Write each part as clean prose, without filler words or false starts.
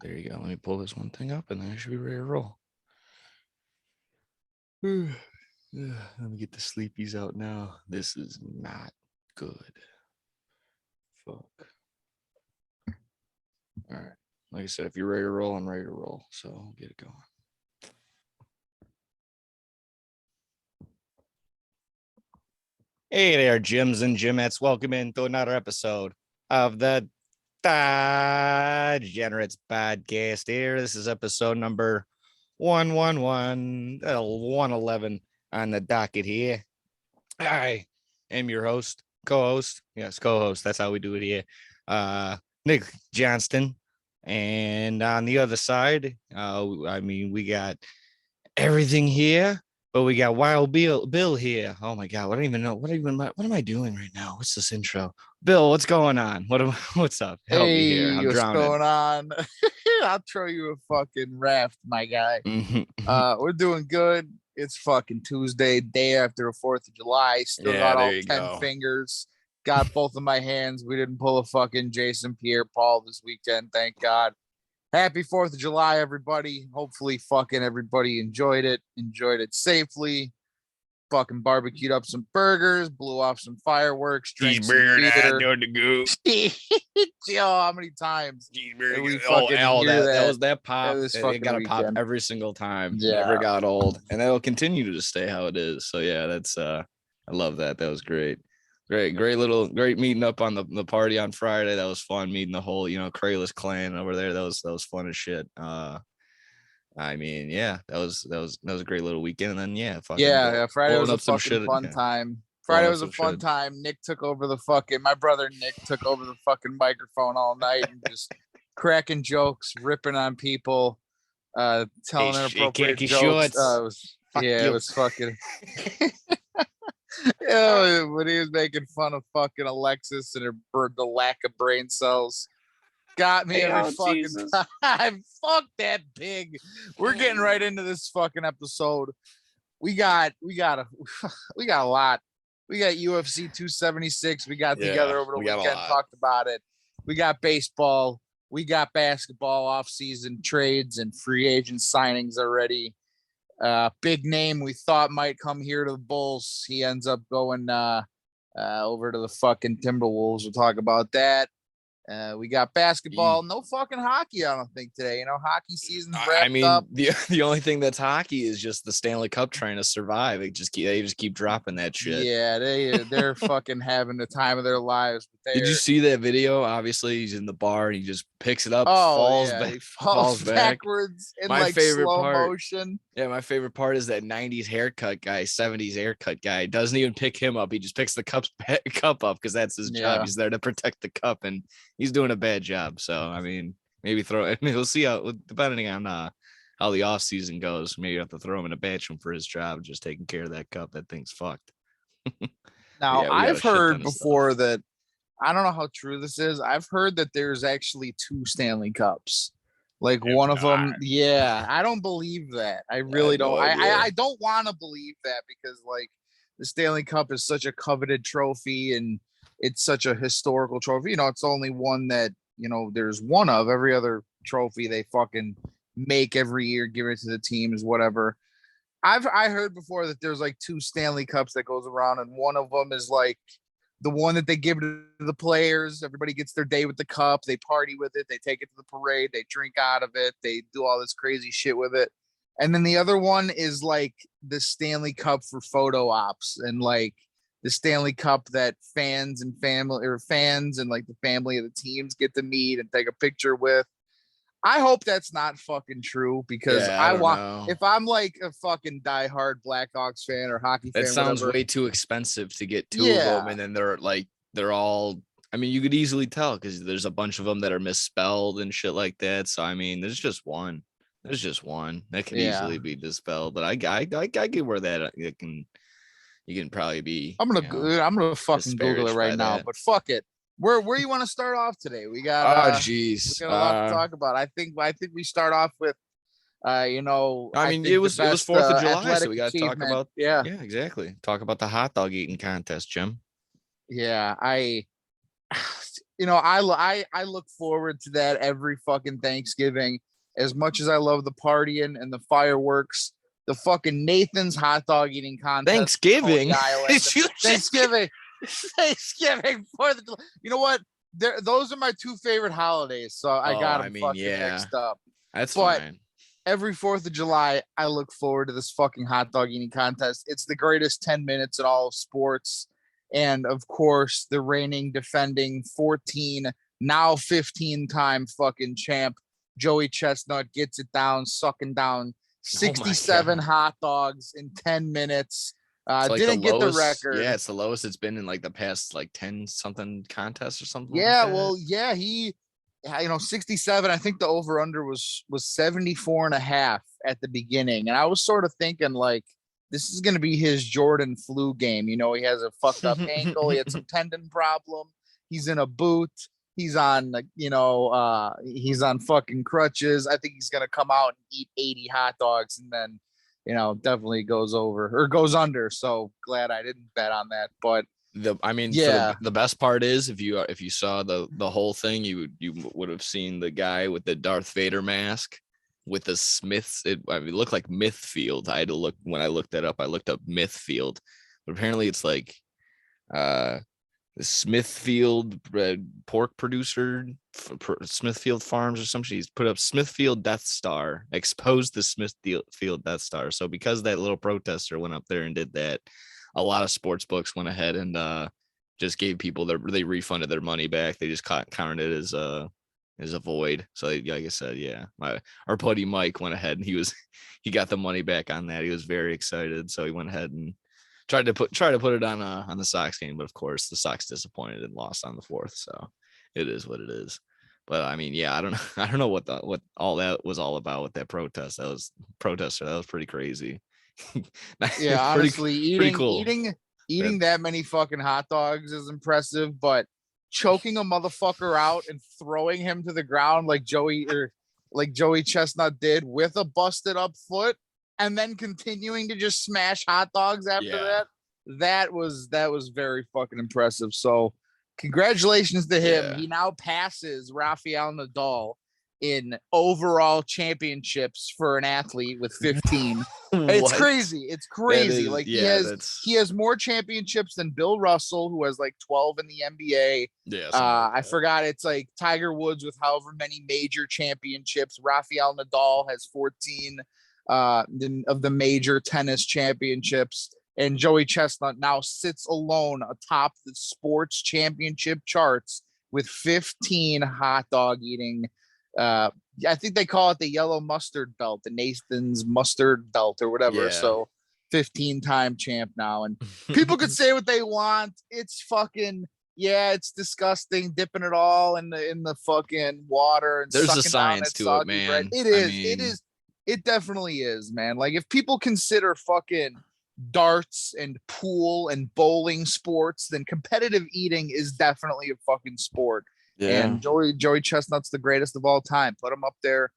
There you go. Let me pull this one thing up and then I should be ready to roll. Let me get the sleepies out now. This is not good. Fuck. All right. Like I said, if you're ready to roll, I'm ready to roll. So I'll get it going. Hey there, Jims and Jimettes. Welcome into another episode of the DAAAGenerates podcast here. This is episode number 111, 111 on the docket here. I am your host, co-host. Yes, co-host. That's how we do it here. Nick Johnston. And on the other side, we got everything here. But we got Wild Bill here. Oh my God, I don't even know. What am I doing right now? What's this intro? Bill, what's going on? What's up? Help me here. I'm what's drowning. going on? I'll throw you a fucking raft, my guy. We're doing good. It's fucking Tuesday, day after the 4th of July. Still got all 10 fingers. Got both of my hands. We didn't pull a fucking Jason Pierre-Paul this weekend, thank God. Happy 4th of July, everybody. Hopefully fucking everybody enjoyed it safely. Fucking barbecued up some burgers, blew off some fireworks, drank some beer. Yo, how many times? That was that pop. It got to pop every single time. Yeah. Never got old. And that'll continue to stay how it is. So yeah, that's I love that. That was great. Great meeting up on the party on Friday. That was fun meeting the whole, Kralis clan over there. That was fun as shit. That was a great little weekend. And then Friday was a fucking fun time. Friday was a fun time. My brother Nick took over the fucking microphone all night and just cracking jokes, ripping on people, telling inappropriate jokes. It was fucking yeah, when he was making fun of fucking Alexis and the lack of brain cells. Got me every fucking time. Fuck that pig. We're getting right into this fucking episode. We got a lot. We got UFC 276. We got together over the weekend, talked about it. We got baseball. We got basketball off-season trades and free agent signings already. Big name we thought might come here to the Bulls. He ends up going over to the fucking Timberwolves. We'll talk about that. We got basketball, no fucking hockey, I don't think today. Hockey season's wrapped up. The only thing that's hockey is just the Stanley Cup trying to survive. They just keep dropping that shit. Yeah, they're fucking having the time of their lives. Did you see that video? Obviously, he's in the bar and he just picks it up, falls backwards in slow motion. Yeah, my favorite part is that 90s haircut guy, 70s haircut guy doesn't even pick him up. He just picks the cup up because that's his job. He's there to protect the cup, and he's doing a bad job. So, maybe we'll see how, depending on how the off season goes, maybe you have to throw him in a bathroom for his job, just taking care of that cup. That thing's fucked. Now, I've heard before that, I don't know how true this is. I've heard that there's actually 2 Stanley Cups. One of them, I don't believe that. I really don't. I don't want to believe that because the Stanley Cup is such a coveted trophy and it's such a historical trophy. It's only one that, there's one of. Every other trophy they fucking make every year, give it to the teams, whatever. I heard before that there's 2 Stanley Cups that goes around, and one of them is the one that they give to the players. Everybody gets their day with the cup. They party with it. They take it to the parade. They drink out of it. They do all this crazy shit with it. And then the other one is the Stanley Cup for photo ops and the Stanley Cup that fans and the family of the teams get to meet and take a picture with. I hope that's not fucking true because I want, if I'm a fucking diehard Blackhawks fan or hockey fan, that sounds way too expensive to get 2 of them. And then they're all, you could easily tell because there's a bunch of them that are misspelled and shit like that. So, there's just one. That can easily be dispelled, but I get where that you can probably be. I'm gonna fucking Google it right now, but fuck it. Where you want to start off today? We got we got a lot to talk about. I think we start off with it was 4th of July, so we got to talk about exactly. Talk about the hot dog eating contest, Jim. Yeah, I look forward to that every fucking Thanksgiving. As much as I love the partying and the fireworks, the fucking Nathan's hot dog eating contest, Thanksgiving, Island, Thanksgiving, Thanksgiving, Fourth of July. You know what? Those are my two favorite holidays, so I got them mixed up. That's fine. Every 4th of July, I look forward to this fucking hot dog eating contest. It's the greatest 10 minutes in all of sports. And of course, the reigning, defending 14, now 15-time fucking champ, Joey Chestnut gets it down, sucking down 67 hot dogs in 10 minutes. Didn't get the record. Yeah, it's the lowest it's been in like the past 10 something contests or something. Yeah, well, yeah, he 67. I think the over under was 74 and a half at the beginning. And I was sort of thinking like, this is going to be his Jordan flu game. He has a fucked up ankle. He had some tendon problem. He's in a boot. He's on, he's on fucking crutches. I think he's going to come out and eat 80 hot dogs and then, definitely goes under. So glad I didn't bet on that. But the best part is if you saw the whole thing, you would have seen the guy with the Darth Vader mask with the Smiths. It looked like Mythfield. I had to look when I looked that up. I looked up Mythfield, but apparently it's like the Smithfield pork producer, Smithfield Farms or something. He's put up Smithfield Death Star, exposed the Smithfield Death Star. So because that little protester went up there and did that, a lot of sports books went ahead and just gave people they refunded their money back. They just counted it as a void. So like I said, yeah, our buddy Mike went ahead and he got the money back on that. He was very excited. So he went ahead and tried to put it on the Sox game, but of course the Sox disappointed and lost on the 4th. So it is what it is. But I mean, yeah, I don't know what all that was all about with that protest. That was pretty crazy. Yeah, honestly, pretty cool. Eating that many fucking hot dogs is impressive, but choking a motherfucker out and throwing him to the ground like Joey Chestnut did with a busted up foot, and then continuing to just smash hot dogs after that was very fucking impressive. So congratulations to him. Yeah. He now passes Rafael Nadal in overall championships for an athlete with 15. It's crazy. He has more championships than Bill Russell, who has 12 in the NBA. Yeah, I forgot. It's like Tiger Woods with however many major championships. Rafael Nadal has 14 of the major tennis championships. And Joey Chestnut now sits alone atop the sports championship charts with 15 hot dog eating. I think they call it the yellow mustard belt, the Nathan's mustard belt or whatever. Yeah. So 15-time champ now. And people could say what they want. It's fucking, it's disgusting dipping it all in the fucking water. And there's a science to it, man. Bread. It is. It definitely is, man. Like if people consider fucking darts and pool and bowling sports, then competitive eating is definitely a fucking sport. Yeah. And Joey Chestnut's the greatest of all time. Put him up there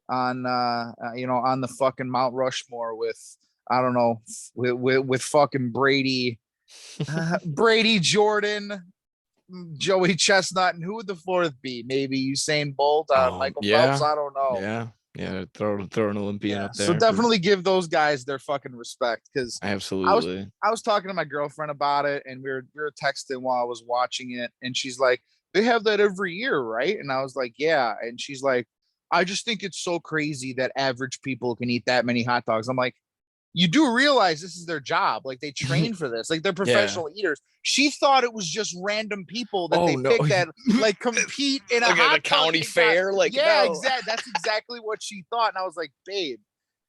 on on the fucking Mount Rushmore with I don't know with fucking Brady, Jordan, Joey Chestnut, and who would the 4th be? Maybe Usain Bolt, Michael Phelps. I don't know. Yeah, throw an Olympian up there. So definitely give those guys their fucking respect because absolutely. I was talking to my girlfriend about it, and we were texting while I was watching it, and she's like, they have that every year, right? And I was like, yeah. And she's like, I just think it's so crazy that average people can eat that many hot dogs. I'm like, you do realize this is their job. Like they train for this. Like they're professional eaters. She thought it was just random people that picked that compete in a hot county fair. Exactly. That's exactly what she thought. And I was like, babe,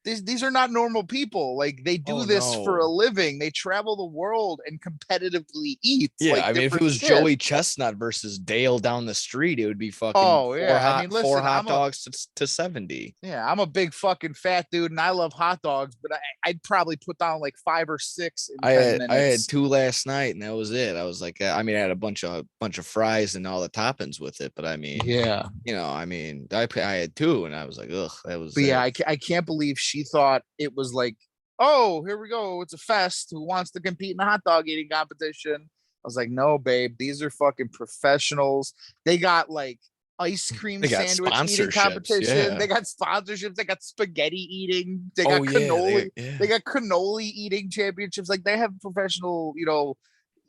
these are not normal people. Like they do this for a living. They travel the world and competitively eat. Yeah, I mean, if it was Joey Chestnut versus Dale down the street, it would be fucking four hot dogs to 70. Yeah, I'm a big fucking fat dude, and I love hot dogs, but I'd probably put down 5 or 6 in 10 minutes. I had 2 last night, and that was it. I was like, I had a bunch of fries and all the toppings with it, but I mean, I had 2, and I was like, ugh, that was. But I can't believe she thought it was like, oh, here we go. It's a fest. Who wants to compete in a hot dog eating competition? was like, no, babe, these are fucking professionals. They got like ice cream sandwich eating competition. Yeah. They got sponsorships. They got spaghetti eating. They got cannoli. They got cannoli eating championships. Like they have professional,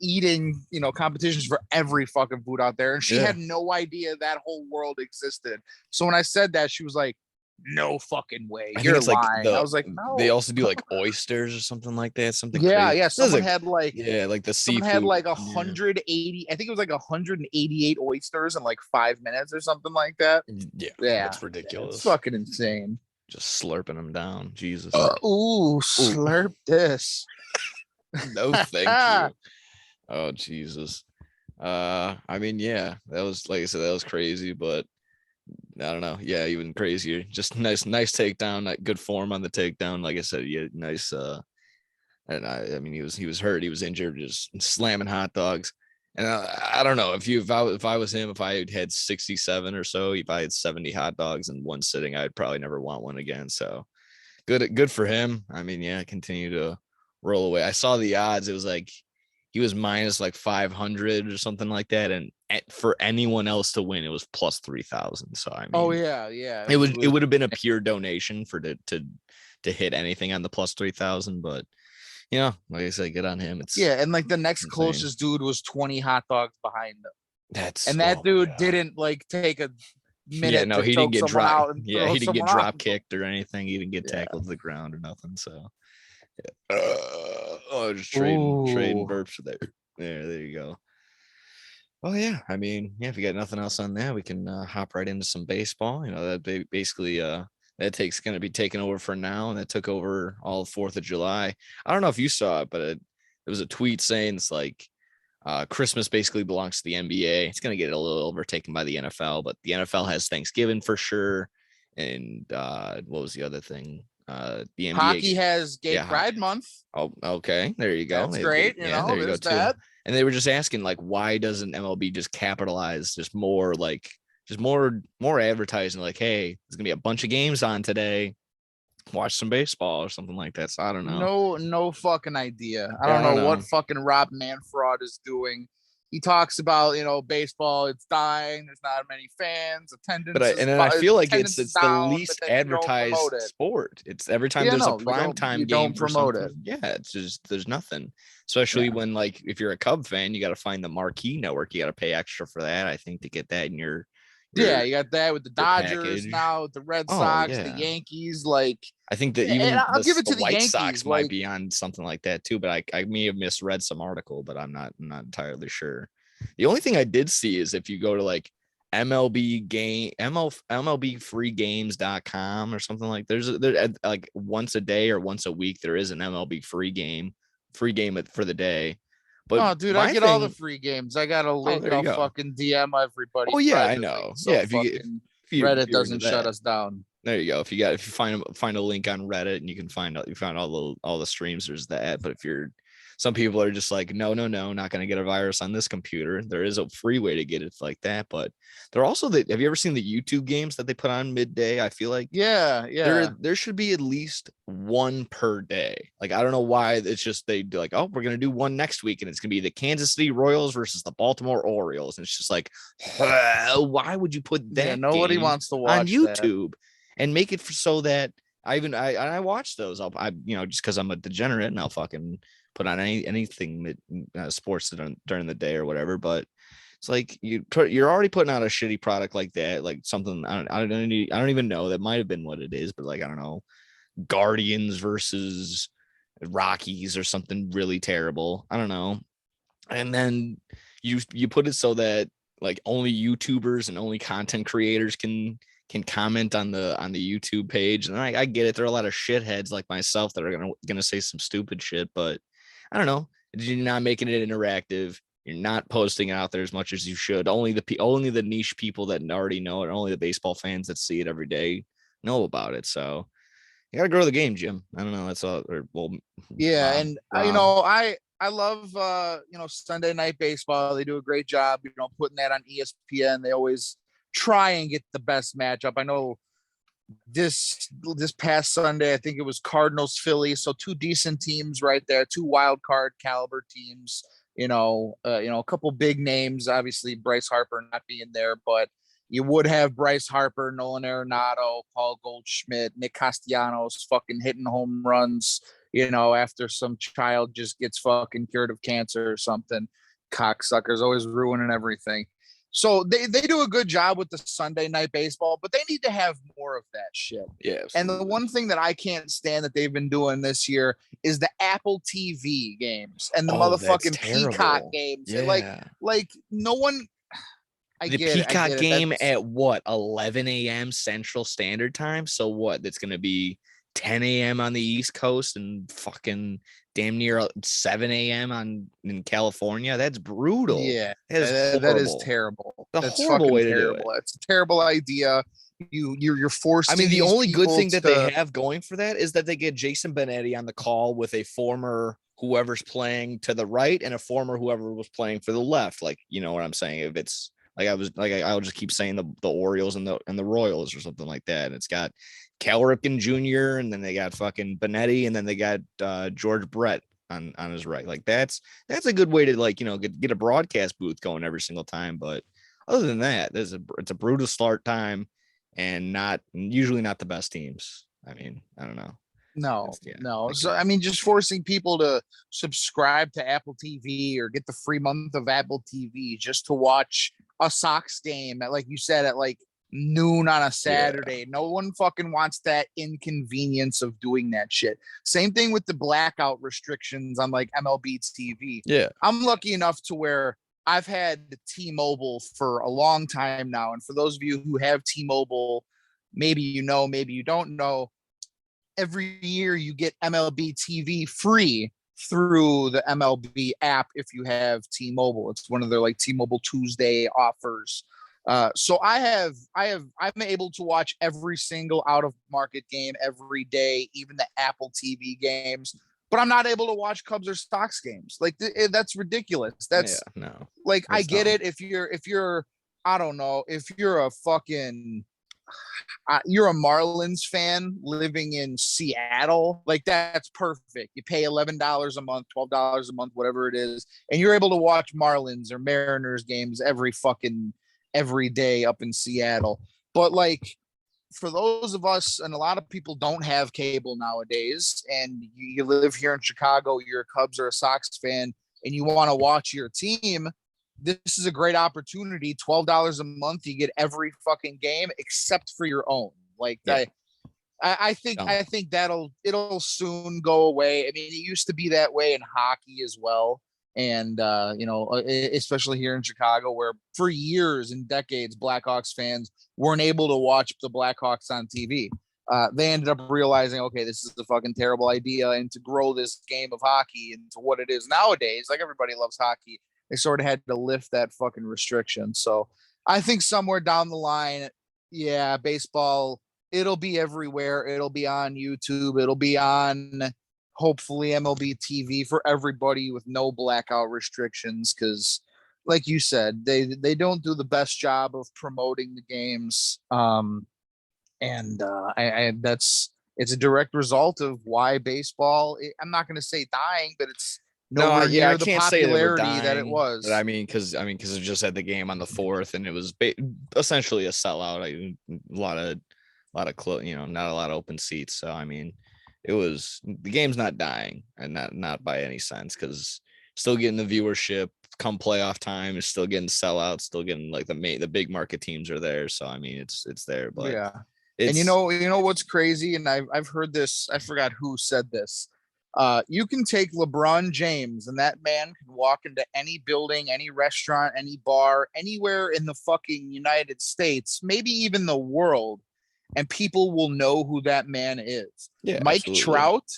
eating, competitions for every fucking food out there. And she had no idea that whole world existed. So when I said that, she was like, no fucking way. You're lying. I was like, no. They also do like oysters or something like that. Something yeah, crazy. Yeah. Someone had like the seafood. Someone had like 180. I think it was like 188 oysters in like 5 minutes or something like that. Yeah. That's ridiculous. It's fucking insane. Just slurping them down. Jesus. Slurp this. No, thank you. Oh, Jesus. I mean, yeah, that was, like I said, that was crazy, but I don't know. Yeah, even crazier. Just nice takedown. Like good form on the takedown. Like I said, yeah, nice. And I mean, he was hurt. He was injured, just slamming hot dogs. And I don't know if I was him, if I had 67 or so, if I had 70 hot dogs in one sitting, I'd probably never want one again. So good for him. I mean, yeah, continue to roll away. I saw the odds. It was like he was minus like 500 or something like that, and for anyone else to win, it was plus 3,000. So I mean, yeah, it would have been a pure donation for to hit anything on the plus 3,000, but like I said, get on him. It's and like the next closest dude was 20 hot dogs behind him. That dude didn't like take a minute. Yeah, no, he didn't get dropped. Yeah, he didn't get drop kicked or anything. He didn't get tackled to the ground or nothing. So, just trading burps there. There you go. Well, yeah. I mean, if you got nothing else on that, we can hop right into some baseball. That basically that's going to be taken over for now, and that took over all 4th of July. I don't know if you saw it, but it was a tweet saying it's like Christmas basically belongs to the NBA. It's going to get a little overtaken by the NFL, but the NFL has Thanksgiving for sure. And what was the other thing? The NBA hockey has Gay Pride Month. Oh, okay. There you go. That's great. There you go too. And they were just asking, like, why doesn't MLB just capitalize just more advertising? Like, hey, there's gonna be a bunch of games on today. Watch some baseball or something like that. So I don't know. No fucking idea. I don't know what fucking Rob Manfred is doing. He talks about, baseball, it's dying. There's not many fans. Attendance. But I feel like it's the least advertised sport. It's every time there's a prime time game. Don't promote it. Yeah, it's just there's nothing. Especially when, like, if you're a Cub fan, you got to find the marquee network. You got to pay extra for that, I think, to get that in your you got that with the Dodgers now, with the Red Sox, the Yankees. Like, I think that even I'll give it to the White Sox might be on something like that too. But I may have misread some article, but I'm not entirely sure. The only thing I did see is if you go to like MLBfreegames.com or something, like there's like once a day or once a week there is an MLB free game for the day. But dude, I get all the free games. I got a link. I'll fucking DM everybody. Oh yeah, I know. So if Reddit doesn't shut us down. There you go. If you find a link on Reddit and you find all the streams, there's that. But if some people are just like, no, not going to get a virus on this computer. There is a free way to get it like that. But they're also have you ever seen the YouTube games that they put on midday? I feel like there should be at least one per day. Like, I don't know why it's just they do like, oh, we're going to do one next week and it's going to be the Kansas City Royals versus the Baltimore Orioles. And it's just like, why would you put that? Nobody wants to watch on YouTube and make it so that I watch those. Just because I'm a degenerate and I'll fucking put on anything sports during the day or whatever. But it's like you're already putting out a shitty product like that, like something I don't even know. That might have been what it is, but like, I don't know, Guardians versus Rockies or something really terrible. I don't know. And then you put it so that like only YouTubers and only content creators can comment on the YouTube page. And I get it. There are a lot of shitheads like myself that are gonna say some stupid shit, but I don't know. You're not making it interactive. You're not posting it out there as much as you should. Only the niche people that already know it, only the baseball fans that see it every day know about it. So you gotta grow the game, Jim. I don't know. That's all. And I love Sunday night baseball. They do a great job, putting that on ESPN. They always try and get the best matchup. I know this past Sunday, I think it was Cardinals Phillies, so two decent teams right there, two wild card caliber teams. a couple big names, obviously Bryce Harper not being there, but you would have Bryce Harper, Nolan Arenado, Paul Goldschmidt, Nick Castellanos fucking hitting home runs, after some child just gets fucking cured of cancer or something. Cocksuckers always ruining everything. So they do a good job with the Sunday night baseball, but they need to have more of that shit. Yeah. Absolutely. And the one thing that I can't stand that they've been doing this year is the Apple TV games and the motherfucking Peacock games. Yeah. Like no one. The Peacock game at what, 11 a.m. Central Standard Time? So what? That's going to be 10 a.m. on the East Coast and fucking damn near 7 a.m. in California. That's brutal. Yeah, that is terrible. That's a horrible way to do it. It's a terrible idea. You're forced. I mean, the only good thing that they have going for that is that they get Jason Benetti on the call with a former whoever's playing to the right and a former whoever was playing for the left. Like, you know what I'm saying? If it's I'll just keep saying the Orioles and the Royals or something like that. And it's got Cal Ripken Jr. and then they got fucking Benetti and then they got George Brett on his right. Like that's a good way to get a broadcast booth going every single time. But other than that, it's a brutal start time and usually not the best teams. I mean, I don't know. No. So, I mean, just forcing people to subscribe to Apple TV or get the free month of Apple TV just to watch a Sox game at, like you said, at like noon on a Saturday. Yeah. No one fucking wants that inconvenience of doing that shit. Same thing with the blackout restrictions on like MLB TV. Yeah. I'm lucky enough to where I've had the T-Mobile for a long time now. And for those of you who have T-Mobile, maybe you know, maybe you don't know, every year you get MLB TV free through the MLB app if you have T-Mobile. It's one of their like T-Mobile Tuesday offers. So I'm able to watch every single out of market game every day, even the Apple TV games, but I'm not able to watch Cubs or Sox games. Like that's ridiculous. I get it. If you're, I don't know, if you're a fucking, you're a Marlins fan living in Seattle, like that's perfect. You pay $11 a month, $12 a month, whatever it is, and you're able to watch Marlins or Mariners games every day up in Seattle. But like for those of us, and a lot of people don't have cable nowadays, and you live here in Chicago, you're a Cubs or a Sox fan, and you want to watch your team, this is a great opportunity. $12 a month, you get every fucking game except for your own. Like yeah. I think it'll soon go away. I mean, it used to be that way in hockey as well. And especially here in Chicago, where for years and decades, Blackhawks fans weren't able to watch the Blackhawks on TV. They ended up realizing, okay, this is a fucking terrible idea. And to grow this game of hockey into what it is nowadays, like everybody loves hockey, they sort of had to lift that fucking restriction. So I think somewhere down the line, yeah, baseball, it'll be everywhere. It'll be on YouTube. It'll be on hopefully MLB TV for everybody with no blackout restrictions. Cause like you said, they don't do the best job of promoting the games. It's a direct result of why baseball, I'm not going to say dying, but it's nowhere near the popularity that it was. But I mean, because it just had the game on the 4th, and it was essentially a sellout. A lot of not a lot of open seats. So I mean, the game's not dying, and not by any sense, because still getting the viewership. Come playoff time, is still getting sellouts, still getting like the big market teams are there. So I mean, it's there, but yeah. And you know what's crazy, and I've heard this. I forgot who said this. You can take LeBron James, and that man can walk into any building, any restaurant, any bar, anywhere in the fucking United States, maybe even the world, and people will know who that man is. Yeah, Mike Trout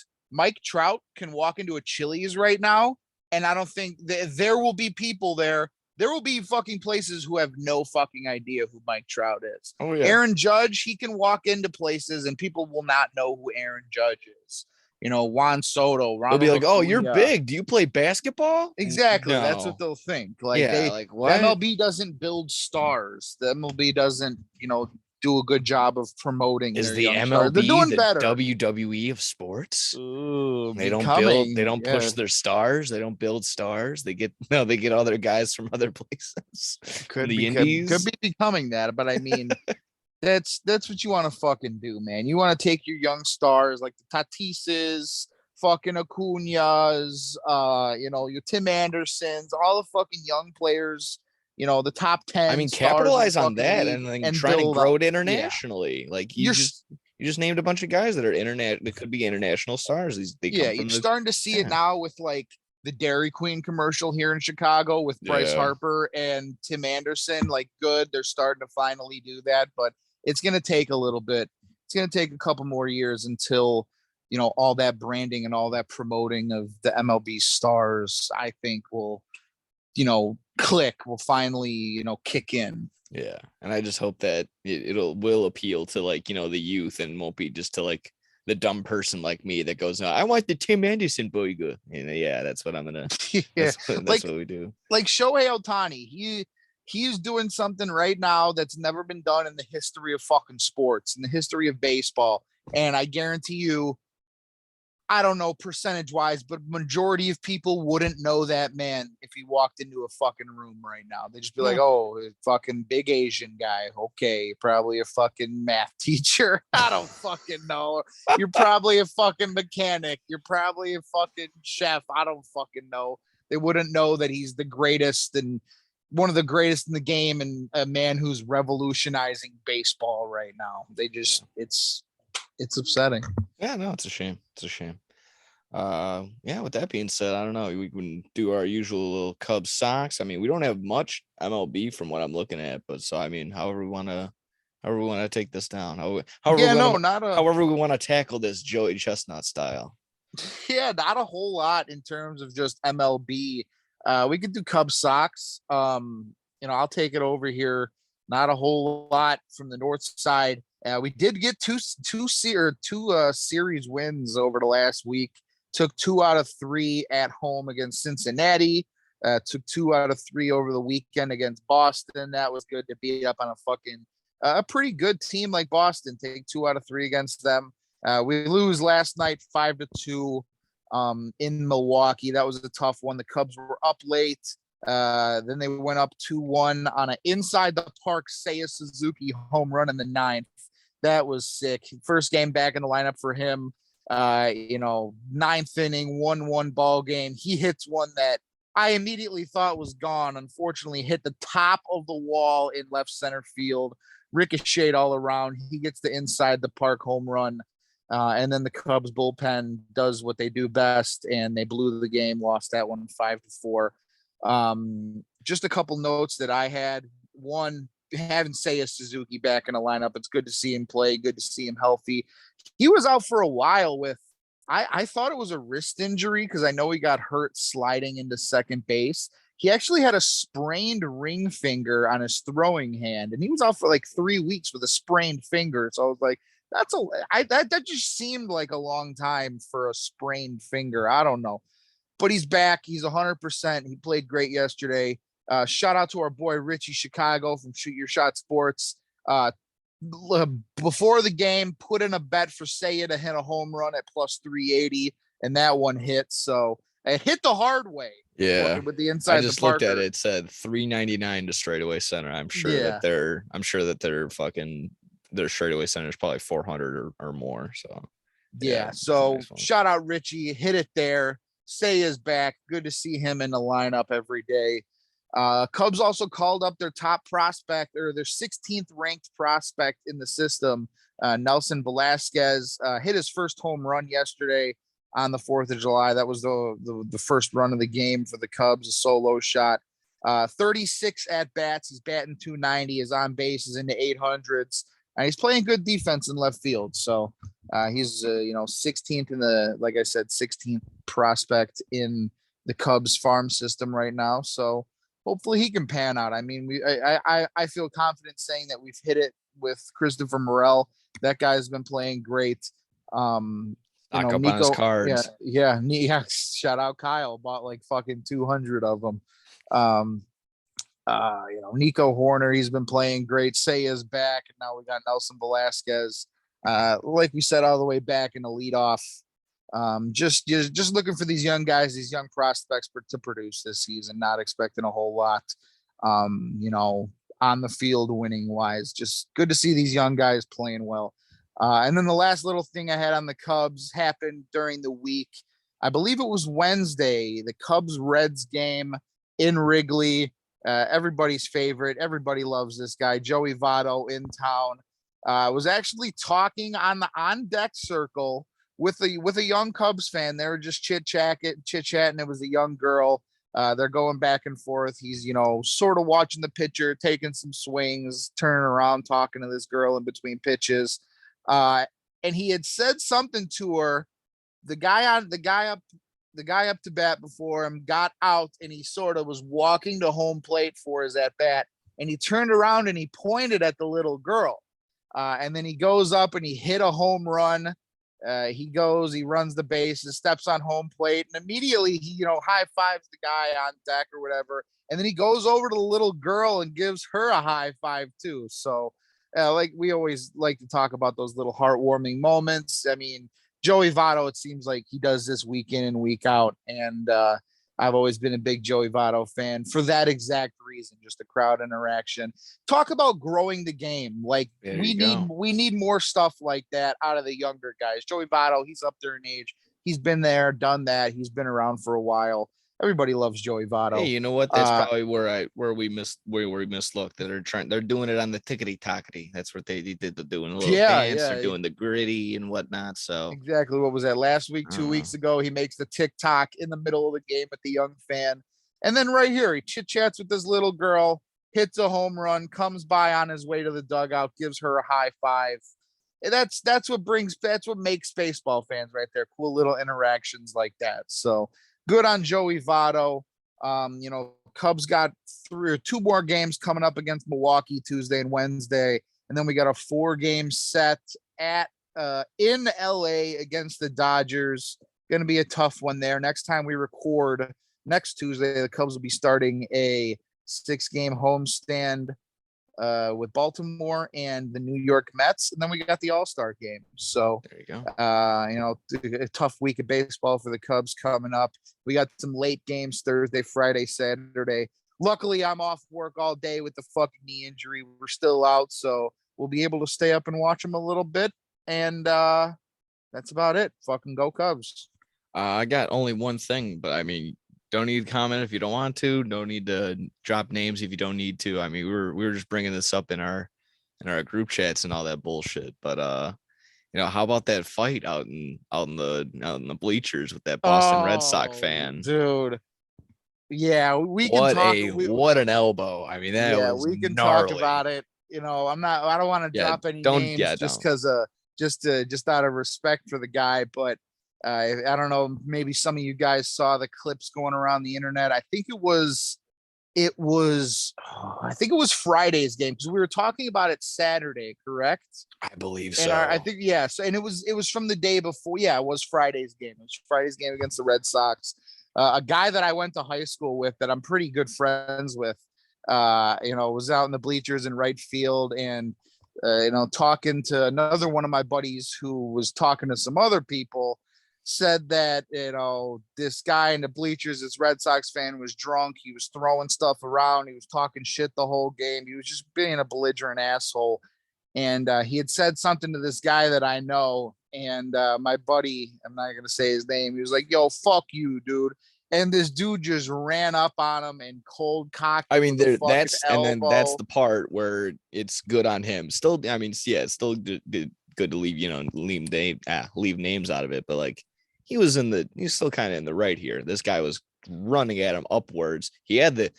can walk into a Chili's right now, and I don't think there will be people there. There will be fucking places who have no fucking idea who Mike Trout is. Oh, yeah. Aaron Judge, he can walk into places and people will not know who Aaron Judge is. Juan Soto. They'll be like, "Oh, you're big. Do you play basketball?" Exactly. No. That's what they'll think. Like, like what? The MLB doesn't build stars. The MLB doesn't, do a good job of promoting is their the young MLB stars. They're doing the better. WWE of sports? Ooh, They don't push their stars. They don't build stars. They get other guys from other places. Could the be indies. could be becoming that, but I mean, that's what you want to fucking do, man. You want to take your young stars like the Tatises, fucking Acuna's, your Tim Andersons, all the fucking young players, the top 10 I mean, stars capitalize on that and then try to grow it internationally. Yeah. Like you just named a bunch of guys that are that could be international stars. You're starting to see it now with like the Dairy Queen commercial here in Chicago with Bryce Harper and Tim Anderson. Like, good, they're starting to finally do that, but it's going to take a little bit. It's going to take a couple more years until, all that branding and all that promoting of the MLB stars, I think will finally, kick in. Yeah. And I just hope that it will appeal to like, the youth and won't be just to like the dumb person like me that goes, I want the Tim Anderson burger. Yeah, that's what I'm going to, that's what we do. Like Shohei Ohtani, he's doing something right now that's never been done in the history of fucking sports, in the history of baseball. And I guarantee you, I don't know percentage wise, but majority of people wouldn't know that man if he walked into a fucking room right now. They'd just be like, oh, fucking big Asian guy. Okay, probably a fucking math teacher. I don't fucking know. You're probably a fucking mechanic. You're probably a fucking chef. I don't fucking know. They wouldn't know that he's the greatest and one of the greatest in the game and a man who's revolutionizing baseball right now. They just, it's upsetting. Yeah, no, it's a shame. It's a shame. With that being said, I don't know. We can do our usual little Cubs Sox. I mean, we don't have much MLB from what I'm looking at, but so I mean, however we want to take this down. However we want to tackle this Joey Chestnut style. Yeah, not a whole lot in terms of just MLB. We could do Cubs Sox. I'll take it over here. Not a whole lot from the north side. We did get two series wins over the last week. Took 2 out of 3 at home against Cincinnati. Took 2 out of 3 over the weekend against Boston. That was good to beat up on a pretty good team like Boston. Take 2 out of 3 against them. We lose last night 5-2 in Milwaukee. That was a tough one. The Cubs were up late. Then they went up 2-1 on an inside the park Seiya Suzuki home run in the 9th. That was sick. First game back in the lineup for him. 9th inning, 1-1 ball game. He hits one that I immediately thought was gone. Unfortunately, hit the top of the wall in left center field, ricocheted all around. He gets the inside the park home run. And then the Cubs bullpen does what they do best, and they blew the game, lost that one 5-4. Just a couple notes that I had. One, having Seiya Suzuki back in the lineup. It's good to see him play, good to see him healthy. He was out for a while with, I thought it was a wrist injury because I know he got hurt sliding into second base. He actually had a sprained ring finger on his throwing hand, and he was out for like 3 weeks with a sprained finger. So I was like, that just seemed like a long time for a sprained finger. I don't know, but he's back. He's 100%. He played great yesterday. Shout out to our boy Richie Chicago from Shoot Your Shot Sports. Before the game, put in a bet for Seiya to hit a home run at plus 380, and that one hit. So it hit the hard way. Yeah, with the inside. I just looked at it. It said 399 to straightaway center. I'm sure that they're fucking their straightaway center is probably 400 or more. So so nice. Shout out Richie, hit it there. Seiya's back. Good to see him in the lineup every day. Cubs also called up their top prospect, or their 16th ranked prospect in the system. Nelson Velasquez hit his first home run yesterday on the 4th of July. That was the first run of the game for the Cubs, a solo shot. 36 at bats. He's batting 290. His on base is in the 800s. And he's playing good defense in left field. So he's 16th in the, like I said, 16th prospect in the Cubs farm system right now. So hopefully he can pan out. I mean, I feel confident saying that we've hit it with Christopher Morel. That guy's been playing great. Stock up on his cards. Yeah. Shout out Kyle. Bought like fucking 200 of them. Nico Horner, he's been playing great. Saya's back, and now we got Nelson Velasquez. Like we said, all the way back in the leadoff. Just looking for these young guys, these young prospects to produce this season. Not expecting a whole lot. On the field winning wise, just good to see these young guys playing well. And then the last little thing I had on the Cubs happened during the week. I believe it was Wednesday, the Cubs Reds game in Wrigley. Everybody's favorite. Everybody loves this guy, Joey Votto, in town. Was actually talking on the on deck circle with a young Cubs fan. They were just chit chatting. It was a young girl. They're going back and forth. He's sort of watching the pitcher, taking some swings, turning around, talking to this girl in between pitches. And he had said something to her. The guy up to bat before him got out, and he sort of was walking to home plate for his at bat, and he turned around and he pointed at the little girl, and then he goes up and he hit a home run. He runs the bases, steps on home plate, and immediately he high fives the guy on deck or whatever, and then he goes over to the little girl and gives her a high five too. So like we always like to talk about those little heartwarming moments. I mean, Joey Votto, it seems like he does this week in and week out. And I've always been a big Joey Votto fan for that exact reason, just a crowd interaction. Talk about growing the game. Like we need more stuff like that out of the younger guys. Joey Votto, he's up there in age. He's been there, done that. He's been around for a while. Everybody loves Joey Votto. Hey, you know what? That's probably where we mislooked. They're doing it on the tickety tockety. That's what they did. They're doing a little dance. They're doing the gritty and whatnot. So exactly. What was that last week? 2 weeks ago, he makes the TikTok in the middle of the game with the young fan, and then right here he chit chats with this little girl, hits a home run, comes by on his way to the dugout, gives her a high five. And that's what makes baseball fans right there. Cool little interactions like that. So good on Joey Votto. Cubs got 2 more games coming up against Milwaukee Tuesday and Wednesday, and then we got a 4-game set at in LA against the Dodgers. Going to be a tough one there. Next time we record next Tuesday, the Cubs will be starting a 6-game homestand with Baltimore and the New York Mets, and then we got the All-Star game. So there you go. A tough week of baseball for the Cubs coming up. We got some late games Thursday, Friday, Saturday. Luckily, I'm off work all day with the fucking knee injury. We're still out, so we'll be able to stay up and watch them a little bit. And that's about it. Fucking go Cubs. I got only one thing, but I mean, don't need to comment if you don't want to. Don't need to drop names if you don't need to. I mean, we were just bringing this up in our group chats and all that bullshit. But how about that fight out in the bleachers with that Boston Red Sox fan, dude? Yeah, we can what talk. What an elbow! I mean, we can gnarly. talk about it. I don't want to drop any names just because just out of respect for the guy, but. I don't know. Maybe some of you guys saw the clips going around the internet. I think it was Friday's game because we were talking about it Saturday, correct? I believe so. And I think yes, and it was from the day before. Yeah, it was Friday's game. It was Friday's game against the Red Sox. A guy that I went to high school with, that I'm pretty good friends with, was out in the bleachers in right field and talking to another one of my buddies who was talking to some other people. Said that this guy in the bleachers, this Red Sox fan, was drunk. He was throwing stuff around. He was talking shit the whole game. He was just being a belligerent asshole. And he had said something to this guy that I know. And my buddy, I'm not gonna say his name, he was like, "Yo, fuck you, dude." And this dude just ran up on him and cold cocked. I mean, that's the part where it's good on him. Still, I mean, yeah, it's still good to leave names out of it, but like. He's still kind of in the right here. This guy was running at him upwards. He had the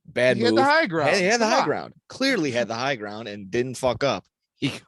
bad move. He had the high ground. He had the high ground. Clearly had the high ground and didn't fuck up. He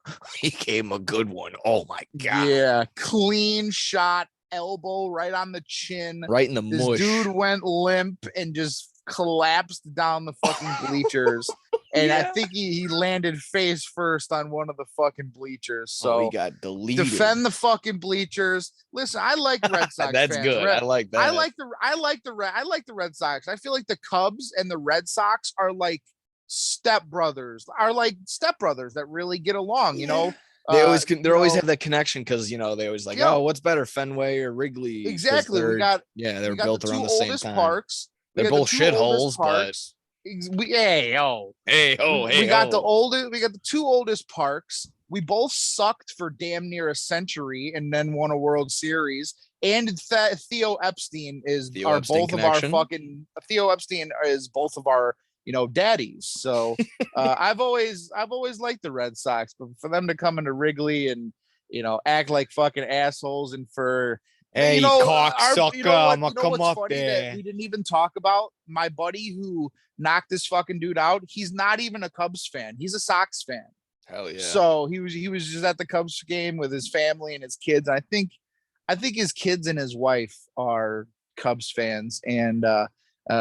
gave him a good one. Oh my God. Yeah. Clean shot, elbow right on the chin. Right in the mush. Dude went limp and just collapsed down the fucking bleachers. And I think he landed face first on one of the fucking bleachers. So he got deleted. Defend the fucking bleachers. Listen, I like Red Sox That's fans. good. I like that. I like the Red Sox. I feel like the Cubs and the Red Sox are like stepbrothers that really get along, you know. They always have that connection because they always like, oh, what's better, Fenway or Wrigley? Exactly. They're built around the same time. Parks. They're both shitholes, but we got the two oldest parks. We both sucked for damn near a century and then won a World Series. And Theo Epstein is both of our daddies. So I've always liked the Red Sox, but for them to come into Wrigley and act like fucking assholes and for cocksucker, I'm gonna come up there. That we didn't even talk about my buddy who knocked this fucking dude out. He's not even a Cubs fan. He's a Sox fan. Hell yeah. So he was just at the Cubs game with his family and his kids. I think his kids and his wife are Cubs fans. And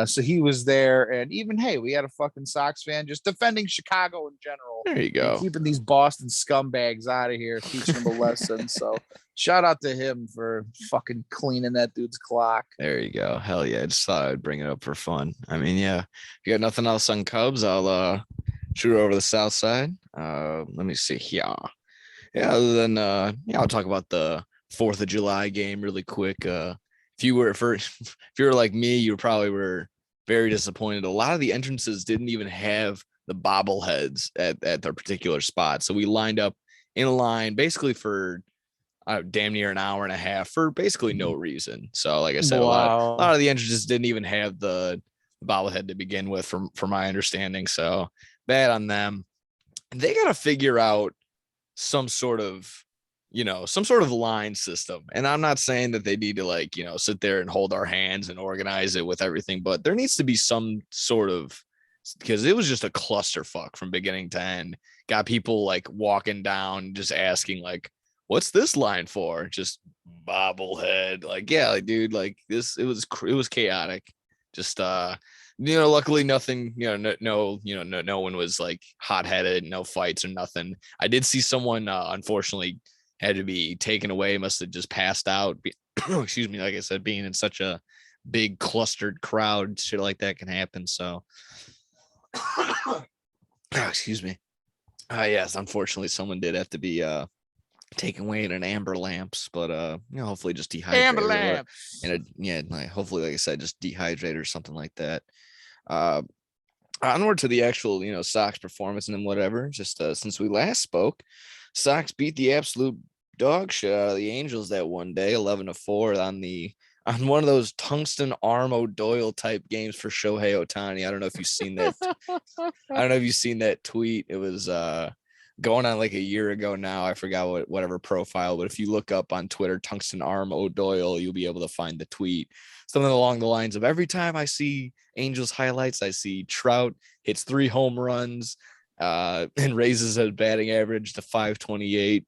so he was there. And even, hey, we had a fucking Sox fan just defending Chicago in general. There you go. Keeping these Boston scumbags out of here, teaching them a lesson. So shout out to him for fucking cleaning that dude's clock. There you go. Hell yeah. I just thought I'd bring it up for fun. I mean, yeah. If you got nothing else on Cubs, I'll shoot over to the south side. Let me see here. Yeah, other than I'll talk about the 4th of July game really quick. If you were like me, you probably were very disappointed. A lot of the entrances didn't even have the bobbleheads at their particular spot. So we lined up in a line basically for damn near an hour and a half for basically no reason. So like I said, a lot of the entrances didn't even have the bobblehead to begin with from my understanding. So bad on them. They got to figure out some sort of line system. And I'm not saying that they need to sit there and hold our hands and organize it with everything, but there needs to be some sort of, because it was just a clusterfuck from beginning to end. Got people walking down, just asking what's this line for? Just bobblehead. Dude, this, it was chaotic. Just, luckily nothing, no one was hot-headed, no fights or nothing. I did see someone, unfortunately, had to be taken away, must have just passed out. Excuse me, like I said, being in such a big clustered crowd, shit like that can happen. So excuse me. Yes, unfortunately someone did have to be taken away in an amber lamps, but hopefully just dehydrated. Amber lamps. Hopefully, like I said, just dehydrated or something like that. Onward to the actual, Sox performance and whatever. Just since we last spoke, Sox beat the absolute dog shit out of the Angels that one day, 11-4 on one of those tungsten arm O'Doyle type games for Shohei Ohtani. I don't know if you've seen that. I don't know if you've seen that tweet. It was going on a year ago now. I forgot whatever profile, but if you look up on Twitter, tungsten arm O'Doyle, you'll be able to find the tweet. Something along the lines of, every time I see Angels highlights, I see Trout hits 3 home runs and raises his batting average to 528.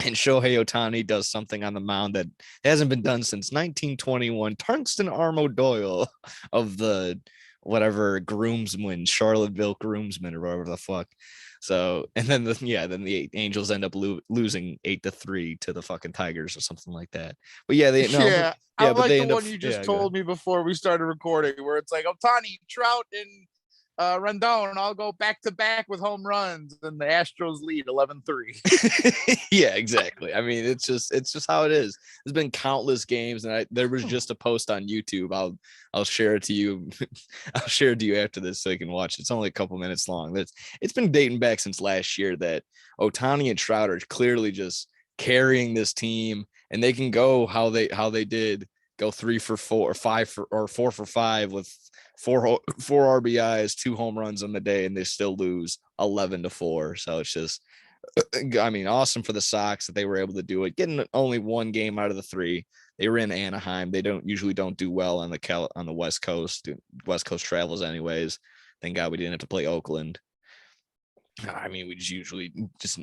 And Shohei Ohtani does something on the mound that hasn't been done since 1921. Tungsten arm O'Doyle of the whatever groomsman, Charlottesville groomsman or whatever the fuck. So, and then the Angels end up losing 8-3 to the fucking Tigers or something like that. But I like the one you just told me before we started recording, where it's Ohtani, Trout, and Rendon all go back to back with home runs, and the Astros lead 11-3. Yeah, exactly. I mean, it's just how it is. There's been countless games, and there was just a post on YouTube. I'll share it to you. I'll share it to you after this so you can watch. It's only a couple minutes long. It's been dating back since last year that Ohtani and Trout are clearly just carrying this team, and they can go how they did, go 3 for 4 or 4 for 5 with four RBIs, 2 home runs on the day, and they still lose 11-4. So it's just, I mean, awesome for the Sox that they were able to do it, getting only 1 game out of the 3. They were in Anaheim. They don't do well on the West Coast. West Coast travels anyways. Thank God we didn't have to play Oakland. I mean, we usually just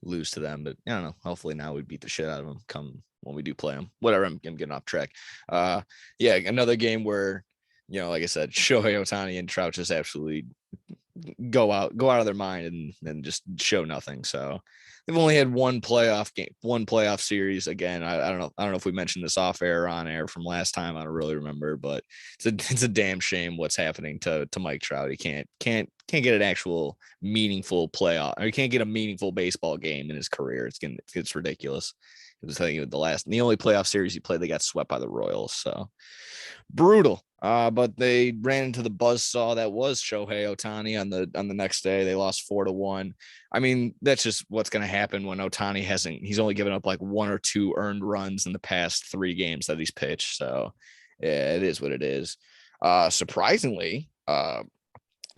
lose to them, but I don't know. Hopefully now we beat the shit out of them come when we do play them. Whatever, I'm getting off track. Another game where like I said, Shohei Ohtani and Trout just absolutely go out of their mind and just show nothing. So they've only had one playoff series. Again, I don't know if we mentioned this off air or on air from last time. I don't really remember, but it's a damn shame what's happening to Mike Trout. He can't get an actual meaningful playoff, or he can't get a meaningful baseball game in his career. It's ridiculous. It was telling you the only playoff series he played, they got swept by the Royals. So brutal. But they ran into the buzzsaw that was Shohei Ohtani on the next day. They lost 4-1. I mean, that's just what's going to happen when Ohtani he's only given up like 1 or 2 earned runs in the past 3 games that he's pitched. So yeah, it is what it is. Surprisingly,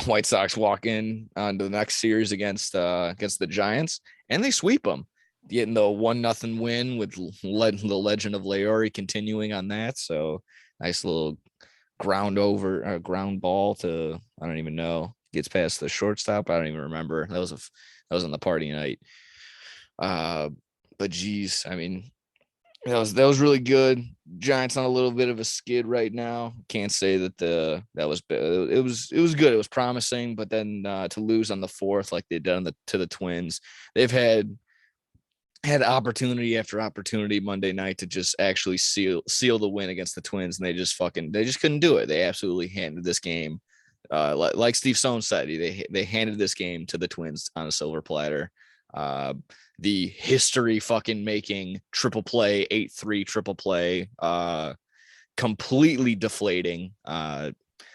White Sox walk in onto the next series against the Giants, and they sweep them, getting the 1-0 win with the legend of Leori continuing on that. So nice little ground ball to, I don't even know, gets past the shortstop. I don't even remember. That was on the party night. But geez, I mean, that was really good. Giants on a little bit of a skid right now. Can't say that it was good. It was promising, but then to lose on the 4th like they did to the Twins, they've had opportunity after opportunity Monday night to just actually seal the win against the Twins, and they just couldn't do it. They absolutely handed this game, like Steve Stone said, they handed this game to the Twins on a silver platter. The history fucking making triple play, 8-3 triple play, completely deflating. I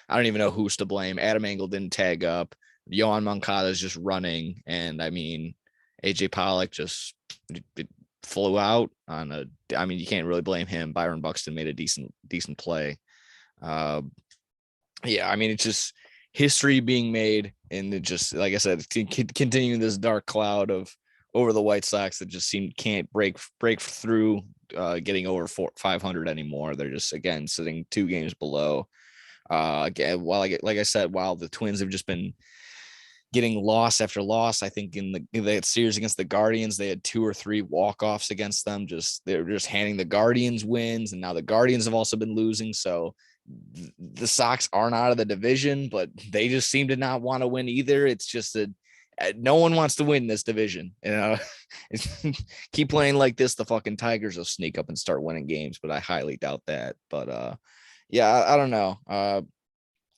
don't even know who's to blame. Adam Engel didn't tag up. Yohan Moncada is just running, and I mean, AJ Pollock just it flew out on a. I mean, you can't really blame him. Byron Buxton made a decent play. Yeah, I mean, it's just history being made, and it just, like I said, continuing this dark cloud over the White Sox that just can't break through getting over 500 anymore. They're just, again, sitting 2 games below. Again, like I said, while the Twins have just been getting loss after loss, I think in the series against the Guardians, they had 2 or 3 walk-offs against them. They're just handing the Guardians wins, and now the Guardians have also been losing. So the Sox aren't out of the division, but they just seem to not want to win either. It's just that no one wants to win this division. Keep playing like this, the fucking Tigers will sneak up and start winning games, but I highly doubt that. But yeah, I don't know.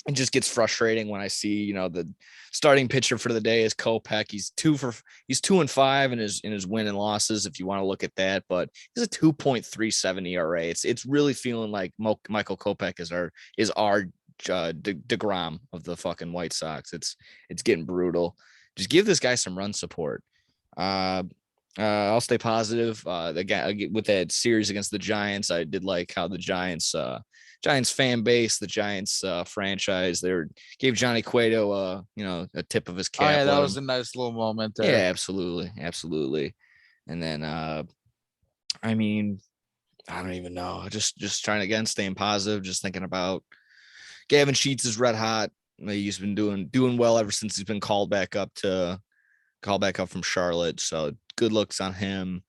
It just gets frustrating when I see, the starting pitcher for the day is Kopech. He's 2-5 in his win and losses, if you want to look at that, but he's a 2.37 ERA. It's really feeling like Michael Kopech is our DeGrom of the fucking White Sox. It's getting brutal. Just give this guy some run support. I'll stay positive. Again, with that series against the Giants, I did like how the Giants fan base, the Giants franchise, gave Johnny Cueto a tip of his cap. Oh yeah, that was a nice little moment there. Yeah, absolutely. And then I mean, I don't even know. Just trying, again, staying positive, just thinking about Gavin Sheets is red hot. He's been doing well ever since he's been called back up from Charlotte. So good looks on him.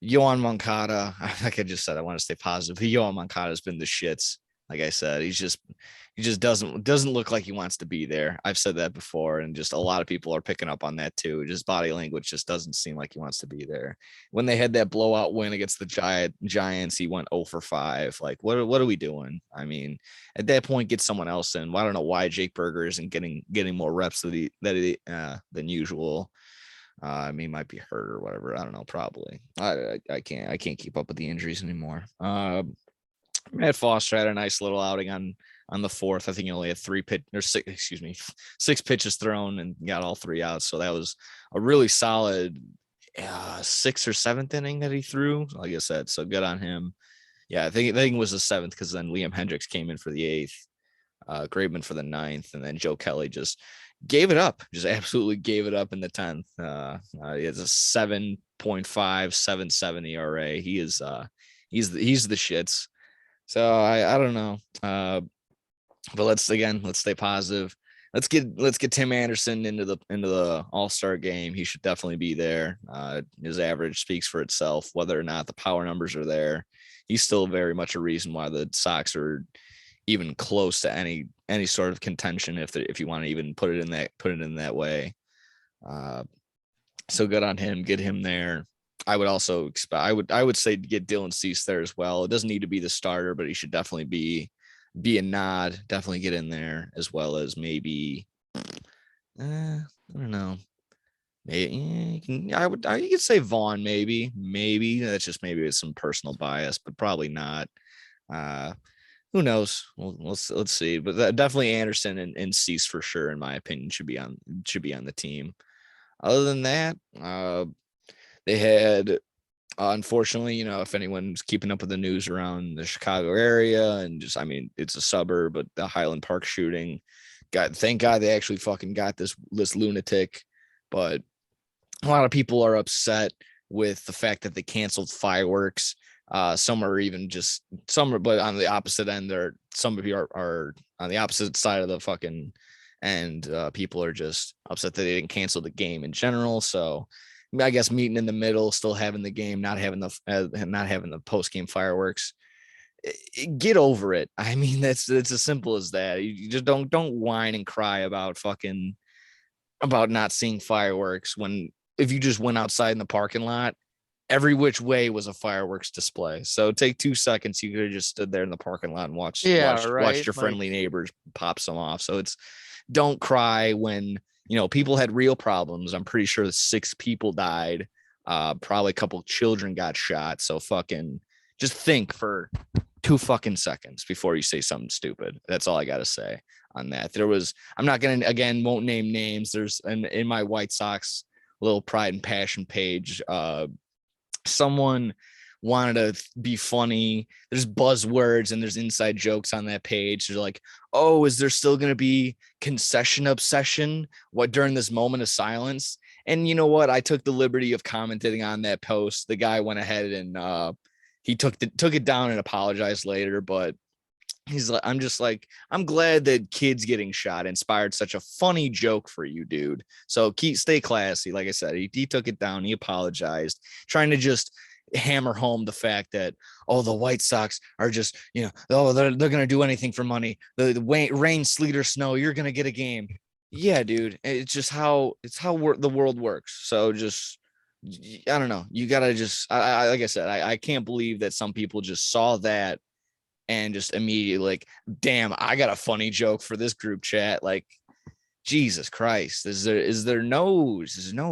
Yohan Moncada, like I just said, I want to stay positive. Yohan Moncada has been the shits. Like I said, he just doesn't look like he wants to be there. I've said that before, and just a lot of people are picking up on that too. Just body language just doesn't seem like he wants to be there. When they had that blowout win against the Giants, he went 0 for 5. Like, what are we doing? I mean, at that point, get someone else in. Well, I don't know why Jake Burger isn't getting more reps than usual. I mean, he might be hurt or whatever. I don't know. Probably. I can't keep up with the injuries anymore. Matt Foster had a nice little outing on the 4th. I think he only had 6 pitches thrown and got all 3 outs. So that was a really solid 6th or 7th inning that he threw. Like I said, so good on him. Yeah, I think it was the 7th, because then Liam Hendricks came in for the 8th, Graveman for the 9th, and then Joe Kelly just gave it up. Just absolutely gave it up in the 10th. It's a 7.577 ERA. He's the shits. So I don't know. But let's stay positive. Let's get Tim Anderson into the All-Star game. He should definitely be there. His average speaks for itself. Whether or not the power numbers are there, he's still very much a reason why the Sox are even close to any sort of contention if you want to even put it in that way. So good on him. Get him there. I would also expect. I would say to get Dylan Cease there as well. It doesn't need to be the starter, but he should definitely be a nod. Definitely get in there, as well as maybe. I don't know. Maybe you could say Vaughn. Maybe that's just maybe with some personal bias, but probably not. Who knows? Well, let's see. But definitely Anderson and Cease for sure, in my opinion, should be on the team. Other than that, they had, unfortunately, if anyone's keeping up with the news around the Chicago area, and just, I mean, it's a suburb, but the Highland Park shooting, thank God they actually fucking got this lunatic. But a lot of people are upset with the fact that they canceled fireworks. Some are even just but on the opposite end, some of you are on the opposite side of the fucking end. People are just upset that they didn't cancel the game in general. So I guess meeting in the middle, still having the game, not having the post game fireworks. Get over it. I mean, it's as simple as that. You just don't whine and cry about not seeing fireworks when, if you just went outside in the parking lot, every which way was a fireworks display. So take 2 seconds. You could have just stood there in the parking lot and watched your friendly neighbors pop some off. So don't cry when, people had real problems. I'm pretty sure 6 people died. Probably a couple children got shot. So fucking just think for 2 fucking seconds before you say something stupid. That's all I got to say on that. I'm not going to, again, won't name names. There's in my White Sox little pride and passion page, someone wanted to be funny. There's buzzwords and there's inside jokes on that page. They're like, oh, is there still going to be concession obsession during this moment of silence? And you know what? I took the liberty of commenting on that post. The guy went ahead and he took it down and apologized later, but he's like, I'm glad that kids getting shot inspired such a funny joke for you, dude. So stay classy. Like I said, he took it down. He apologized, trying to just hammer home the fact that, oh, the White Sox are just, they're going to do anything for money. The rain, sleet, or snow, you're going to get a game. Yeah, dude. It's just the world works. So just, I don't know. You got to just, like I said, I can't believe that some people just saw that and just immediately like, damn, I got a funny joke for this group chat. Like, Jesus Christ, is there no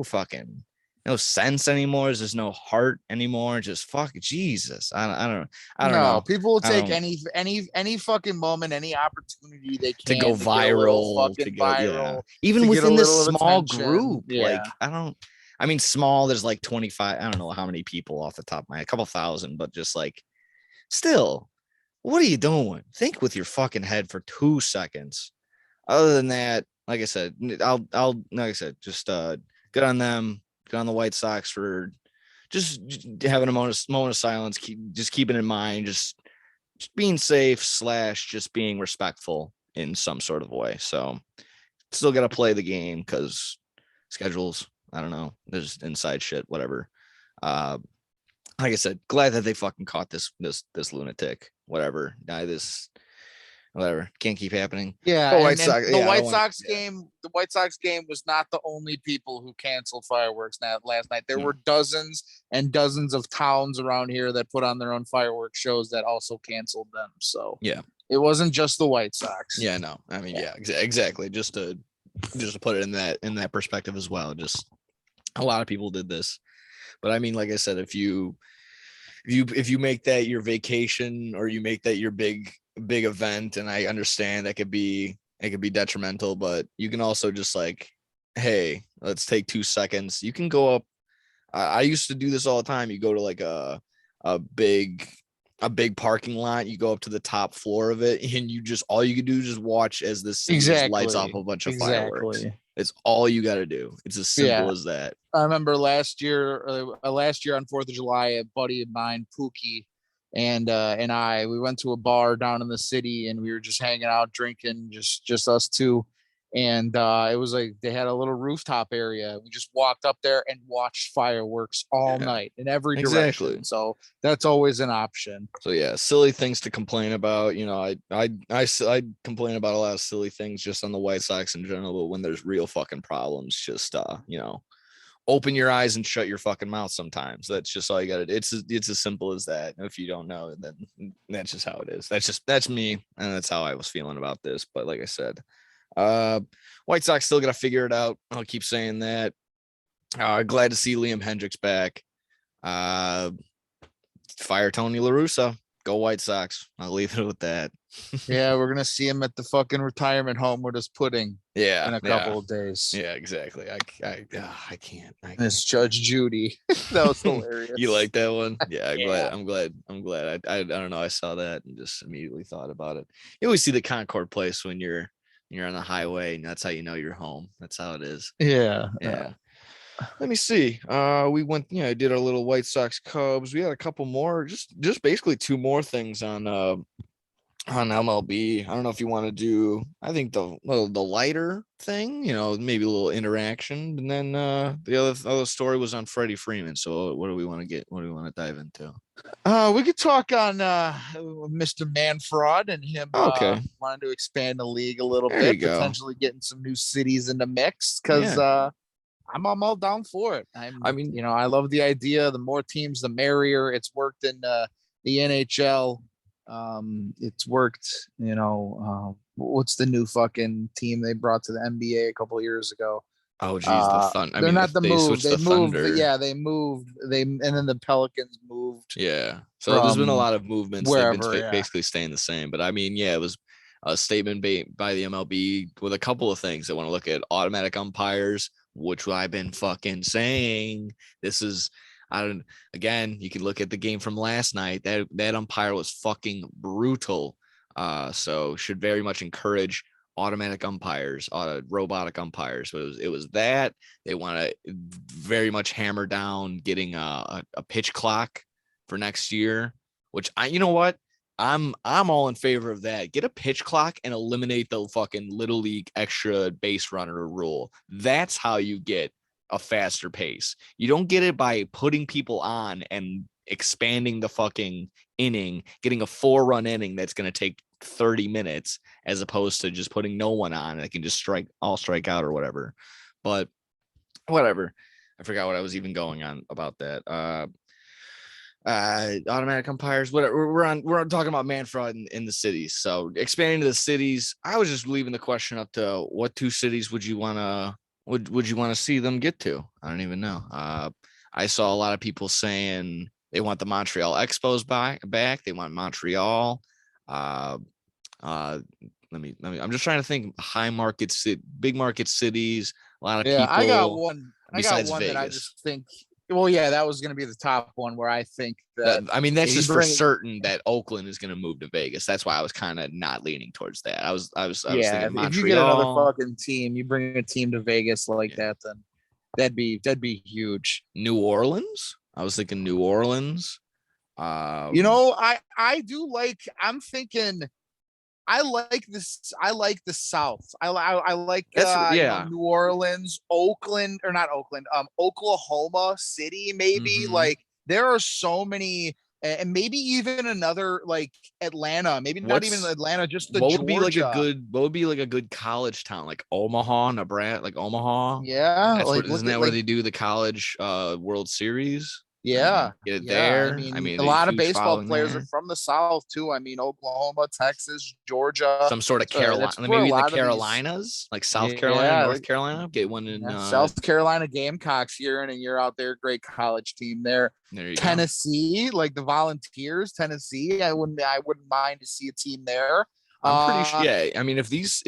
fucking no sense anymore? There's no heart anymore. Just fuck Jesus. I don't know. People will take any fucking moment, any opportunity they can to go viral, viral. Even within this small group. Yeah. Like, I mean, small, there's like 25, I don't know how many people off the top of my head, a couple thousand, but just like, still, what are you doing? Think with your fucking head for 2 seconds. Other than that, like I said, just good on them. Good on the White Sox for just having a moment of silence. Keeping in mind, just being safe / just being respectful in some sort of way. So still got to play the game because schedules, I don't know, there's inside shit, whatever. Like I said, glad that they fucking caught this lunatic, whatever. Whatever, can't keep happening. Yeah, the White Sox game was not the only people who canceled fireworks last night. There were dozens and dozens of towns around here that put on their own fireworks shows that also canceled them. So yeah, it wasn't just the White Sox. Yeah, no, I mean, yeah exactly. Just to put it in that perspective as well. Just a lot of people did this, but I mean, like I said, if you make that your vacation or you make that your big event, and I understand that it could be detrimental, but you can also just like, hey, let's take 2 seconds. You can go up. I used to do this all the time. You go to like a big parking lot. You go up to the top floor of it, and all you can do is just watch as this city just lights off a bunch of fireworks. It's all you got to do. It's as simple as that. I remember last year on 4th of July, a buddy of mine, Pookie, and we went to a bar down in the city, and we were just hanging out, drinking, just us two. and it was like they had a little rooftop area. We just walked up there and watched fireworks all night in every direction. So that's always an option. So yeah, silly things to complain about. You know, I complain about a lot of silly things just on the White Sox in general, but when there's real fucking problems, just you know, open your eyes and shut your fucking mouth sometimes. That's just all you got to do. It's as simple as that. If you don't know, then that's just how it is. That's me, and that's how I was feeling about this. But like I said, White Sox still got to figure it out. I'll keep saying that. Glad to see Liam Hendricks back. Fire Tony La Russa. Go White Sox. I'll leave it with that. Yeah, we're gonna see him at the fucking retirement home with his pudding. In a couple of days. Yeah, exactly. I can't. It's Judge Judy. That was hilarious. You like that one? Yeah, I'm glad. I don't know. I saw that and just immediately thought about it. You always see the Concord Place when you're on the highway, and that's how you know you're home. That's how it is. Yeah. Let me see. We went, I did our little White Sox Cubs. We had a couple more, just basically two more things on MLB. I don't know if you want to do, I think the lighter thing, maybe a little interaction, and then the other story was on Freddie Freeman. So what do we want to dive into? We could talk on Mr. Manfred and him wanting to expand the league a little bit, potentially getting some new cities in the mix, because I'm all down for it. I mean, I love the idea. The more teams, the merrier. It's worked in the NHL. It's worked, what's the new fucking team they brought to the NBA a couple of years ago? Oh, geez, the Thunder. They're not the move. They moved. Thunder. Yeah, they moved. And then the Pelicans moved. Yeah. So there's been a lot of movements. Wherever, they've been basically staying the same. But I mean, it was a statement by the MLB with a couple of things. They want to look at automatic umpires, which I've been fucking saying. This is, again, you can look at the game from last night. That umpire was fucking brutal. So should very much encourage automatic umpires, robotic umpires. So it was that they want to very much hammer down getting a pitch clock for next year, which you know what? I'm all in favor of that. Get a pitch clock and eliminate the fucking little league extra base runner rule. That's how you get a faster pace. You don't get it by putting people on and expanding the fucking inning, getting a 4-run inning that's going to take 30 minutes, as opposed to just putting no one on that can just strike out or whatever. But whatever. I forgot what I was even going on about that. Automatic umpires, whatever. We're talking about Manfred in the cities. So expanding to the cities, I was just leaving the question up to what two cities would you want to see them get to? I don't even know. I saw a lot of people saying they want the Montreal Expos back. They want Montreal. I'm just trying to think big market cities. A lot of people. I got one Vegas. that I just think. Well, yeah, that was going to be the top one where I think that. I mean, that's just for certain that Oakland is going to move to Vegas. That's why I was kind of not leaning towards that. I was thinking Montreal. If you get another fucking team, you bring a team to Vegas like that, then that'd be huge. New Orleans. I was thinking New Orleans. I do like. I'm thinking. I like this. I like the South. I like New Orleans, Oakland, or not Oakland, Oklahoma City, maybe. Mm-hmm. Like there are so many, and maybe even another like Atlanta, maybe not even Atlanta, just the Georgia. What would be like a good college town, like Omaha, Nebraska, like Omaha? Yeah, isn't that where they do the college World Series? Yeah, get it there. I mean, a lot of baseball players are from the South too. I mean, Oklahoma, Texas, Georgia, some sort of Carolina, maybe the Carolinas, like South Carolina, North Carolina. Get one in South Carolina Gamecocks year in and year out. They're a great college team there. There you Tennessee, like the Volunteers, Tennessee. I wouldn't mind to see a team there. I'm pretty sure. Yeah, I mean, if these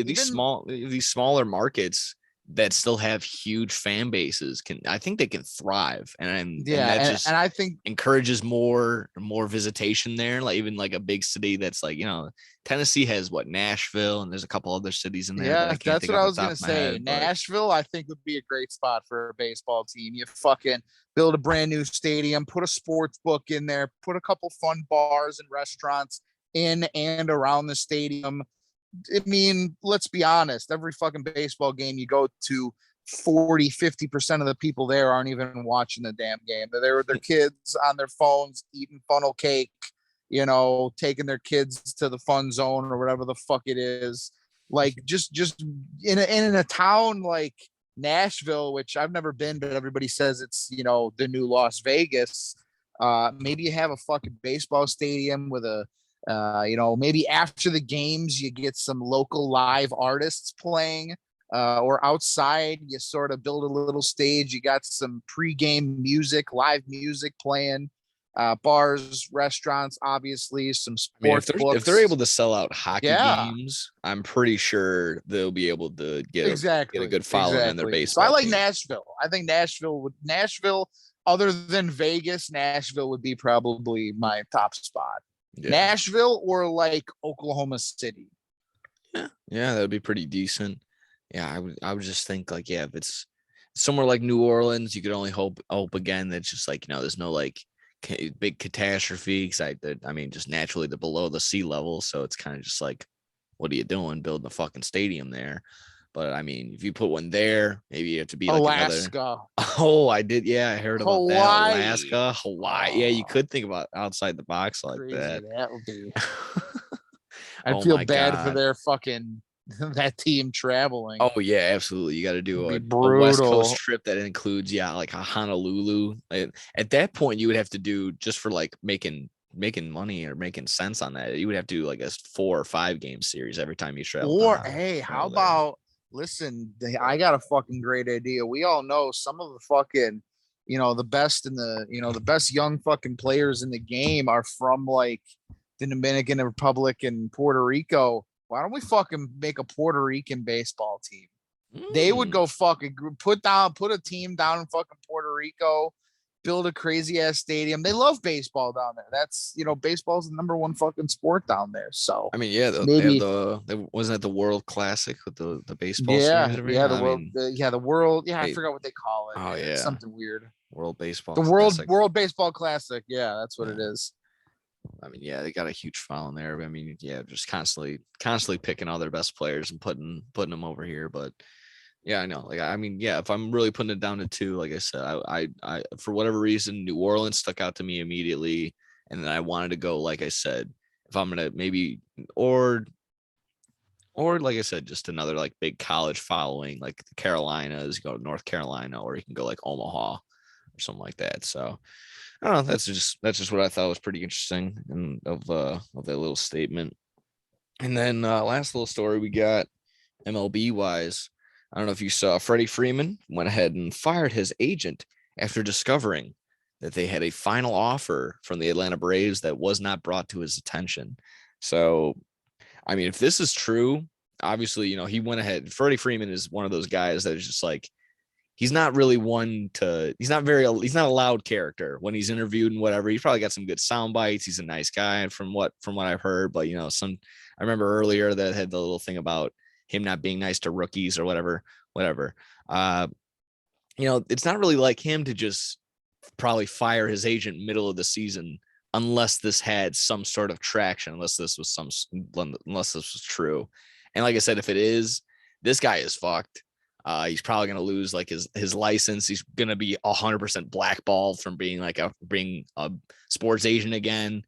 smaller markets that still have huge fan bases I think they can thrive, and I think encourages more visitation there. Like even like a big city that's like, Tennessee has Nashville, and there's a couple other cities in there. Yeah, that's what I was gonna say. Nashville, I think, would be a great spot for a baseball team. You fucking build a brand new stadium, put a sports book in there, put a couple fun bars and restaurants in and around the stadium. I mean, let's be honest. Every fucking baseball game you go to, 40-50% of the people there aren't even watching the damn game. They're there with their kids on their phones, eating funnel cake, taking their kids to the fun zone or whatever the fuck it is. Like just in a town like Nashville, which I've never been, but everybody says it's, the new Las Vegas. Maybe you have a fucking baseball stadium with a, maybe after the games you get some local live artists playing, or outside you sort of build a little stage. You got some pregame music, live music playing. Bars, restaurants, obviously some sports books. If they're able to sell out hockey games, I'm pretty sure they'll be able to get a good following on their baseball. So I like Nashville. I think Nashville, other than Vegas, Nashville would be probably my top spot. Yeah. Nashville or like Oklahoma City. Yeah, that would be pretty decent. Yeah, I would just think like, if it's somewhere like New Orleans, you could only hope again that just like, there's no like big catastrophe, because I mean, just naturally they're below the sea level, so it's kind of just like, what are you doing building a fucking stadium there? But I mean, if you put one there, maybe you have to be like Alaska. I did. Yeah, I heard about that. Alaska, Hawaii. Yeah, you could think about outside the box like that. That would be. I'd feel bad for their fucking that team traveling. Oh yeah, absolutely. You got to do a West Coast trip that includes like a Honolulu. At that point, you would have to do, just for like making money or making sense on that, you would have to do like a 4 or 5 game series every time you travel. Or hey, how about, listen, I got a fucking great idea. We all know some of the fucking, the best in the, the best young fucking players in the game are from like the Dominican Republic and Puerto Rico. Why don't we fucking make a Puerto Rican baseball team? They would go fucking put a team down in fucking Puerto Rico, build a crazy ass stadium. They love baseball down there. That's, baseball's the number one fucking sport down there. So I mean, yeah, maybe wasn't it the World Classic with the baseball series? The world. Yeah, I forgot what they call it. Oh yeah, it's something weird. World Baseball. The World Baseball Classic. Yeah, that's what it is. I mean, yeah, they got a huge following there. I mean, yeah, just constantly picking all their best players and putting them over here. But yeah, I know. Like, I mean, yeah, if I'm really putting it down to 2, like I said, I for whatever reason, New Orleans stuck out to me immediately, and then I wanted to go, like I said, if I'm gonna maybe or like I said, just another like big college following, like the Carolinas, go to North Carolina, or you can go like Omaha or something like that. So I don't know. That's just what I thought was pretty interesting and of that little statement. And then last little story we got, MLB wise. I don't know if you saw, Freddie Freeman went ahead and fired his agent after discovering that they had a final offer from the Atlanta Braves that was not brought to his attention. So, I mean, if this is true, obviously, he went ahead. Freddie Freeman is one of those guys that is just like, he's not really he's not a loud character when he's interviewed and whatever. He's probably got some good sound bites. He's a nice guy from what I've heard, but I remember earlier that had the little thing about him not being nice to rookies or whatever. It's not really like him to just probably fire his agent middle of the season unless this had some sort of traction, unless this was true. And like I said, if it is, this guy is fucked. He's probably going to lose like his license. He's going to be 100% blackballed from being a sports agent again.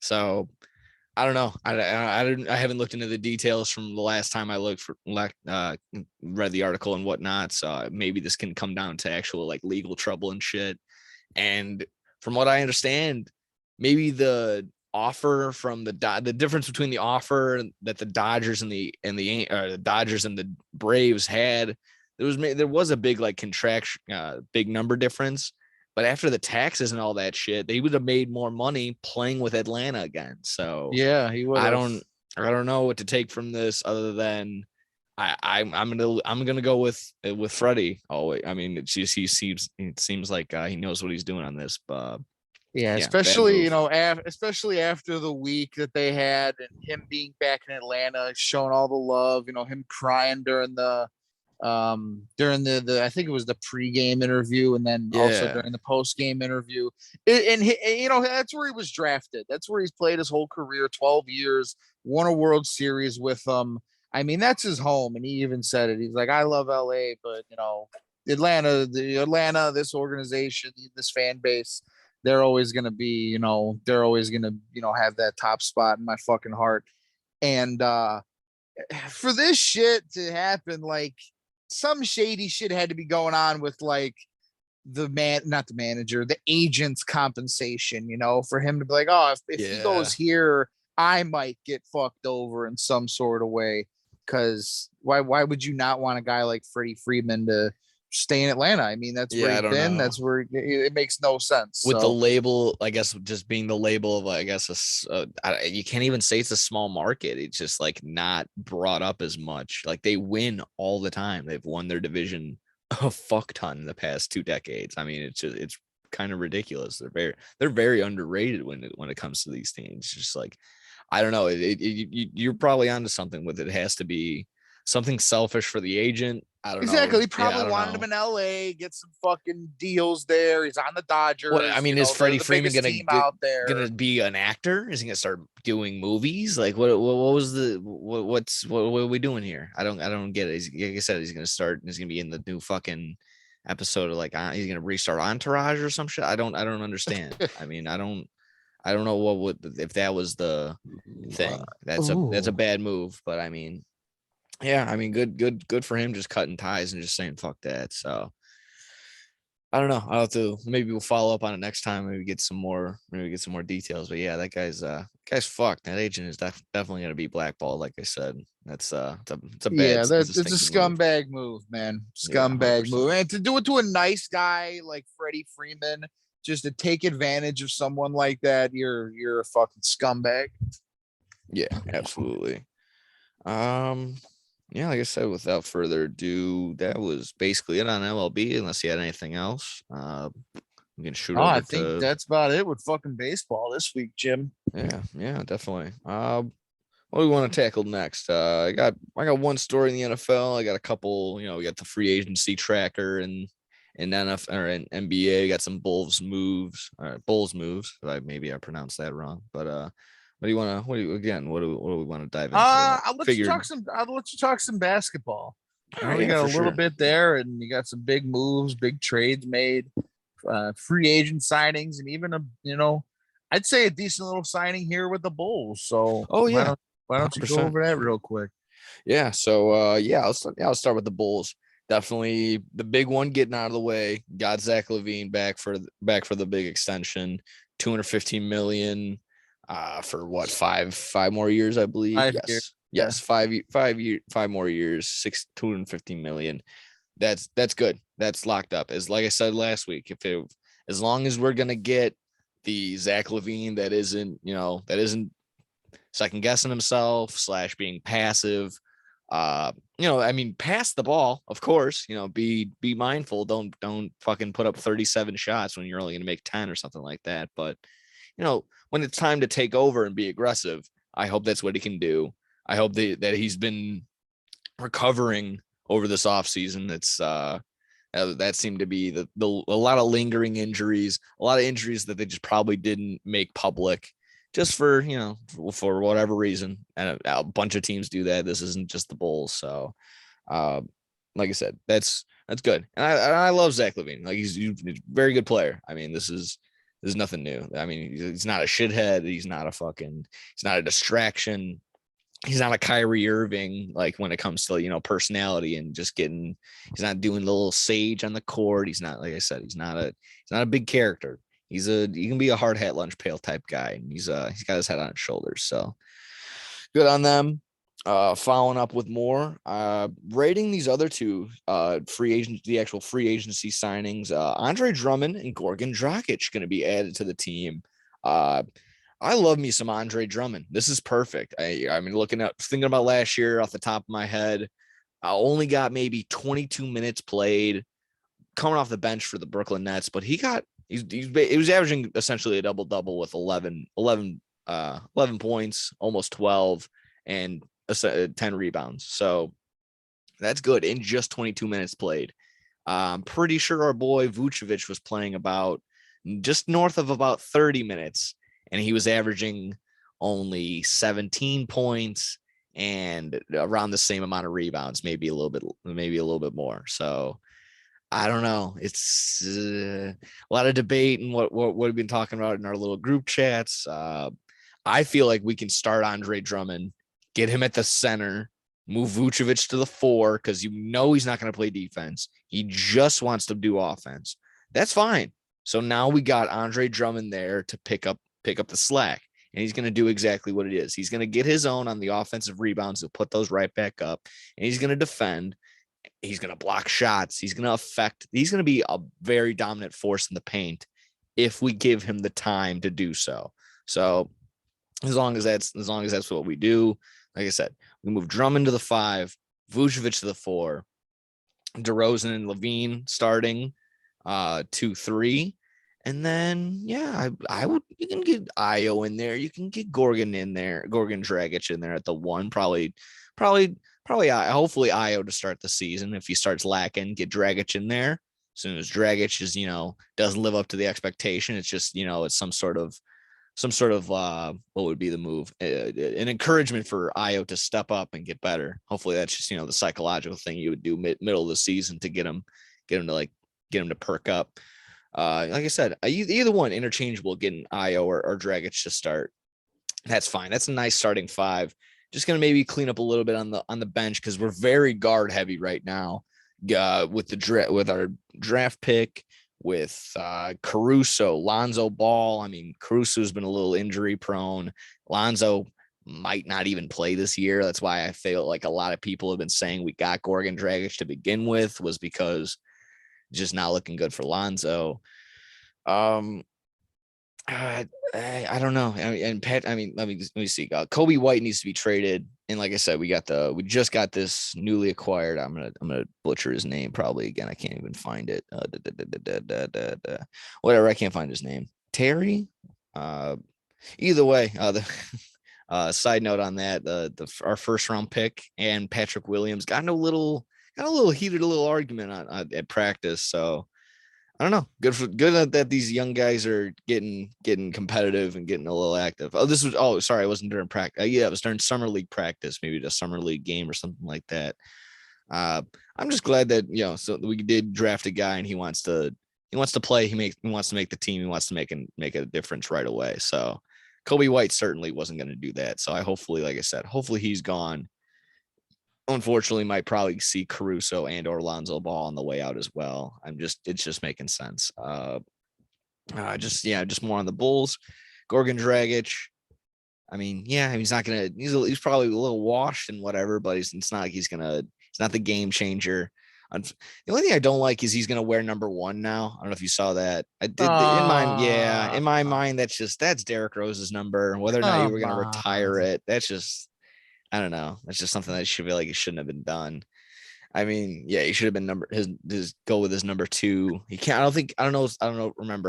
So I don't know. I haven't looked into the details from the last time I read the article and whatnot. So maybe this can come down to actual like legal trouble and shit. And from what I understand, maybe the offer from the difference between the offer that the Dodgers and the Dodgers and the Braves had, there was a big like contract, big number difference. But after the taxes and all that shit, they would have made more money playing with Atlanta again. So yeah, he would. I don't know what to take from this other than I'm gonna go with Freddie. Oh, I mean, it seems like he knows what he's doing on this. But yeah, especially especially after the week that they had and him being back in Atlanta, showing all the love. Him crying during the I think it was the pregame interview, and then also during the postgame interview. And that's where he was drafted. That's where he's played his whole career, 12 years, won a World Series with them. I mean, that's his home, and he even said it. He's like, I love LA, but Atlanta, this organization, this fan base, they're always gonna be, they're always gonna, have that top spot in my fucking heart. And for this shit to happen, like some shady shit had to be going on with like not the manager, the agent's compensation, for him to be like, oh, if he goes here, I might get fucked over in some sort of way. Cause why would you not want a guy like Freddie Freeman to stay in Atlanta? I mean, that's where he's been. That's where it makes no sense. With the label, I guess, just being the label of, I guess, you can't even say it's a small market. It's just like not brought up as much. Like they win all the time. They've won their division a fuck ton in the past 2 decades. I mean, it's kind of ridiculous. They're very underrated when it comes to these teams. It's just like, I don't know. You're probably onto something with it. It has to be something selfish for the agent. I don't know. Exactly. He probably wanted him in LA, get some fucking deals there. He's on the Dodgers. What, I mean, is Freddie Freeman gonna be an actor? Is he gonna start doing movies? Like what was what are we doing here? I don't get it. Like I said, he's gonna be in the new fucking episode of like he's gonna restart Entourage or some shit. I don't understand. I mean, I don't know what would, if that was the thing. That's a bad move, but I mean, yeah, I mean, good for him, just cutting ties and just saying fuck that. So I don't know. I'll have to, maybe we'll follow up on it next time. Maybe get some more details. But yeah, that guy's fucked. That agent is definitely gonna be blackballed. Like I said, it's a bad. Yeah, it's a scumbag move, man. Scumbag move, and to do it to a nice guy like Freddie Freeman, just to take advantage of someone like that, you're a fucking scumbag. Yeah, absolutely. Yeah, like I said, without further ado, that was basically it on MLB. Unless you had anything else, we can shoot. I think that's about it with fucking baseball this week, Jim. Yeah, definitely. What do we want to tackle next? I got one story in the NFL. I got a couple. We got the free agency tracker and NFL or in NBA. We got some Bulls moves. Maybe I pronounced that wrong, but what do you we want to dive into? I'll let you talk some basketball. We got a little bit there, and you got some big moves, big trades made, free agent signings, and even I'd say a decent little signing here with the Bulls. So why don't you go over that real quick? Yeah. So I'll start with the Bulls. Definitely the big one getting out of the way. Got Zach LaVine back for the big extension, $215 million. For what, five more years, I believe. 5 years. 5 more years, $215 million. That's good. That's locked up. As like I said last week, as long as we're gonna get the Zach LaVine that isn't second guessing himself / being passive. I mean, pass the ball, of course. Be mindful. Don't fucking put up 37 shots when you're only gonna make 10 or something like that. But when it's time to take over and be aggressive, I hope that's what he can do. I hope that he's been recovering over this offseason. It's that seemed to be a lot of lingering injuries, a lot of injuries that they just probably didn't make public just for whatever reason. And a bunch of teams do that. This isn't just the Bulls. So like I said, that's good. And I love Zach LaVine. Like he's a very good player. I mean, this is nothing new. I mean, he's not a shithead. He's not a distraction. He's not a Kyrie Irving, like when it comes to, personality and just he's not doing the little sage on the court. He's not, like I said, he's not a big character. He can be a hard hat lunch pail type guy. And he's got his head on his shoulders. So good on them. Following up with more, rating these other two the actual free agency signings. Andre Drummond and Gorgon Dragic going to be added to the team. I love me some Andre Drummond. This is perfect. I mean, thinking about last year off the top of my head, I only got maybe 22 minutes played coming off the bench for the Brooklyn Nets, but he was averaging essentially a double-double with 11 points, almost 12, and 10 rebounds. So that's good in just 22 minutes played. I'm pretty sure our boy Vucevic was playing about just north of about 30 minutes, and he was averaging only 17 points and around the same amount of rebounds, maybe a little bit more. So I don't know. It's a lot of debate and what we've been talking about in our little group chats. I feel like we can start Andre Drummond, get him at the center, move Vucevic to the 4 because he's not going to play defense. He just wants to do offense. That's fine. So now we got Andre Drummond there to pick up the slack. And he's going to do exactly what it is. He's going to get his own on the offensive rebounds. He'll put those right back up. And he's going to defend. He's going to block shots. He's going to be a very dominant force in the paint if we give him the time to do so. So as long as that's what we do, like I said, we move Drummond to the 5, Vucevic to the 4, DeRozan and Levine starting 2-3. And then, I would, you can get Io in there. You can get Gorgon Dragic in there at the 1, probably, hopefully Io to start the season. If he starts lacking, get Dragic in there. As soon as Dragic is, doesn't live up to the expectation, it's just, it's some sort of what would be the move? An encouragement for Io to step up and get better. Hopefully that's just, the psychological thing you would do middle of the season to get him to perk up. Like I said, either one interchangeable, getting Io or Dragic to start. That's fine. That's a nice starting 5. Just going to maybe clean up a little bit on the bench because we're very guard heavy right now. With our draft pick, with Caruso, Lonzo Ball. I mean, Caruso's been a little injury prone. Lonzo might not even play this year. That's why I feel like a lot of people have been saying we got Gorgon Dragic to begin with, was because just not looking good for Lonzo. I don't know. Let me see. Kobe White needs to be traded. And like I said, we just got this newly acquired. I'm gonna butcher his name probably again. I can't even find it. Whatever. I can't find his name. Terry. Either way, side note on that, our first round pick and Patrick Williams got a little heated, argument at practice. So I don't know. Good that these young guys are getting competitive and getting a little active. Sorry, it wasn't during practice. It was during summer league practice, maybe the summer league game or something like that. I'm just glad that so we did draft a guy and he wants to play. He wants to make the team. He wants to make a difference right away. So Kobe White certainly wasn't going to do that. So like I said, hopefully he's gone. Unfortunately, might probably see Caruso and or Lonzo Ball on the way out as well. It's just making sense. Just more on the Bulls. Gorgon Dragic. He's not gonna. He's probably a little washed and whatever, but it's not like he's not the game changer. The only thing I don't like is he's gonna wear number 1 now. I don't know if you saw that. I did in my mind. That's Derrick Rose's number. Whether or not you were gonna retire it, that's just. I don't know. That's just something that it shouldn't have been done. He should have been his go with his number 2. He can't. I don't know. I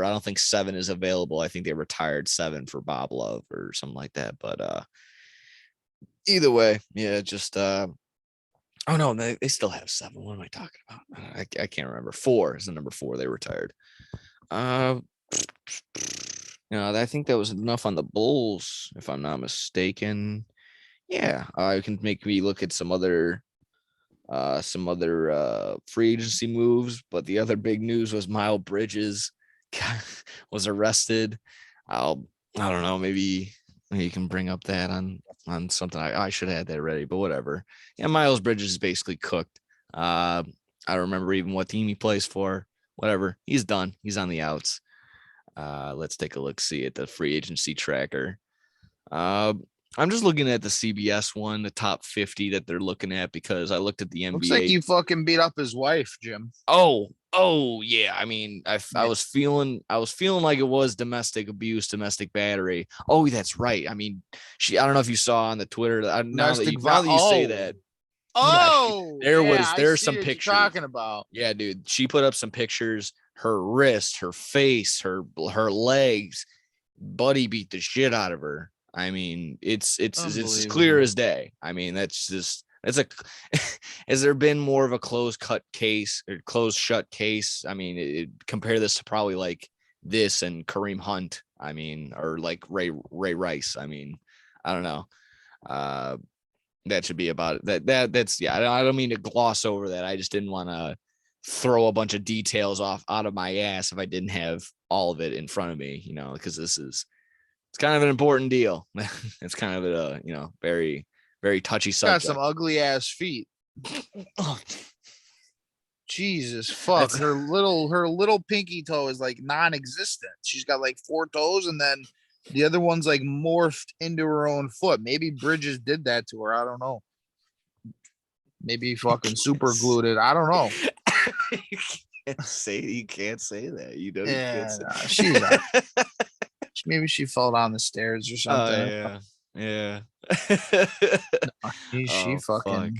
don't think 7 is available. I think they retired 7 for Bob Love or something like that. But either way, just oh no, they still have 7. What am I talking about? I can't remember. 4 is the number 4 they retired. I think that was enough on the Bulls, if I'm not mistaken. Yeah, you can make me look at some other free agency moves, but the other big news was Miles Bridges was arrested. I don't know, maybe you can bring up that on something. I should have had that ready, but whatever. Yeah, Miles Bridges is basically cooked. I don't remember even what team he plays for. Whatever, he's done. He's on the outs. Let's take a look, see at the free agency tracker. I'm just looking at the CBS one, the top 50 that they're looking at, because I looked at the NBA. Looks like you fucking beat up his wife, Jim. Oh yeah. I was feeling like it was domestic abuse, domestic battery. Oh, that's right. I don't know if you saw on the Twitter. Now that you say that. There's some pictures talking about. Yeah, dude. She put up some pictures. Her wrist, her face, her legs. Buddy beat the shit out of her. It's as clear as day. Has there been more of a closed shut case? Compare this to probably like this and Kareem Hunt. Or like Ray Rice. I don't know. That should be about it. That's yeah. I don't mean to gloss over that. I just didn't want to throw a bunch of details out of my ass if I didn't have all of it in front of me, because it's kind of an important deal. It's kind of a very, very touchy subject. Got some ugly ass feet. Jesus fuck. Her little pinky toe is like non-existent. She's got like 4 toes, and then the other one's like morphed into her own foot. Maybe Bridges did that to her. I don't know. Maybe fucking super glued it. I don't know. You can't say that. She's not. Maybe she fell down the stairs or something. Oh, yeah. She fucking fuck.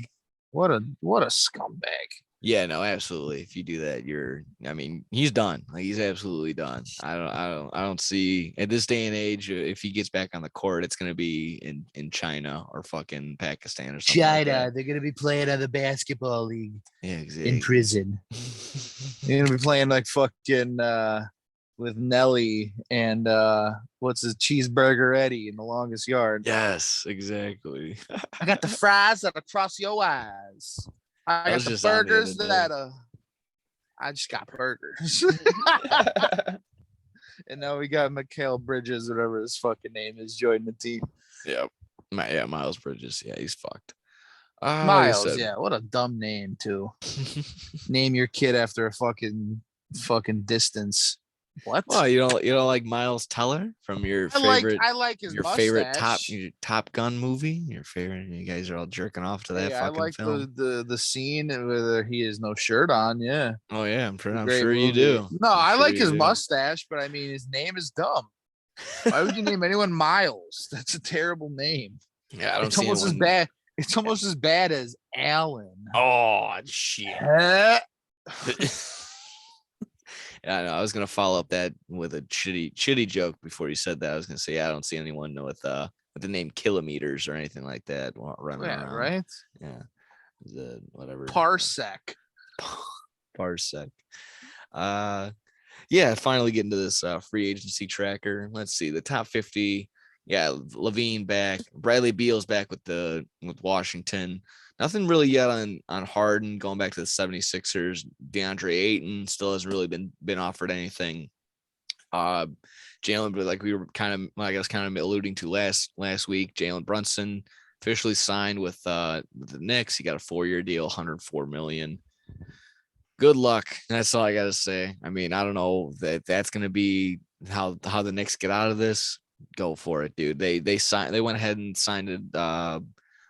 What a scumbag. Yeah, no, absolutely. If you do that, he's done. Like, he's absolutely done. I don't see at this day and age, if he gets back on the court, it's going to be in China or fucking Pakistan or something. China, like they're going to be playing on the basketball league. Yeah, exactly. In prison. They're going to be playing like fucking with Nelly and what's his Cheeseburger Eddie in The Longest Yard. Yes, exactly. I got the fries that across your eyes. I got the burgers that I just got burgers. And now we got Mikal Bridges, whatever his fucking name is, joining the team. Yep. Yeah, Miles Bridges. Yeah, he's fucked. Miles, yeah, what a dumb name too. Name your kid after a fucking distance. What? Well, you don't like Miles Teller from your favorite? I like his mustache. Favorite Top Gun movie. Your favorite? You guys are all jerking off to that fucking film. I like the scene where he has no shirt on. Yeah. Oh yeah, I'm sure you do. No, I like his mustache, but I mean his name is dumb. Why would you name anyone Miles? That's a terrible name. Yeah, I don't. It's almost as bad. It's almost as bad as Alan. Oh shit. Yeah, I know. I was gonna follow up that with a shitty joke before you said that. I was gonna say, I don't see anyone with the name Kilometers or anything like that running around. Right? Yeah. Whatever. Parsec. Yeah, finally getting to this free agency tracker. Let's see the top 50. Yeah, Levine back. Bradley Beal's back with Washington. Nothing really yet on Harden going back to the 76ers. DeAndre Ayton still hasn't really been offered anything. Jalen, but like we were kind of alluding to last week, Jalen Brunson officially signed with the Knicks. He got a 4-year deal, $104 million. Good luck. That's all I got to say. I mean, I don't know that's going to be how the Knicks get out of this. Go for it, dude. They went ahead and signed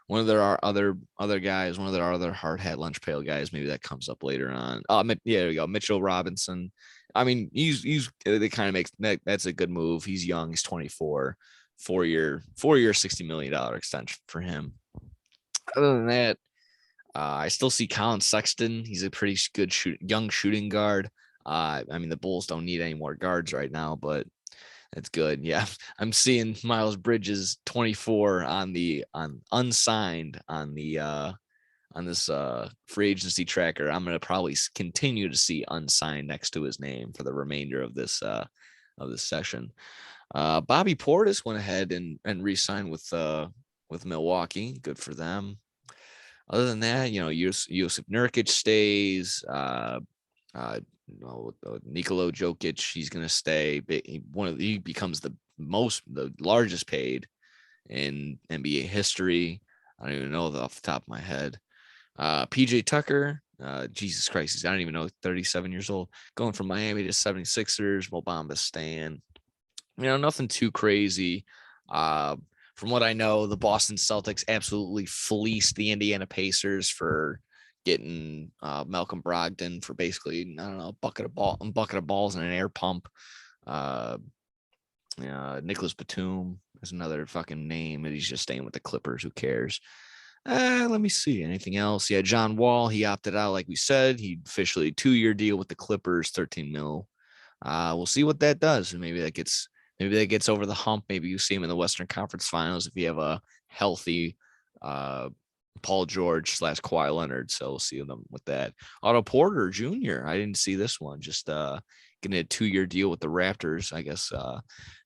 one of their other guys, one of their other hard hat lunch pail guys. Maybe that comes up later on. Yeah, there we go. Mitchell Robinson. I mean, they kind of make that's a good move. He's young. He's 24. 4-year, $60 million extension for him. Other than that, I still see Colin Sexton. He's a pretty good young shooting guard. I mean, the Bulls don't need any more guards right now, but that's good. Yeah, I'm seeing Miles Bridges 24 on unsigned on this free agency tracker. I'm gonna probably continue to see unsigned next to his name for the remainder of this session. Bobby Portis went ahead and re-signed with Milwaukee. Good for them. Other than that, Jusuf Nurkic stays. Nikola Jokic, he's gonna stay. He becomes the largest paid in NBA history. I don't even know off the top of my head. PJ Tucker, Jesus Christ, I don't even know, 37 years old, going from Miami to 76ers. Mo Bamba Stan. Nothing too crazy. From what I know, the Boston Celtics absolutely fleeced the Indiana Pacers for getting Malcolm Brogdon for basically, I don't know, a bucket of balls and an air pump. Nicholas Batum is another fucking name, and he's just staying with the Clippers. Who cares? Let me see. Anything else? Yeah, John Wall, he opted out, like we said. He officially 2-year deal with the Clippers, $13 million. We'll see what that does. Maybe that gets over the hump. Maybe you see him in the Western Conference Finals if you have a healthy Paul George / Kawhi Leonard. So we'll see them with that. Otto Porter Jr. I didn't see this one. Just getting a 2-year deal with the Raptors. I guess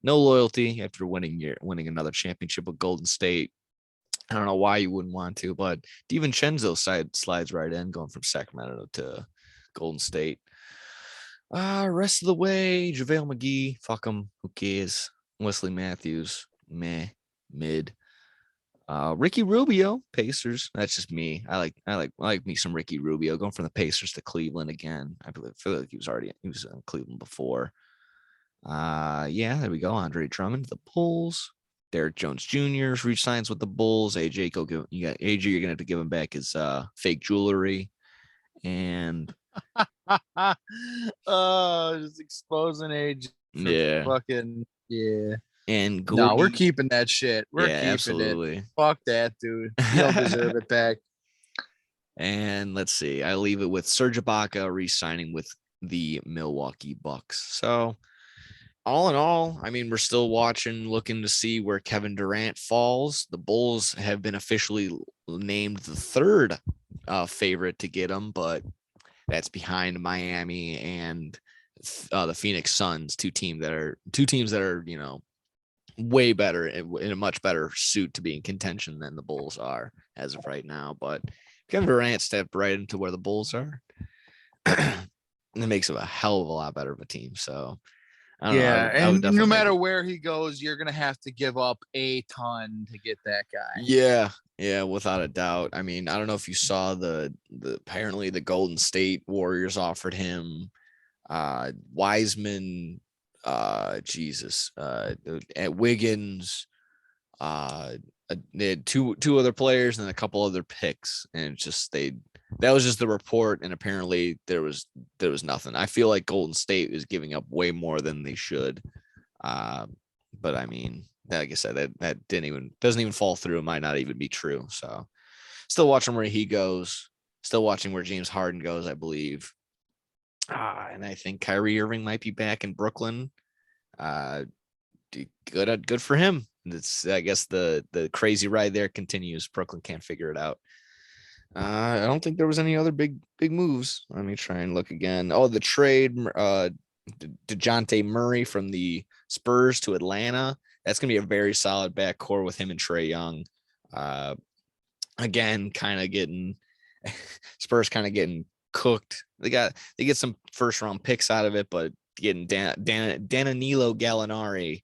no loyalty after winning another championship with Golden State. I don't know why you wouldn't want to, but DiVincenzo slides right in, going from Sacramento to Golden State. Rest of the way, JaVale McGee, fuck him, who cares? Wesley Matthews, meh, mid. Ricky Rubio, Pacers. That's just me. I like me some Ricky Rubio, going from the Pacers to Cleveland again. I feel like he was in Cleveland before. Yeah, there we go. Andre Drummond, the Bulls. Derek Jones Jr. re-signs with the Bulls. AJ, you got AJ. You're gonna have to give him back his fake jewelry, and just exposing AJ. Yeah, fucking yeah. And Gordy, no, we're keeping that shit. We're keeping absolutely. it. Fuck that, dude. You don't deserve it back. And let's see. I leave it with Serge Ibaka re-signing with the Milwaukee Bucks. So all in all, I mean, we're still looking to see where Kevin Durant falls. The Bulls have been officially named the third favorite to get him, but that's behind Miami and the Phoenix Suns, two teams that are, you know, way better in a much better suit to be in contention than the Bulls are as of right now. But Kevin Durant stepped right into where the Bulls are. It makes it a hell of a lot better of a team. So I would no matter where he goes, you're gonna have to give up a ton to get that guy. Yeah, without a doubt. I mean, I don't know if you saw the apparently the Golden State Warriors offered him Wiseman, at Wiggins, they had two other players and a couple other picks, and that was just the report, and apparently there was nothing. I feel like Golden State is giving up way more than they should, but I mean, like I said, that doesn't even fall through. It might not even be true. So still watching where he goes, still watching where James Harden goes, I believe. And I think Kyrie Irving might be back in Brooklyn. Good for him. It's, I guess the crazy ride there continues. Brooklyn can't figure it out. I don't think there was any other big moves. Let me try and look again. Oh, the trade, DeJounte Murray from the Spurs to Atlanta. That's gonna be a very solid backcourt with him and Trae Young. Again, kind of getting Spurs kind of getting cooked. They get some first round picks out of it, but getting Danilo Gallinari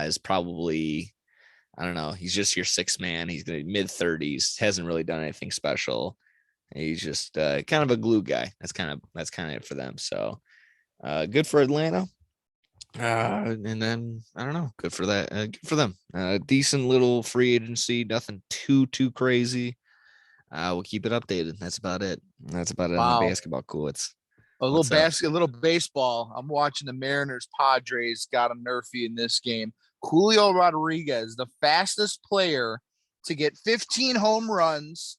is probably, I don't know. He's just your sixth man. He's going to be mid-30s. Hasn't really done anything special. He's just kind of a glue guy. That's kind of it for them. So good for Atlanta. And then I don't know. Good for that. Good for them. Decent little free agency. Nothing too crazy. We'll keep it updated. That's about it. On the basketball cool. It's a little baseball. I'm watching the Mariners Padres got a nerfy in this game. Julio Rodriguez, the fastest player to get 15 home runs,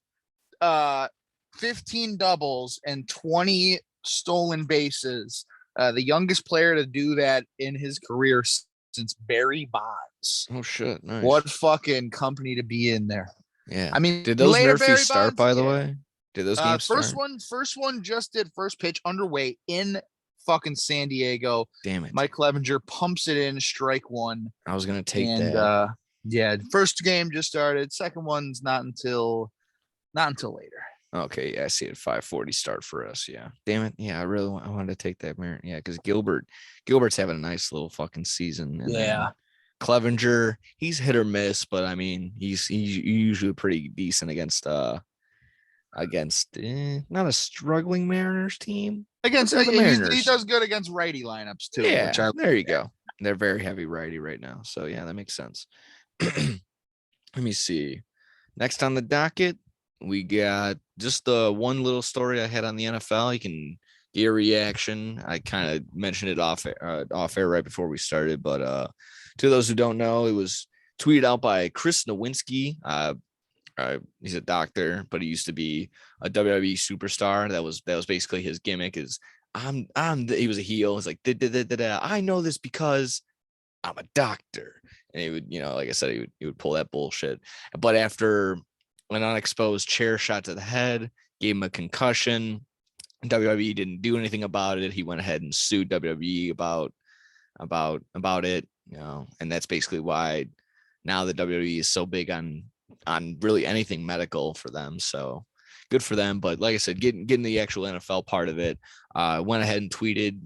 15 doubles, and 20 stolen bases. The youngest player to do that in his career since Barry Bonds. Oh shit! Nice. What fucking company to be in there? Yeah. I mean, did those nerfies start, by the way? Did those games start? First one just did first pitch underway in fucking San Diego. Damn it. Mike Clevenger pumps it in, strike one. I was going to take that. Yeah, first game just started. Second one's not until later. Okay, yeah, I see it. 5:40 start for us. Yeah, damn it. Yeah, I wanted to take that, Marin. Yeah, because Gilbert's having a nice little fucking season. And Clevenger, he's hit or miss, but I mean, he's usually pretty decent against not a struggling Mariners team. Against the Mariners. He does good against righty lineups too. Yeah, there you go. They're very heavy righty right now, so yeah, that makes sense. Let me see. Next on the docket, we got just the one little story I had on the NFL. You can get a reaction. I kind of mentioned it off air right before we started, but to those who don't know, it was tweeted out by Chris Nowinski. He's a doctor, but he used to be a WWE superstar. That was basically his gimmick. He was a heel. It's like I know this because I'm a doctor, and he would, like I said, he would pull that bullshit. But after an unexposed chair shot to the head, gave him a concussion, WWE didn't do anything about it. He went ahead and sued WWE about it, and that's basically why now the WWE is so big on really anything medical for them. So good for them. But like I said, getting the actual NFL part of it, went ahead and tweeted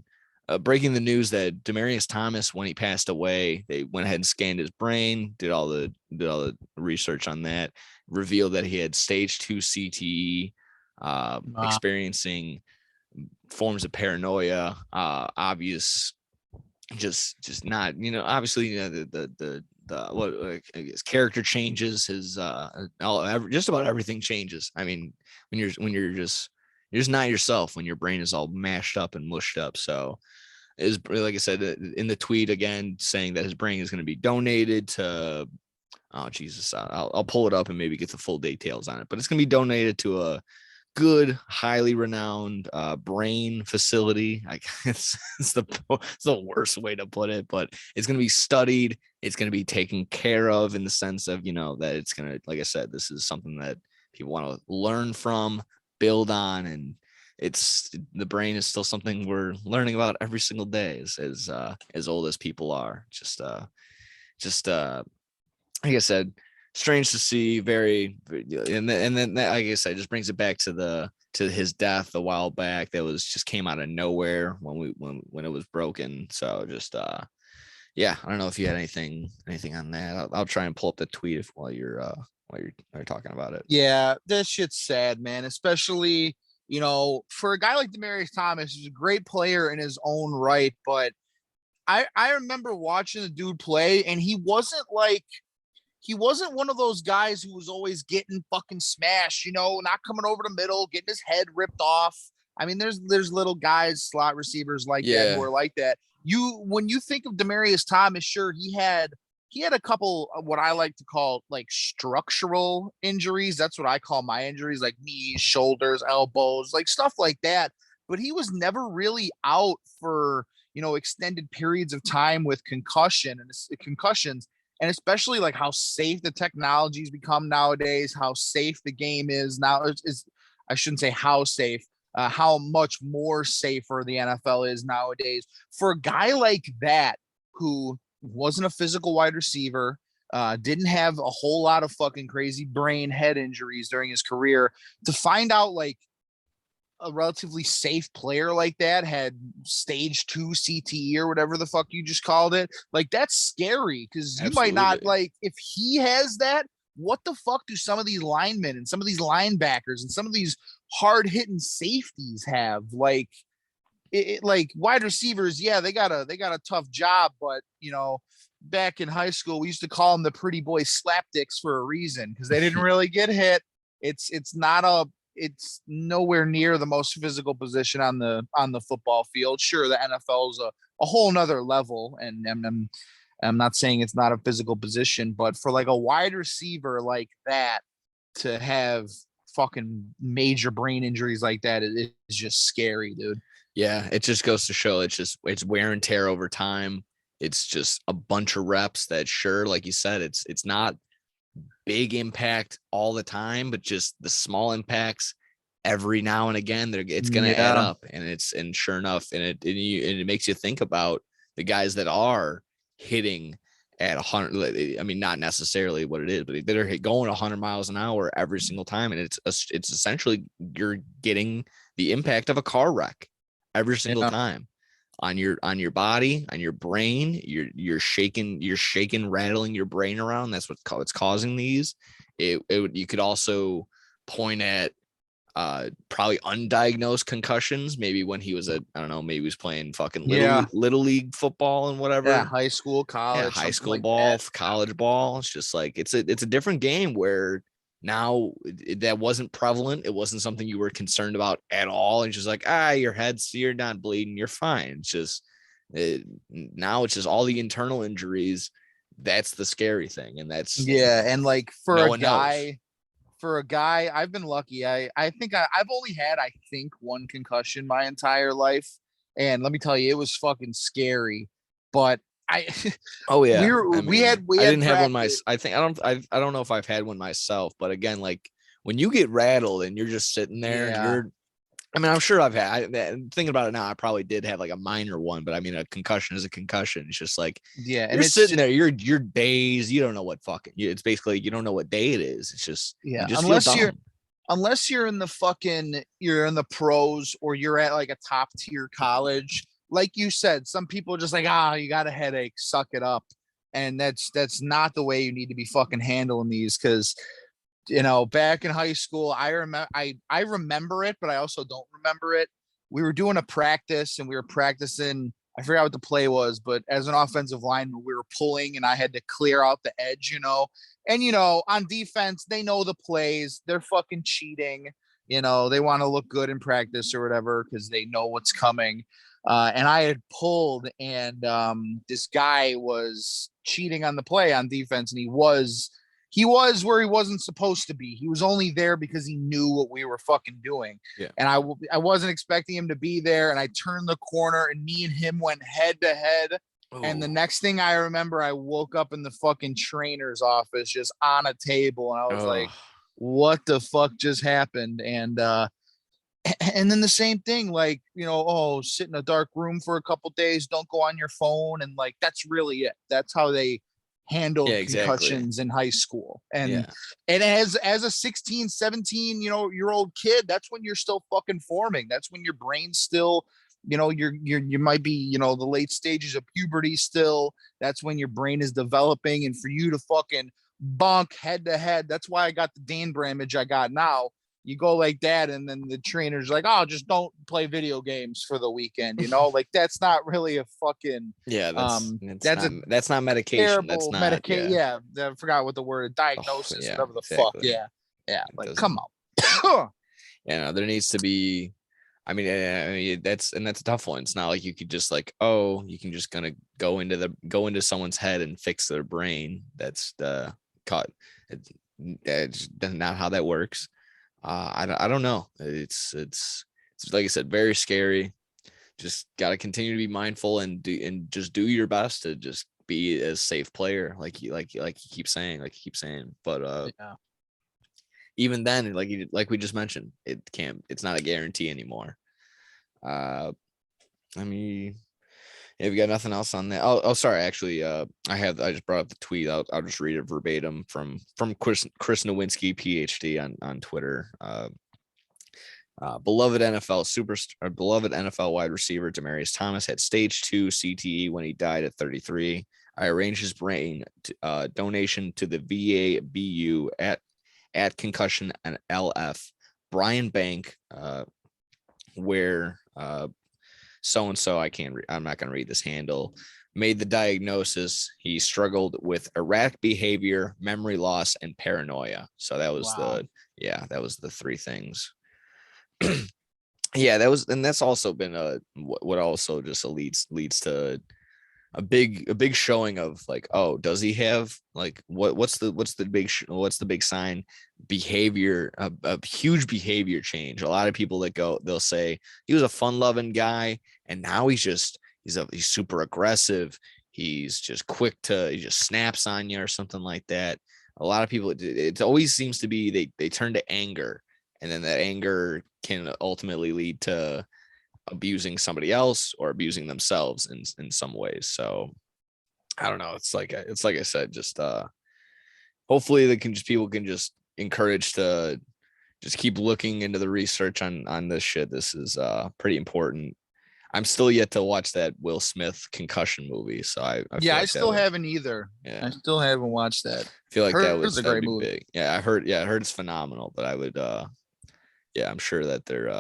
breaking the news that Demaryius Thomas, when he passed away, they went ahead and scanned his brain, did all the research on that, revealed that he had stage 2 CTE, experiencing forms of paranoia, obvious, just not, obviously, the what his character changes, his just about everything changes. I mean, when you're just not yourself, when your brain is all mashed up and mushed up. So is, like I said in the tweet, again, saying that his brain is going to be donated to, oh Jesus, I'll pull it up and maybe get the full details on it, but it's going to be donated to a good, highly renowned brain facility. It's the worst way to put it, but it's going to be studied. It's going to be taken care of in the sense of, that it's going to, like I said, this is something that people want to learn from, build on, and the brain is still something we're learning about every single day as old as people are. Just like I said, strange to see, very, and then that, like I said, just brings it back to his death a while back. That just came out of nowhere when it was broken. So just yeah, I don't know if you had anything on that. I'll try and pull up the tweet while you're talking about it. Yeah, that shit's sad, man. Especially, for a guy like Demaryius Thomas, he's a great player in his own right, but I remember watching the dude play, and he wasn't one of those guys who was always getting fucking smashed, not coming over the middle, getting his head ripped off. I mean, there's little guys, slot receivers like that who are like that. When you think of Demaryius Thomas, sure, he had a couple of what I like to call like structural injuries. That's what I call my injuries, like knees, shoulders, elbows, like stuff like that. But he was never really out for, extended periods of time with concussions, and especially like how safe the technology's become nowadays, how safe the game is now. I shouldn't say how safe, how much more safer the NFL is nowadays for a guy like that who wasn't a physical wide receiver, didn't have a whole lot of fucking crazy brain head injuries during his career, to find out like a relatively safe player like that had stage 2 CTE or whatever the fuck you just called it. Like, that's scary, because you might not, like, if he has that, what the fuck do some of these linemen and some of these linebackers and some of these hard hitting safeties have? Like, like wide receivers, yeah, they got a tough job, but back in high school, we used to call them the pretty boy slapdicks for a reason, because they didn't really get hit. It's nowhere near the most physical position on the football field. Sure, the NFL is a whole nother level, and I'm not saying it's not a physical position, but for like a wide receiver like that to have fucking major brain injuries like that, it is just scary, dude. Yeah, it just goes to show it's wear and tear over time. It's just a bunch of reps that, sure, like you said, it's not big impact all the time, but just the small impacts every now and again, it's going to add up. And sure enough, and it makes you think about the guys that are hitting at 100. I mean, not necessarily what it is, but they're going 100 miles an hour every single time. And it's essentially, you're getting the impact of a car wreck every single time on your body, on your brain. You're shaking, rattling your brain around. That's what's causing these. You could also point at probably undiagnosed concussions, maybe when he was maybe he was playing fucking little league football and whatever. Yeah, high school, college, high school like ball, college ball. It's just like it's a different game where now that wasn't prevalent. It wasn't something you were concerned about at all. And just like, you're not bleeding, you're fine. It's just now it's just all the internal injuries. That's the scary thing. And that's and like for a guy, I've been lucky. I think I've only had, I think, one concussion my entire life. And let me tell you, it was fucking scary. But I didn't have one I don't know if I've had one myself, but again, like when you get rattled and you're just sitting there, I mean, I'm sure thinking about it now, I probably did have like a minor one, but I mean, a concussion is a concussion. It's just like, yeah, you're sitting there, you're dazed. You don't know what it's basically, you don't know what day it is. It's just, yeah, you just feel dumb. Unless you're in you're in the pros or you're at like a top tier college. Like you said, some people are just like, you got a headache, suck it up. And that's not the way you need to be fucking handling these. Cause back in high school, I remember it, but I also don't remember it. We were doing a practice and we were practicing. I forgot what the play was, but as an offensive lineman, we were pulling and I had to clear out the edge, And, on defense, they know the plays. They're fucking cheating. They want to look good in practice or whatever because they know what's coming. And I had pulled and this guy was cheating on the play on defense and he was where he wasn't supposed to be. He was only there because he knew what we were fucking doing. Yeah. And I wasn't expecting him to be there. And I turned the corner and me and him went head to head. Oh. And the next thing I remember, I woke up in the fucking trainer's office just on a table. And I was like, what the fuck just happened? And then the same thing, like, sit in a dark room for a couple days. Don't go on your phone. And like, that's really it. That's how they handled concussions in high school. And as a 16, 17, year old kid, that's when you're still fucking forming. That's when your brain's still, you might be, the late stages of puberty still. That's when your brain is developing. And for you to fucking bonk head to head, that's why I got the Dan Bramage I got now. You go like that, and then the trainer's like, just don't play video games for the weekend, like that's not really a fucking that's not medication. That's not medication. Yeah, I forgot what the word diagnosis, whatever the fuck. Yeah. Like, come on. There needs to be. I mean, that's a tough one. It's not like you could just like, you can just gonna go into someone's head and fix their brain. That's that's not how that works. I don't know. It's like I said, very scary. Just got to continue to be mindful and just do your best to just be a safe player, like you keep saying. But even then, like we just mentioned, it's not a guarantee anymore. I mean, have you got nothing else on that? Oh, sorry. Actually, I just brought up the tweet. I'll just read it verbatim from Chris Nowinski, PhD on Twitter. Beloved NFL wide receiver Demaryius Thomas had stage 2 CTE when he died at 33. I arranged his brain donation to the VA-BU at Concussion and LF Brian Bank, where so-and-so, I'm not going to read this handle, made the diagnosis. He struggled with erratic behavior, memory loss, and paranoia. So that was that was the three things. That's also been what also just leads to a big showing of like, does he have like what's the big sign? Behavior, a huge behavior change. A lot of people they'll say he was a fun-loving guy and now he's super aggressive. He's just quick he just snaps on you or something like that. A lot of people, it always seems to be they turn to anger, and then that anger can ultimately lead to abusing somebody else or abusing themselves in some ways. So I don't know. It's like I said, just hopefully people can just encourage to just keep looking into the research on this shit. This is pretty important. I'm still yet to watch that Will Smith concussion movie. So I still haven't either. Yeah. I still haven't watched that. I feel like that was a great movie. Big. Yeah, I heard it's phenomenal, but I would I'm sure that they're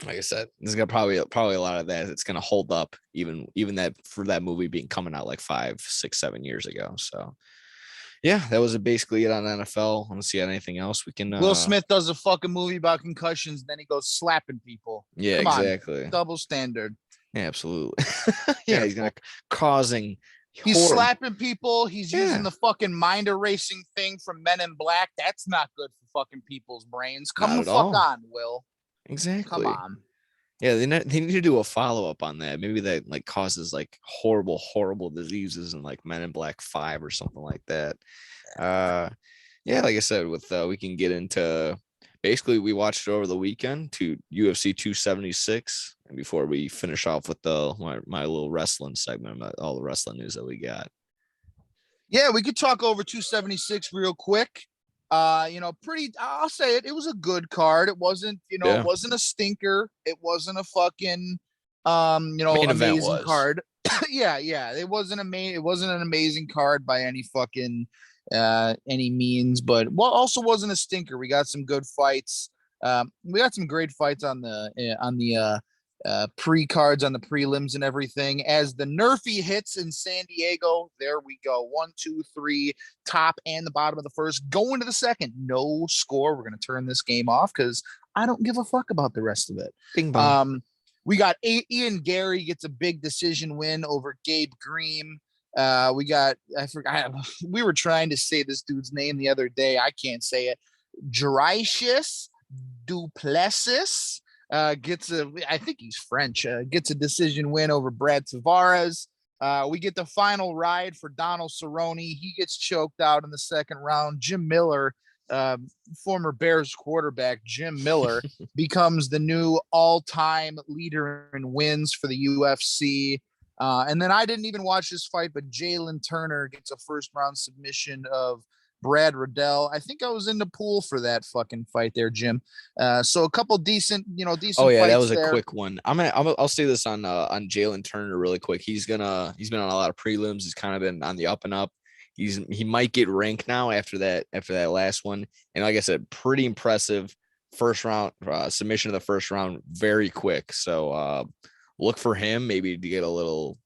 like I said, there's gonna probably a lot of that. It's gonna hold up even that for that movie being coming out like 5, 6, 7 years ago. So yeah, that was basically it on NFL. Let's see anything else we can. Will Smith does a fucking movie about concussions, then he goes slapping people. Yeah, come exactly. On, double standard. Yeah, absolutely. Yeah, he's gonna causing. He's slapping people. He's using the fucking mind erasing thing from Men in Black. That's not good for fucking people's brains. Come the fuck on, Will. Exactly. Come on. Yeah, they need to do a follow up on that. Maybe that like causes like horrible diseases in like Men in Black 5 or something like that. Yeah, like I said, with we can get into basically we watched it over the weekend to UFC 276, and before we finish off with my little wrestling segment, all the wrestling news that we got. Yeah, we could talk over 276 real quick. I'll say it was a good card. It wasn't, it wasn't a stinker. It wasn't a fucking amazing card. yeah, it wasn't an amazing card by any fucking any means, but also wasn't a stinker. We got some good fights. We got some great fights on the pre-cards, on the prelims and everything. As the Nerfy hits in San Diego, there we go. 1, 2, 3, top and the bottom of the first. Going to the second, no score. We're going to turn this game off because I don't give a fuck about the rest of it. Bing bong. We got Ian Gary gets a big decision win over Gabe Green. We were trying to say this dude's name the other day. I can't say it. Juraicius Duplessis I think he's French, gets a decision win over Brad Tavares. We get the final ride for Donald Cerrone. He gets choked out in the second round. Jim Miller, former Bears quarterback Jim Miller, becomes the new all-time leader in wins for the UFC. And then I didn't even watch this fight, but Jalen Turner gets a first-round submission of Brad Riddell. I think I was in the pool for that fucking fight there, Jim. So a couple decent. Oh yeah, that was there. A quick one. I'll say this on Jalen Turner really quick. He's been on a lot of prelims. He's kind of been on the up and up. He might get ranked now after that last one. And like I said, pretty impressive first round submission of the first round, very quick. So look for him maybe to get a little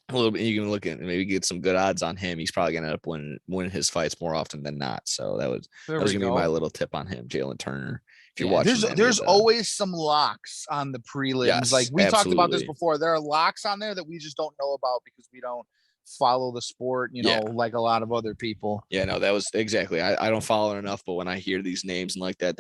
bit. You can look at maybe get some good odds on him. He's probably gonna end up winning his fights more often than not. So that was gonna be my little tip on him, Jalen Turner. If you're watching, there's always some locks on the prelims. Yes, like we talked about this before. There are locks on there that we just don't know about because we don't follow the sport, like a lot of other people. Yeah, no, that was exactly. I don't follow it enough, but when I hear these names and like that,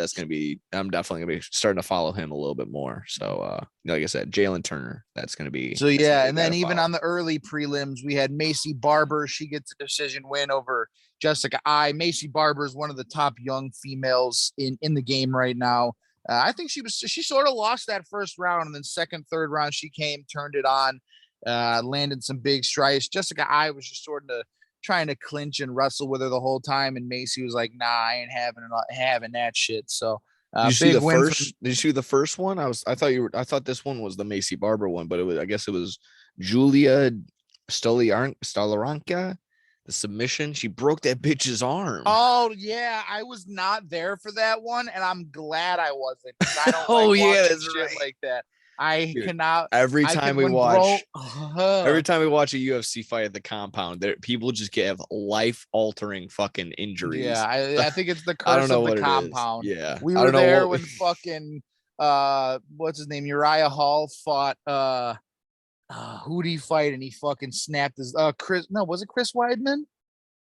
I'm definitely gonna be starting to follow him a little bit more. So like I said, Jalen Turner, that's gonna be so yeah. And then even on the early prelims, we had Macy Barber. She gets a decision win over Jessica I. Macy Barber is one of the top young females in the game right now. I think she sort of lost that first round, and then second, third round, she came, turned it on. Landed some big strikes. Jessica I was just sort of trying to clinch and wrestle with her the whole time, and Macy was like, "Nah, I ain't having that shit." So, did you see the first? Did you see the first one? I thought this one was the Macy Barber one, but I guess it was Julia Stolaranka. The submission, she broke that bitch's arm. Oh yeah, I was not there for that one, and I'm glad I wasn't. I don't that's shit like that. Cannot. Every time we watch a UFC fight at the compound, people just have life-altering fucking injuries. Yeah, I think it's the curse of the compound. Yeah, we were there when fucking what's his name, Uriah Hall fought who'd he fight, and he fucking snapped his was it Chris Weidman?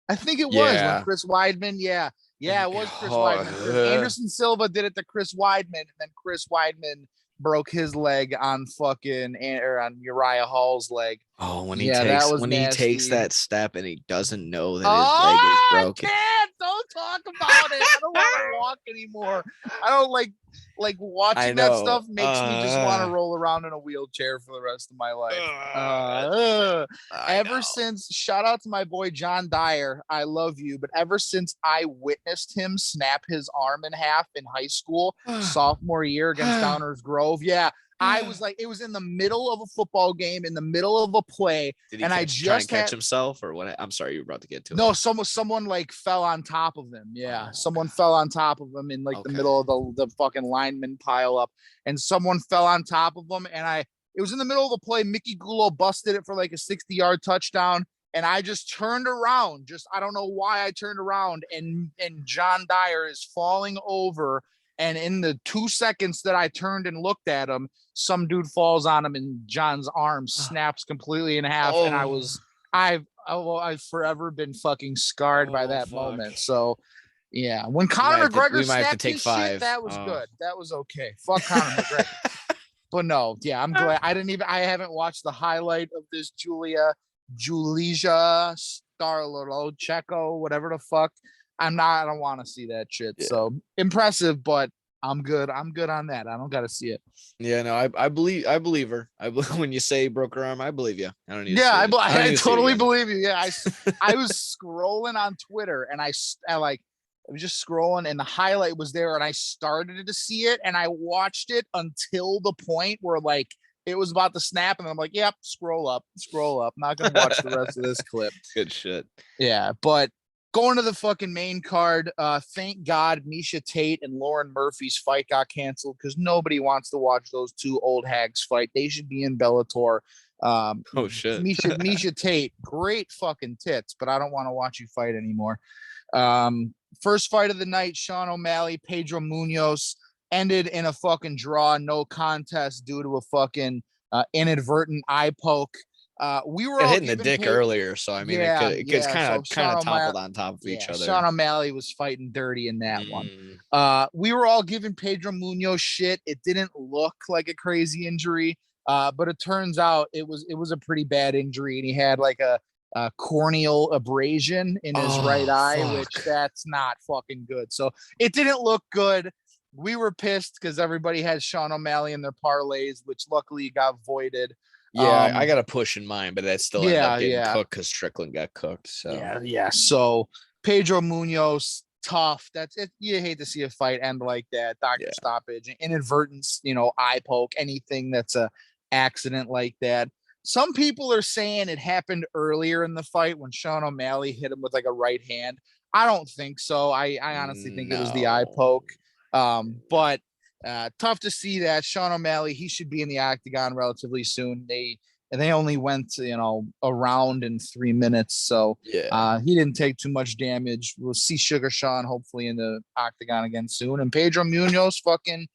I think it was when Chris Weidman. Yeah, it was Chris Weidman. Anderson Silva did it to Chris Weidman, and then Chris Weidman broke his leg on on Uriah Hall's leg. Oh, when he takes that step and he doesn't know that his leg is broken. Don't talk about it. I don't want to walk anymore. I don't like watching that stuff makes me just want to roll around in a wheelchair for the rest of my life. Ever since, shout out to my boy John Dyer, I love you, but ever since I witnessed him snap his arm in half in high school, sophomore year against Downers Grove, I was like, it was in the middle of a football game, in the middle of a play, and I just try and catch himself, or what? I'm sorry, you were about to get to. No, someone like fell on top of him. Yeah, someone fell on top of him in the middle of the fucking lineman pile up, and someone fell on top of him, and it was in the middle of the play. Mickey Gulo busted it for like a 60-yard touchdown, and I just turned around. I don't know why I turned around, and John Dyer is falling over. And in the 2 seconds that I turned and looked at him, some dude falls on him, and John's arm snaps completely in half. And I've forever been fucking scarred by that moment. So yeah, when Conor McGregor snapped his shit, that was good. That was okay. Fuck Conor McGregor. But no, yeah, I'm glad I haven't watched the highlight of this Julija Starlocheco, whatever the fuck. I don't want to see that shit. Yeah. So impressive, but I'm good on that. I don't got to see it. Yeah, no, I believe her. When you say broke her arm, I believe you. I don't need to Yeah, see it. I totally believe you. Yeah, I was scrolling on Twitter and I was just scrolling and the highlight was there and I started to see it and I watched it until the point where like it was about to snap and I'm like, yep, scroll up. Not gonna watch the rest of this clip. Good shit. Yeah, but going to the fucking main card, thank God Misha Tate and Lauren Murphy's fight got canceled because nobody wants to watch those two old hags fight. They should be in Bellator. Oh shit. Misha Tate, great fucking tits, but I don't want to watch you fight anymore. First fight of the night, Sean O'Malley, Pedro Munoz, ended in a fucking draw, no contest due to a fucking inadvertent eye poke. We were all hitting the dick earlier, so I mean, it's kind of toppled on top of each other. Sean O'Malley was fighting dirty in that one. We were all giving Pedro Munoz shit. It didn't look like a crazy injury, but it turns out it was a pretty bad injury, and he had like a corneal abrasion in his right eye, which that's not fucking good. So it didn't look good. We were pissed because everybody had Sean O'Malley in their parlays, which luckily got voided. Yeah, I got a push in mind, but that still ended up getting cooked because Strickland got cooked. So yeah. So Pedro Munoz, tough. That's it. You hate to see a fight end like that. Doctor stoppage, inadvertence, eye poke, anything that's a accident like that. Some people are saying it happened earlier in the fight when Sean O'Malley hit him with like a right hand. I don't think so. I honestly think it was the eye poke. But tough to see that. Sean O'Malley, he should be in the octagon relatively soon. They only went a round in 3 minutes, so he didn't take too much damage. We'll see Sugar Sean hopefully in the octagon again soon, and Pedro Munoz fucking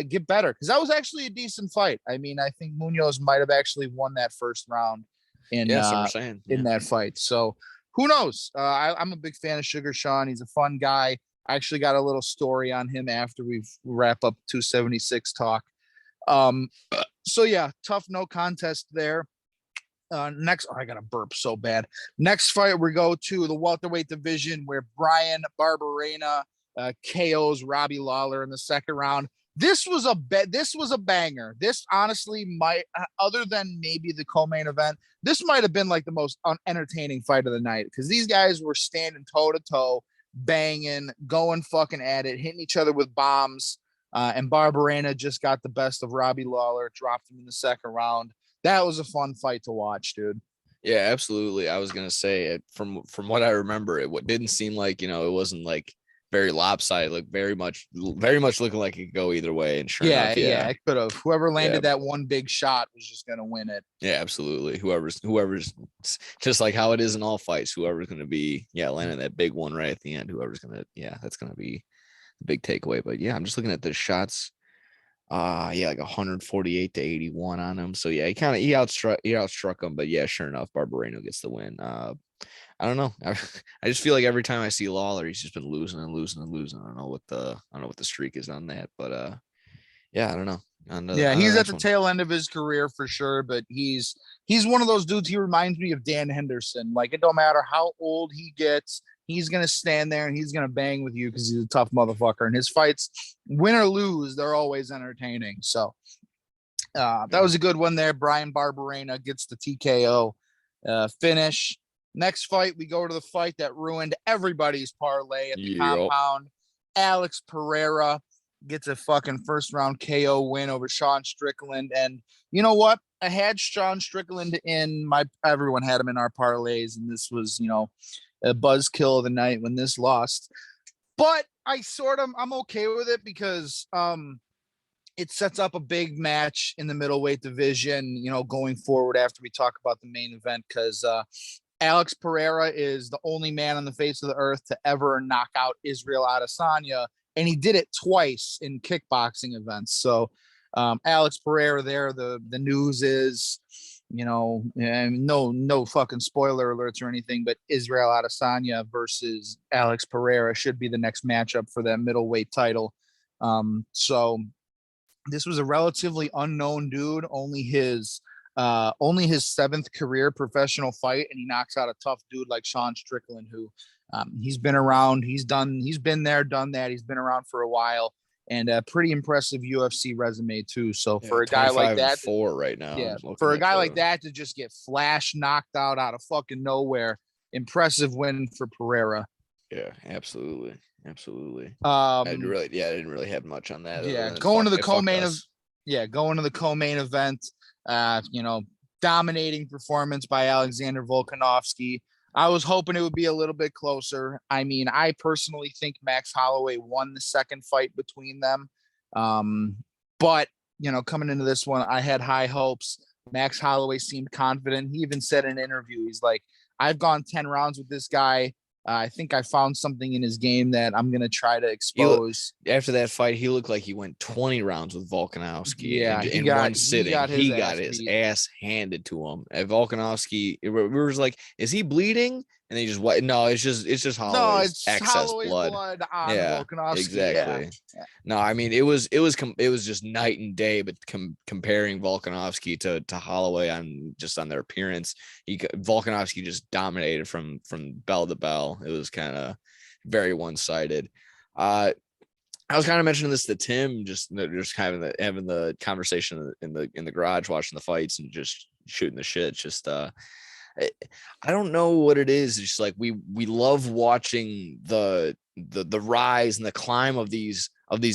get better, because that was actually a decent fight. I mean, I think Munoz might have actually won that first round in that fight. So who knows? I'm a big fan of Sugar Sean. He's a fun guy. I actually got a little story on him after we wrap up 276 talk. So yeah, tough no contest there. Next, I got to burp so bad. Next fight, we go to the welterweight division where Brian Barberena KOs Robbie Lawler in the second round. This was a banger. This honestly might, other than maybe the co-main event, this might have been like the most entertaining fight of the night, because these guys were standing toe to toe, banging, going fucking at it, hitting each other with bombs. And Barberena just got the best of Robbie Lawler, dropped him in the second round. That was a fun fight to watch, dude. Yeah, absolutely. I was gonna say it from what I remember, it didn't seem like it wasn't like very lopsided, like very much looking like it could go either way. And sure enough, it could have. Whoever landed that one big shot was just gonna win it. Yeah, absolutely. Whoever's just like how it is in all fights. Whoever's gonna be landing that big one right at the end. Whoever's gonna that's gonna be the big takeaway. But yeah, I'm just looking at the shots. Like 148 to 81 on him. So yeah, he outstruck him. But yeah, sure enough, Barberena gets the win. I don't know. I just feel like every time I see Lawler, he's just been losing and losing and losing. I don't know what the streak is on that, but I don't know. He's at the tail end of his career for sure, but he's one of those dudes. He reminds me of Dan Henderson. Like, it don't matter how old he gets, he's gonna stand there and he's gonna bang with you because he's a tough motherfucker. And his fights, win or lose, they're always entertaining. So that was a good one there. Brian Barberena gets the TKO finish. Next fight, we go to the fight that ruined everybody's parlay at the compound. Alex Pereira gets a fucking first round KO win over Sean Strickland. And you know what? I had Sean Strickland everyone had him in our parlays, and this was, a buzzkill of the night when this lost. But I'm okay with it because it sets up a big match in the middleweight division, going forward after we talk about the main event, because Alex Pereira is the only man on the face of the earth to ever knock out Israel Adesanya, and he did it twice in kickboxing events. So Alex Pereira there, the news is, and no fucking spoiler alerts or anything, but Israel Adesanya versus Alex Pereira should be the next matchup for that middleweight title. So this was a relatively unknown dude, only his seventh career professional fight, and he knocks out a tough dude like Sean Strickland, who he's been around, he's been there, done that, he's been around for a while. and a pretty impressive UFC resume too. So for a guy like that, 4 right now. Yeah, for a guy like that to just get knocked out of fucking nowhere, impressive win for Pereira. Yeah, absolutely. I didn't really have much on that. Yeah, going to the co-main event. Dominating performance by Alexander Volkanovski. I was hoping it would be a little bit closer. I mean, I personally think Max Holloway won the second fight between them. But, coming into this one, I had high hopes. Max Holloway seemed confident. He even said in an interview, he's like, I've gone 10 rounds with this guy. I think I found something in his game that I'm going to try to expose. After that fight, he looked like he went 20 rounds with Volkanovski in one sitting. He got his ass handed to him. And Volkanovski, we were like, is he bleeding? And they just no, it's just Holloway's excess blood on Volkanovski. Exactly. Yeah. No, I mean it was just night and day. But comparing Volkanovski to Holloway on their appearance, Volkanovski just dominated from bell to bell. It was kind of very one-sided. I was kind of mentioning this to Tim, just kind of having the conversation in the garage, watching the fights and just shooting the shit. Just I don't know what it is. It's just like we love watching the rise and the climb of these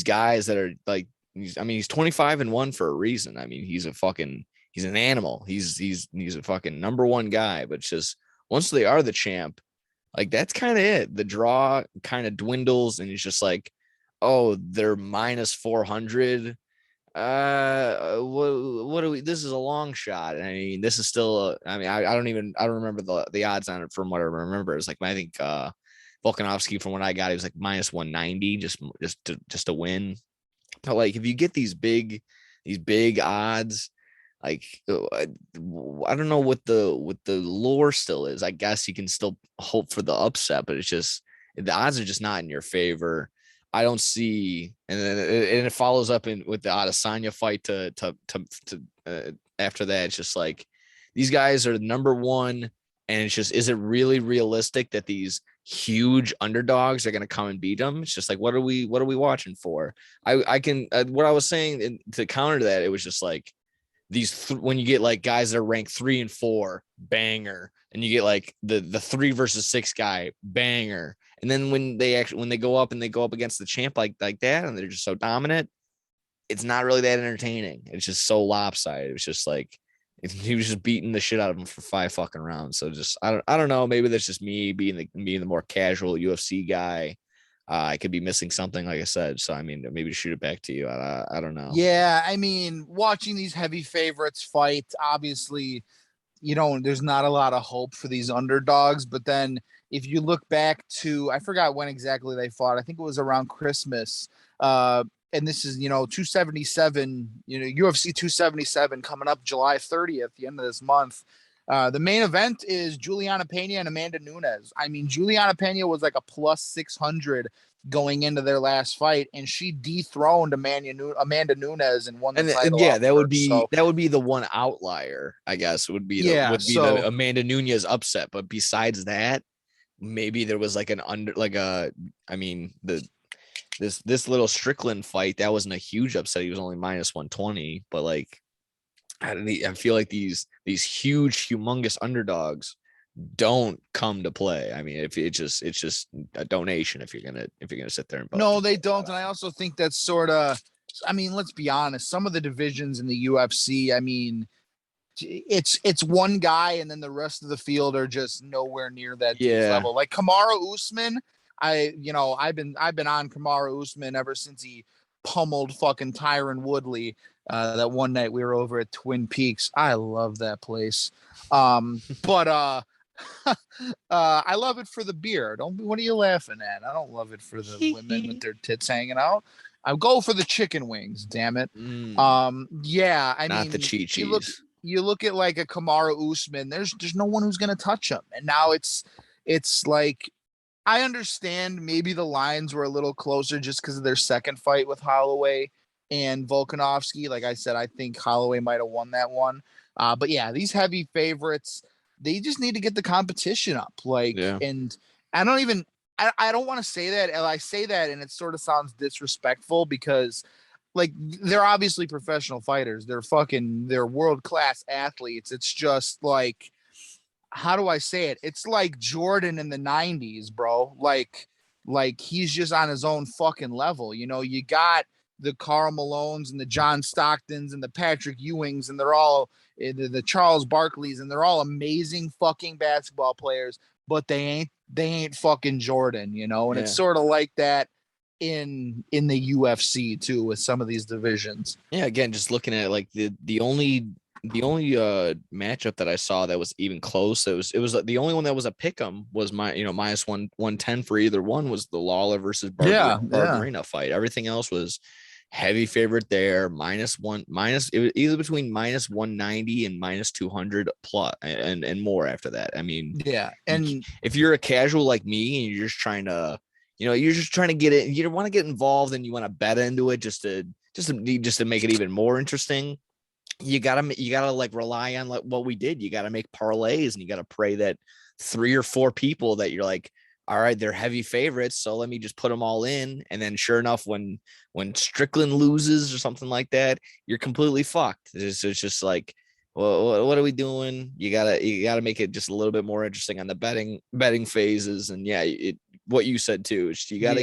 guys that are like, he's 25-1 for a reason. I mean, he's an animal. He's a fucking number one guy. But it's just once they are the champ, like that's kind of it. The draw kind of dwindles, and it's just like, oh, they're minus 400. What do we? This is a long shot. I mean, this is still. I don't remember the odds on it from what I remember. It's like I think Volkanovski, from what I got, he was like minus 190 just to win. But like, if you get these big odds, like I don't know what the lore still is. I guess you can still hope for the upset, but it's just the odds are just not in your favor. I don't see, and then it follows up with the Adesanya fight to after that. It's just like these guys are number one, and it's just, is it really realistic that these huge underdogs are going to come and beat them? It's just like, what are we watching for? I can what I was saying to counter that, it was just like these when you get like guys that are ranked 3 and 4, banger, and you get like the 3 versus 6 guy, banger. And then when they go up against the champ like that, and they're just so dominant, it's not really that entertaining. It's just so lopsided. It's just like he was just beating the shit out of him for 5 fucking rounds. So just I don't know. Maybe that's just me being the more casual UFC guy. I could be missing something, like I said. So I mean, maybe shoot it back to you. I don't know. Yeah, I mean, watching these heavy favorites fight, obviously, there's not a lot of hope for these underdogs. But then if you look back to, I forgot when exactly they fought. I think it was around Christmas. And this is, 277, UFC 277 coming up July 30th, the end of this month. The main event is Juliana Pena and Amanda Nunes. I mean, Juliana Pena was like a plus 600 going into their last fight, and she dethroned Amanda Nunes and won the title. Yeah, that would be the one outlier, I guess. Would be the Amanda Nunes upset. But besides that, maybe there was like this little Strickland fight that wasn't a huge upset. He was only minus 120, but like I feel like these huge, humongous underdogs don't come to play. I mean, if it's just a donation if you're gonna sit there and vote. No, they don't. And I also think that's sort of, I mean, let's be honest. Some of the divisions in the UFC, I mean, it's one guy, and then the rest of the field are just nowhere near that level. Like Kamaru Usman, I've been on Kamaru Usman ever since he pummeled fucking Tyron Woodley. That one night we were over at Twin Peaks. I love that place. But I love it for the beer. What are you laughing at? I don't love it for the women with their tits hanging out. I go for the chicken wings, damn it. Yeah, I mean, not the cheat cheese. You look at like a Kamaru Usman, there's no one who's gonna touch him. And now it's like, I understand maybe the lines were a little closer just because of their second fight with Holloway and Volkanovski. Like I said, I think Holloway might have won that one. But yeah, these heavy favorites, they just need to get the competition up. And I don't even, I don't want to say that. And I say that and it sort of sounds disrespectful because like they're obviously professional fighters. They're world-class athletes. It's just like, how do I say it? It's like Jordan in the 90s, bro. Like he's just on his own fucking level. You know, you got the Karl Malones and the John Stocktons and the Patrick Ewings, and they're all the Charles Barkleys, and they're all amazing fucking basketball players, but they ain't fucking Jordan, you know? And it's sort of like that in the UFC too, with some of these divisions. Yeah, again, just looking at like the only matchup that I saw that was even close, it was the only one that was a pick'em was minus 110 for either one was the Lawler versus Barberina fight. Everything else was heavy favorite there, it was either between minus 190 and minus 200 plus and more after that. I mean, yeah. And if you're a casual like me and you're just trying to, get it, you want to get involved and you want to bet into it just to make it even more interesting, you gotta like rely on like what we did. You gotta make parlays and you gotta pray that 3 or 4 people that you're like, all right, they're heavy favorites, so let me just put them all in. And then sure enough, when Strickland loses or something like that, you're completely fucked. It's just like, well, what are we doing? You gotta make it just a little bit more interesting on the betting phases. And what you said too is you gotta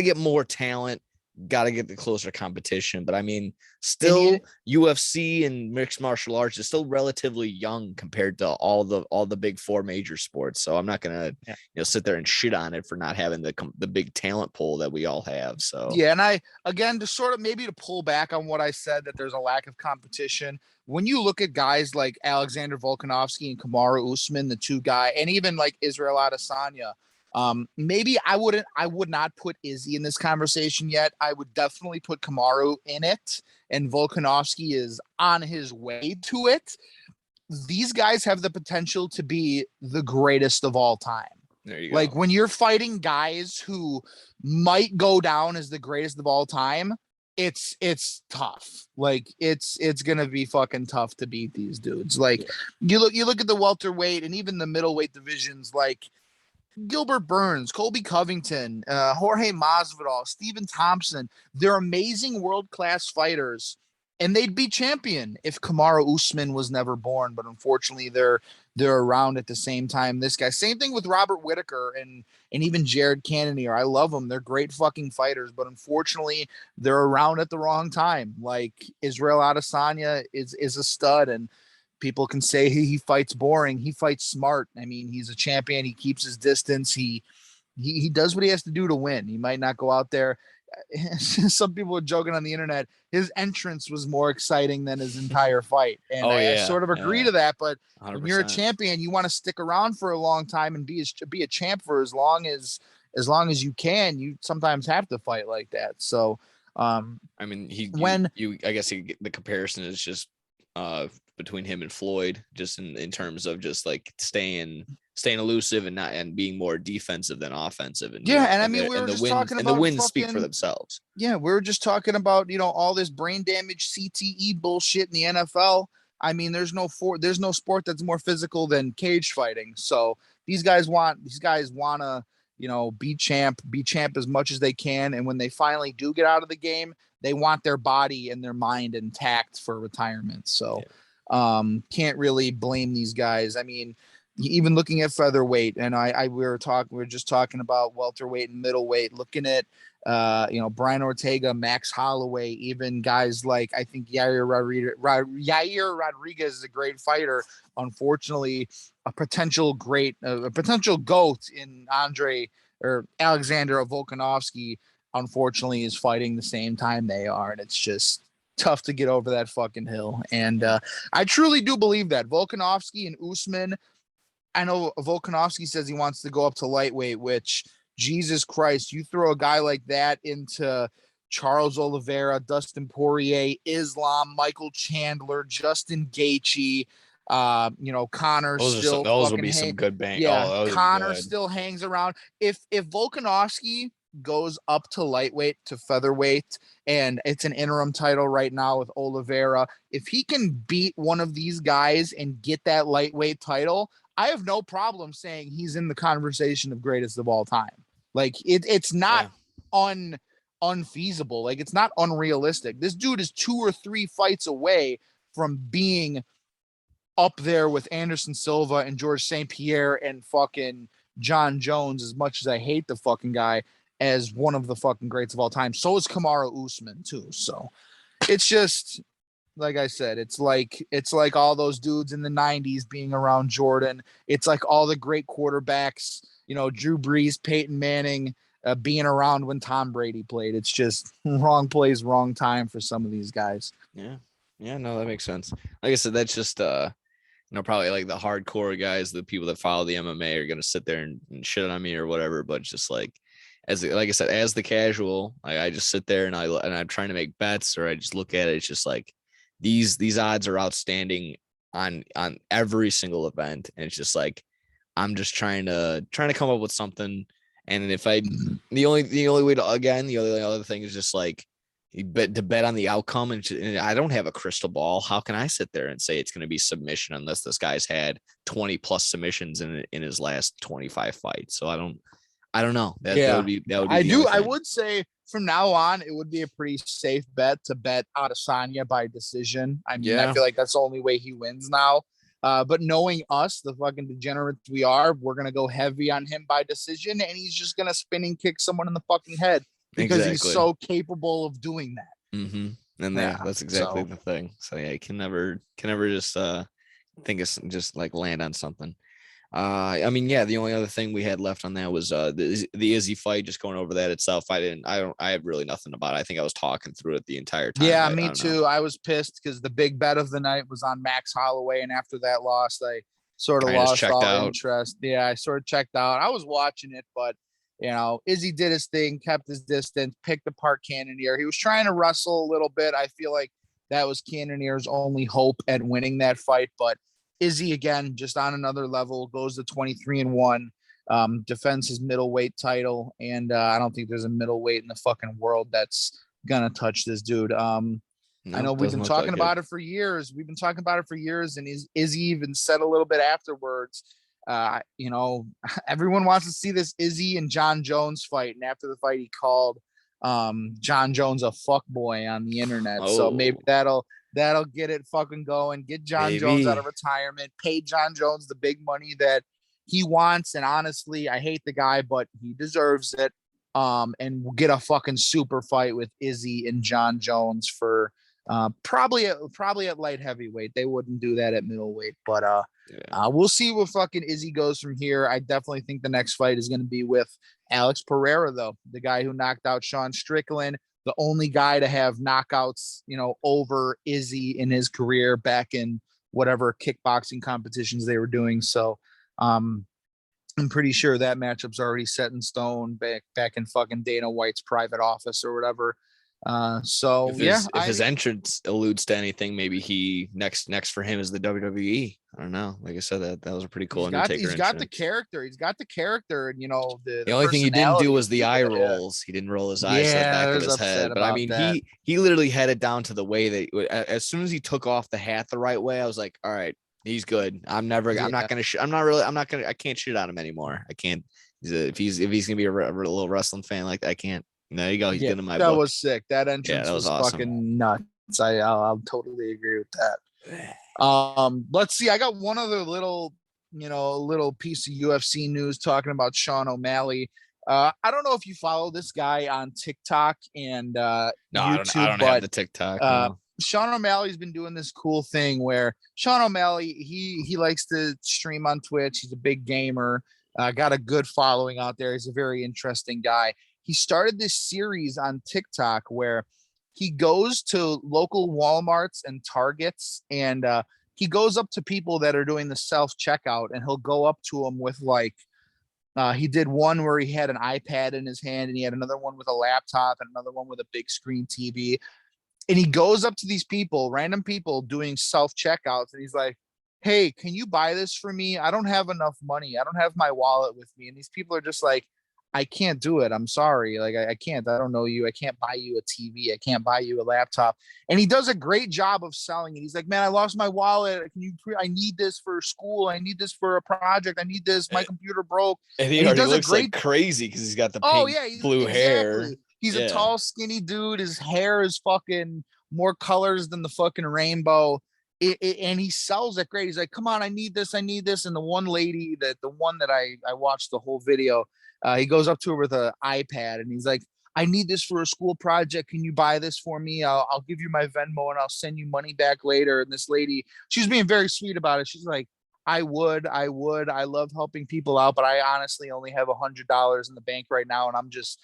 get more talent, gotta get the closer competition. But I mean, still UFC and mixed martial arts is still relatively young compared to all the big 4 major sports. So I'm not gonna sit there and shit on it for not having the big talent pool that we all have. So and I, again, to sort of maybe to pull back on what I said, that there's a lack of competition. When you look at guys like Alexander Volkanovski and Kamaru Usman, the 2 guys, and even like Israel Adesanya, maybe I would not put Izzy in this conversation yet. I would definitely put Kamaru in it, and Volkanovski is on his way to it. These guys have the potential to be the greatest of all time. There you go. Like when you're fighting guys who might go down as the greatest of all time, it's tough. Like it's gonna be fucking tough to beat these dudes. Like you look at the welterweight and even the middleweight divisions, like Gilbert Burns, Colby Covington, Jorge Masvidal, Stephen Thompson. They're amazing world-class fighters, and they'd be champion if Kamaru Usman was never born. But unfortunately, they're around at the same time this guy. Same thing with Robert Whittaker and even Jared Cannonier. I love them. They're great fucking fighters, but unfortunately, they're around at the wrong time. Like Israel Adesanya is a stud, and people can say he fights boring. He fights smart. I mean, he's a champion. He keeps his distance. He does what he has to do to win. He might not go out there. Some people are joking on the internet. His entrance was more exciting than his entire fight. And I sort of agree to that. But 100%. When you're a champion, you want to stick around for a long time and be a champ for as long as you can. You sometimes have to fight like that. So, I mean, I guess the comparison is just between him and Floyd, just in terms of just like staying elusive and being more defensive than offensive. And we were just talking about the wins speak for themselves. Yeah, we were just talking about all this brain damage CTE bullshit in the NFL. I mean, there's no sport that's more physical than cage fighting. So these guys want to be champ as much as they can, and when they finally do get out of the game, they want their body and their mind intact for retirement. So can't really blame these guys. I mean, even looking at featherweight, and we were just talking about welterweight and middleweight, looking at Brian Ortega, Max Holloway, even guys like, I think Yair Rodriguez is a great fighter. Unfortunately, a potential GOAT in Alexander Volkanovski, unfortunately, is fighting the same time they are, and it's just tough to get over that fucking hill. And I truly do believe that Volkanovski and Usman, I know Volkanovski says he wants to go up to lightweight, which, Jesus Christ, you throw a guy like that into Charles Oliveira, Dustin Poirier, Islam, Michael Chandler, Justin Gaethje, Connor. Those will be some good bang. Yeah, Connor still hangs around. If Volkanovski goes up to lightweight to featherweight, and it's an interim title right now with Oliveira, if he can beat one of these guys and get that lightweight title, I have no problem saying he's in the conversation of greatest of all time. Like it's not unfeasible. Like it's not unrealistic. This dude is 2 or 3 fights away from being up there with Anderson Silva and George St. Pierre and fucking John Jones, as much as I hate the fucking guy, as one of the fucking greats of all time. So is Kamaru Usman too. So it's just, like I said, it's like all those dudes in the 90s being around Jordan. It's like all the great quarterbacks, you know, Drew Brees, Peyton Manning, being around when Tom Brady played. It's just wrong place, wrong time for some of these guys. Yeah, no, that makes sense. Like I said, that's just probably like the hardcore guys, the people that follow the MMA are gonna sit there and shit on me or whatever. But just like I said, as the casual, I just sit there and I'm trying to make bets, or I just look at it. It's just like these odds are outstanding on every single event, and it's just like I'm just trying to come up with something. And if the only way to, again, the only other thing is just like bet on the outcome, and I don't have a crystal ball. How can I sit there and say it's going to be submission unless this guy's had 20 plus submissions in his last 25 fights? So I don't know. That would be I would say from now on, it would be a pretty safe bet to bet Adesanya by decision. I mean, I feel like that's the only way he wins now. But knowing us, the fucking degenerates we are, we're going to go heavy on him by decision, and he's just going to spinning kick someone in the fucking head because he's so capable of doing that. Mm-hmm. And that's exactly the thing. So yeah, you can never just think it's just like land on something. I mean, yeah, the only other thing we had left on that was the Izzy fight. Just going over that itself, I have really nothing about it. I think I was talking through it the entire time. Yeah, me too. I was pissed because the big bet of the night was on Max Holloway, and after that loss, I sort of lost all interest. Yeah, I sort of checked out. I was watching it, but you know, Izzy did his thing, kept his distance, picked apart Cannonier. He was trying to wrestle a little bit. I feel like that was Cannonier's only hope at winning that fight, but Izzy, again, just on another level, goes to 23-1, defends his middleweight title, and I don't think there's a middleweight in the fucking world that's gonna touch this dude. I know we've been talking about it for years. And Izzy even said a little bit afterwards, you know, everyone wants to see this Izzy and John Jones fight, and after the fight, he called John Jones a fuck boy on the internet. So maybe that'll get it fucking going, get John Jones out of retirement, pay John Jones the big money that he wants. And honestly, I hate the guy, but he deserves it. And we'll get a fucking super fight with Izzy and John Jones for probably at light heavyweight. They wouldn't do that at middleweight, but we'll see where fucking Izzy goes from here. I definitely think the next fight is going to be with Alex Pereira, though, the guy who knocked out Sean Strickland, the only guy to have knockouts, you know, over Izzy in his career back in whatever kickboxing competitions they were doing. So I'm pretty sure that matchup's already set in stone back in fucking Dana White's private office or whatever. If his entrance alludes to anything, maybe he next for him is the WWE. I don't know. Like I said, that was a pretty cool Undertaker. He's got the character. And you know, the only thing he didn't do was the eye rolls. He didn't roll his eyes to the back of his head. But I mean, he literally had it down to the way that as soon as he took off the hat the right way, I was like, all right, he's good. I can't shit on him anymore. I can't. If he's gonna be a little wrestling fan like that, I can't. There you go. He's good in my book. That was sick. That entrance was awesome. Fucking nuts. I'll totally agree with that. Let's see. I got one other little piece of UFC news talking about Sean O'Malley. I don't know if you follow this guy on TikTok and YouTube. I don't have the TikTok. No. Sean O'Malley's been doing this cool thing where Sean O'Malley, he likes to stream on Twitch. He's a big gamer. Got a good following out there. He's a very interesting guy. He started this series on TikTok where he goes to local Walmarts and Targets, and he goes up to people that are doing the self-checkout, and he'll go up to them with he did one where he had an iPad in his hand, and he had another one with a laptop and another one with a big screen TV. And he goes up to these people, random people doing self-checkouts, and he's like, hey, can you buy this for me? I don't have enough money. I don't have my wallet with me. And these people are just like, I can't do it. I'm sorry. Like, I can't. I don't know you. I can't buy you a TV. I can't buy you a laptop. And he does a great job of selling it. He's like, man, I lost my wallet. I need this for school. I need this for a project. I need this. My computer broke. And he already looks like crazy because he's got the pink, blue hair. He's a tall, skinny dude. His hair is fucking more colors than the fucking rainbow. And he sells it great. He's like, come on, I need this. And the one lady, the one that I watched the whole video, he goes up to her with an iPad and he's like, I need this for a school project. Can you buy this for me? I'll give you my Venmo and I'll send you money back later. And this lady, she's being very sweet about it. She's like, I would. I love helping people out, but I honestly only have $100 in the bank right now. And I'm just,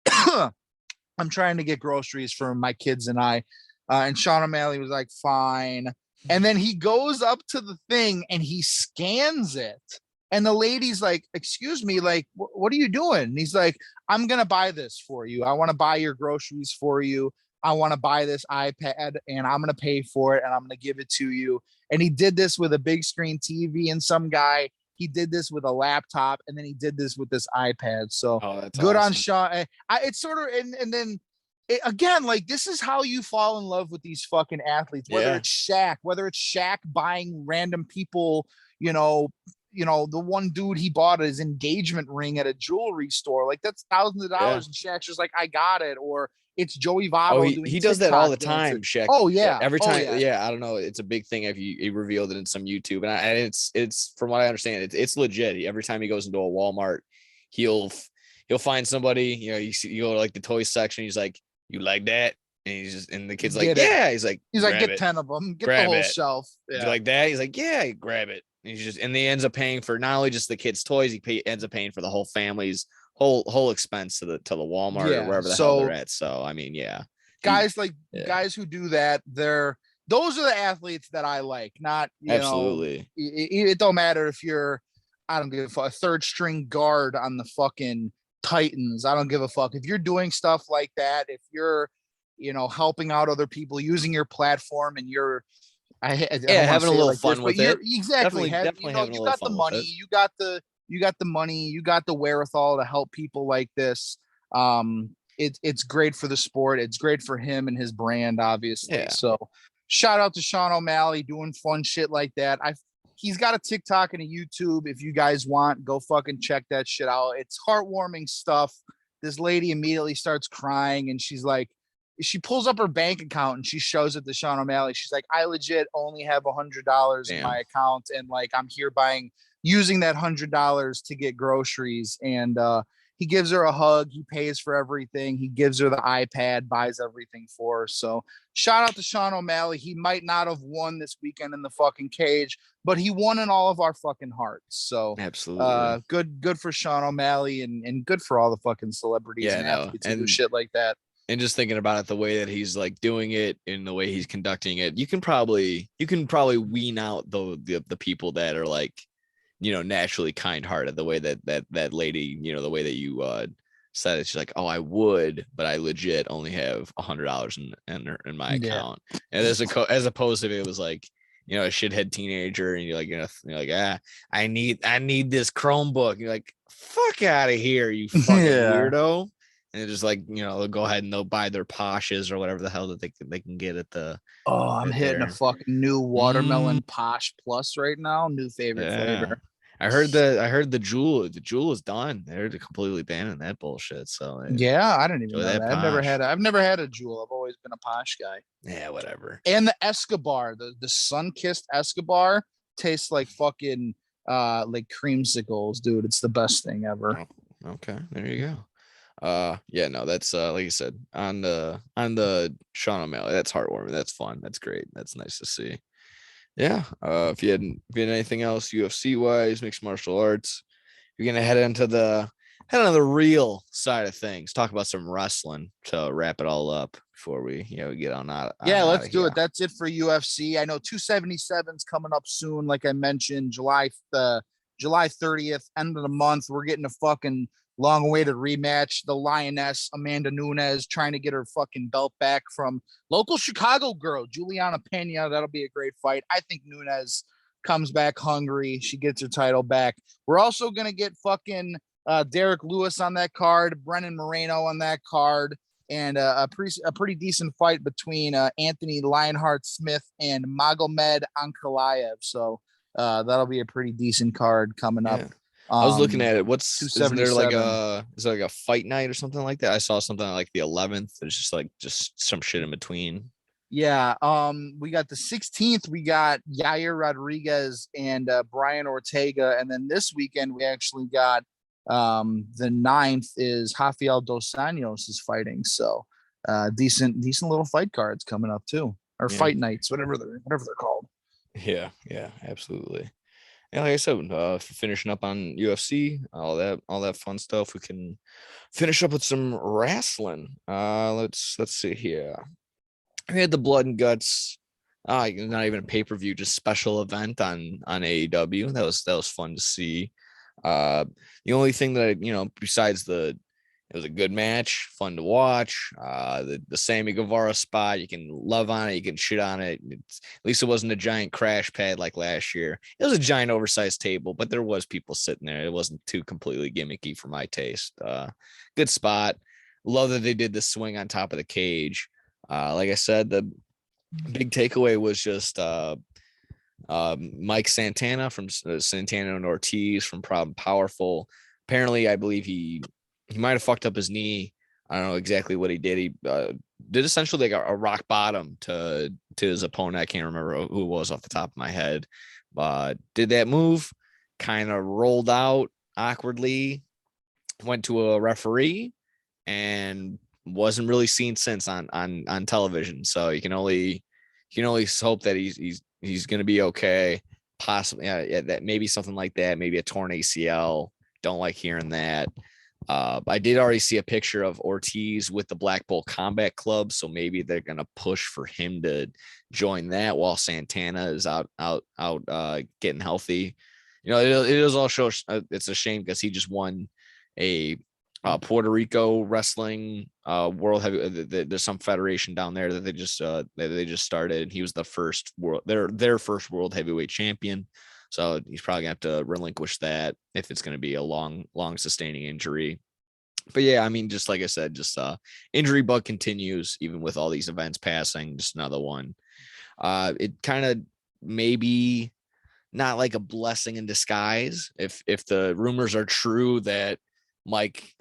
I'm trying to get groceries for my kids and I. And Sean O'Malley was like, fine. And then he goes up to the thing and he scans it. And the lady's like, excuse me, like, what are you doing? And he's like, I'm going to buy this for you. I want to buy your groceries for you. I want to buy this iPad and I'm going to pay for it and I'm going to give it to you. And he did this with a big screen TV and some guy. He did this with a laptop and then he did this with this iPad. So good on Sean. It's sort of, and then again, like, this is how you fall in love with these fucking athletes, whether it's Shaq buying random people, the one dude he bought his engagement ring at a jewelry store, like that's thousands of dollars. And Shaq's just like, I got it. Or it's Joey Votto. He does that all the time. Shaq. Oh yeah. Every time. I don't know. It's a big thing. If he revealed it in some YouTube and it's from what I understand, it's legit. Every time he goes into a Walmart, he'll find somebody, you go to like the toy section. He's like, you like that? And the kid's like, yeah. He's like, get 10 of them, get the whole shelf. Yeah. You like that? He's like, yeah, grab it. And he ends up paying for not only just the kids' toys, he ends up paying for the whole family's whole expense to the Walmart or wherever the hell they're at. So I mean, guys who do that, those are the athletes that I like. Not absolutely. It don't matter if you're, I don't give a fuck, a third string guard on the fucking Titans. I don't give a fuck if you're doing stuff like that. If you're, helping out other people, using your platform, and you're, having a little fun with it. Exactly. Definitely you got the money. You got the money. You got the wherewithal to help people like this. It's great for the sport. It's great for him and his brand, obviously. Yeah. So shout out to Sean O'Malley doing fun shit like that. He's got a TikTok and a YouTube. If you guys want, go fucking check that shit out. It's heartwarming stuff. This lady immediately starts crying and she's like, she pulls up her bank account and she shows it to Sean O'Malley. She's like, I legit only have $100 in my account. And like, I'm here using that $100 to get groceries. And he gives her a hug. He pays for everything. He gives her the iPad, buys everything for her. So shout out to Sean O'Malley. He might not have won this weekend in the fucking cage, but he won in all of our fucking hearts. So absolutely good for Sean O'Malley and good for all the fucking celebrities and athletes who do shit like that. And just thinking about it, the way that he's like doing it and the way he's conducting it, you can probably wean out the people that are like, naturally kind-hearted, the way that lady, the way that you said it. She's like, oh, I would, but I legit only have $100 in my account. And as opposed to if it was like, a shithead teenager and you're like, I need this Chromebook. You're like, fuck out of here, you fucking weirdo. And they're just like, they'll go ahead and they'll buy their Poshes or whatever the hell that they can get at the. Oh, I'm hitting a fucking new watermelon Posh Plus right now. New favorite flavor. I heard the Jewel is done. They're completely banning that bullshit. So I didn't even know that. I've never had a Jewel. I've always been a Posh guy. Yeah, whatever. And the Escobar, the sun-kissed Escobar tastes like fucking like creamsicles, dude. It's the best thing ever. Oh, okay, there you go. That's like you said, on the Sean O'Malley, that's heartwarming, that's fun, that's great, that's nice to see. If you had anything else UFC wise, mixed martial arts, you're gonna head on the real side of things, talk about some wrestling to wrap it all up before we get on out. Let's do it. That's it for UFC. I know 277's coming up soon, like I mentioned, July 30th, end of the month. We're getting a fucking long-awaited rematch. The Lioness, Amanda Nunes, trying to get her fucking belt back from local Chicago girl, Juliana Pena. That'll be a great fight. I think Nunes comes back hungry. She gets her title back. We're also going to get fucking Derek Lewis on that card, Brennan Moreno on that card, and a pretty decent fight between Anthony Lionheart Smith and Magomed Ankalaev. So that'll be a pretty decent card coming up. I was looking at it. Is there like a fight night or something like that? I saw something like the 11th. There's just some shit in between. Yeah. We got the 16th. We got Yair Rodriguez and Brian Ortega, and then this weekend we actually got the 9th is Rafael Dos Anjos is fighting. So decent little fight cards coming up too, or fight nights, whatever they're called. Yeah, absolutely. And like I said, finishing up on UFC, all that fun stuff. We can finish up with some wrestling. Let's see here. We had the Blood and Guts. Not even a pay-per-view, just special event on AEW. That was fun to see. The only thing that besides it was a good match, fun to watch. The Sammy Guevara spot, you can love on it, you can shit on it. At least it wasn't a giant crash pad like last year. It was a giant oversized table, but there was people sitting there. It wasn't too completely gimmicky for my taste. Good spot. Love that they did the swing on top of the cage. Like I said, the big takeaway was just Mike Santana from Santana and Ortiz from Proud and Powerful. Apparently, I believe he might have fucked up his knee. I don't know exactly what he did. He did essentially like a rock bottom to his opponent. I can't remember who it was off the top of my head, but did that move, kind of rolled out awkwardly, went to a referee, and wasn't really seen since on television. So you can only hope that he's going to be okay. Possibly, that maybe something like that, maybe a torn ACL. Don't like hearing that. I did already see a picture of Ortiz with the Black Bull Combat Club, so maybe they're gonna push for him to join that while Santana is out getting healthy. It is also it's a shame because he just won a Puerto Rico wrestling world heavy. There's some federation down there that they just started, and he was the first their first world heavyweight champion. So he's probably gonna have to relinquish that if it's gonna be a long sustaining injury. But yeah, I mean, just like I said, just injury bug continues even with all these events passing. Just another one. It kind of maybe not like a blessing in disguise if the rumors are true that Mike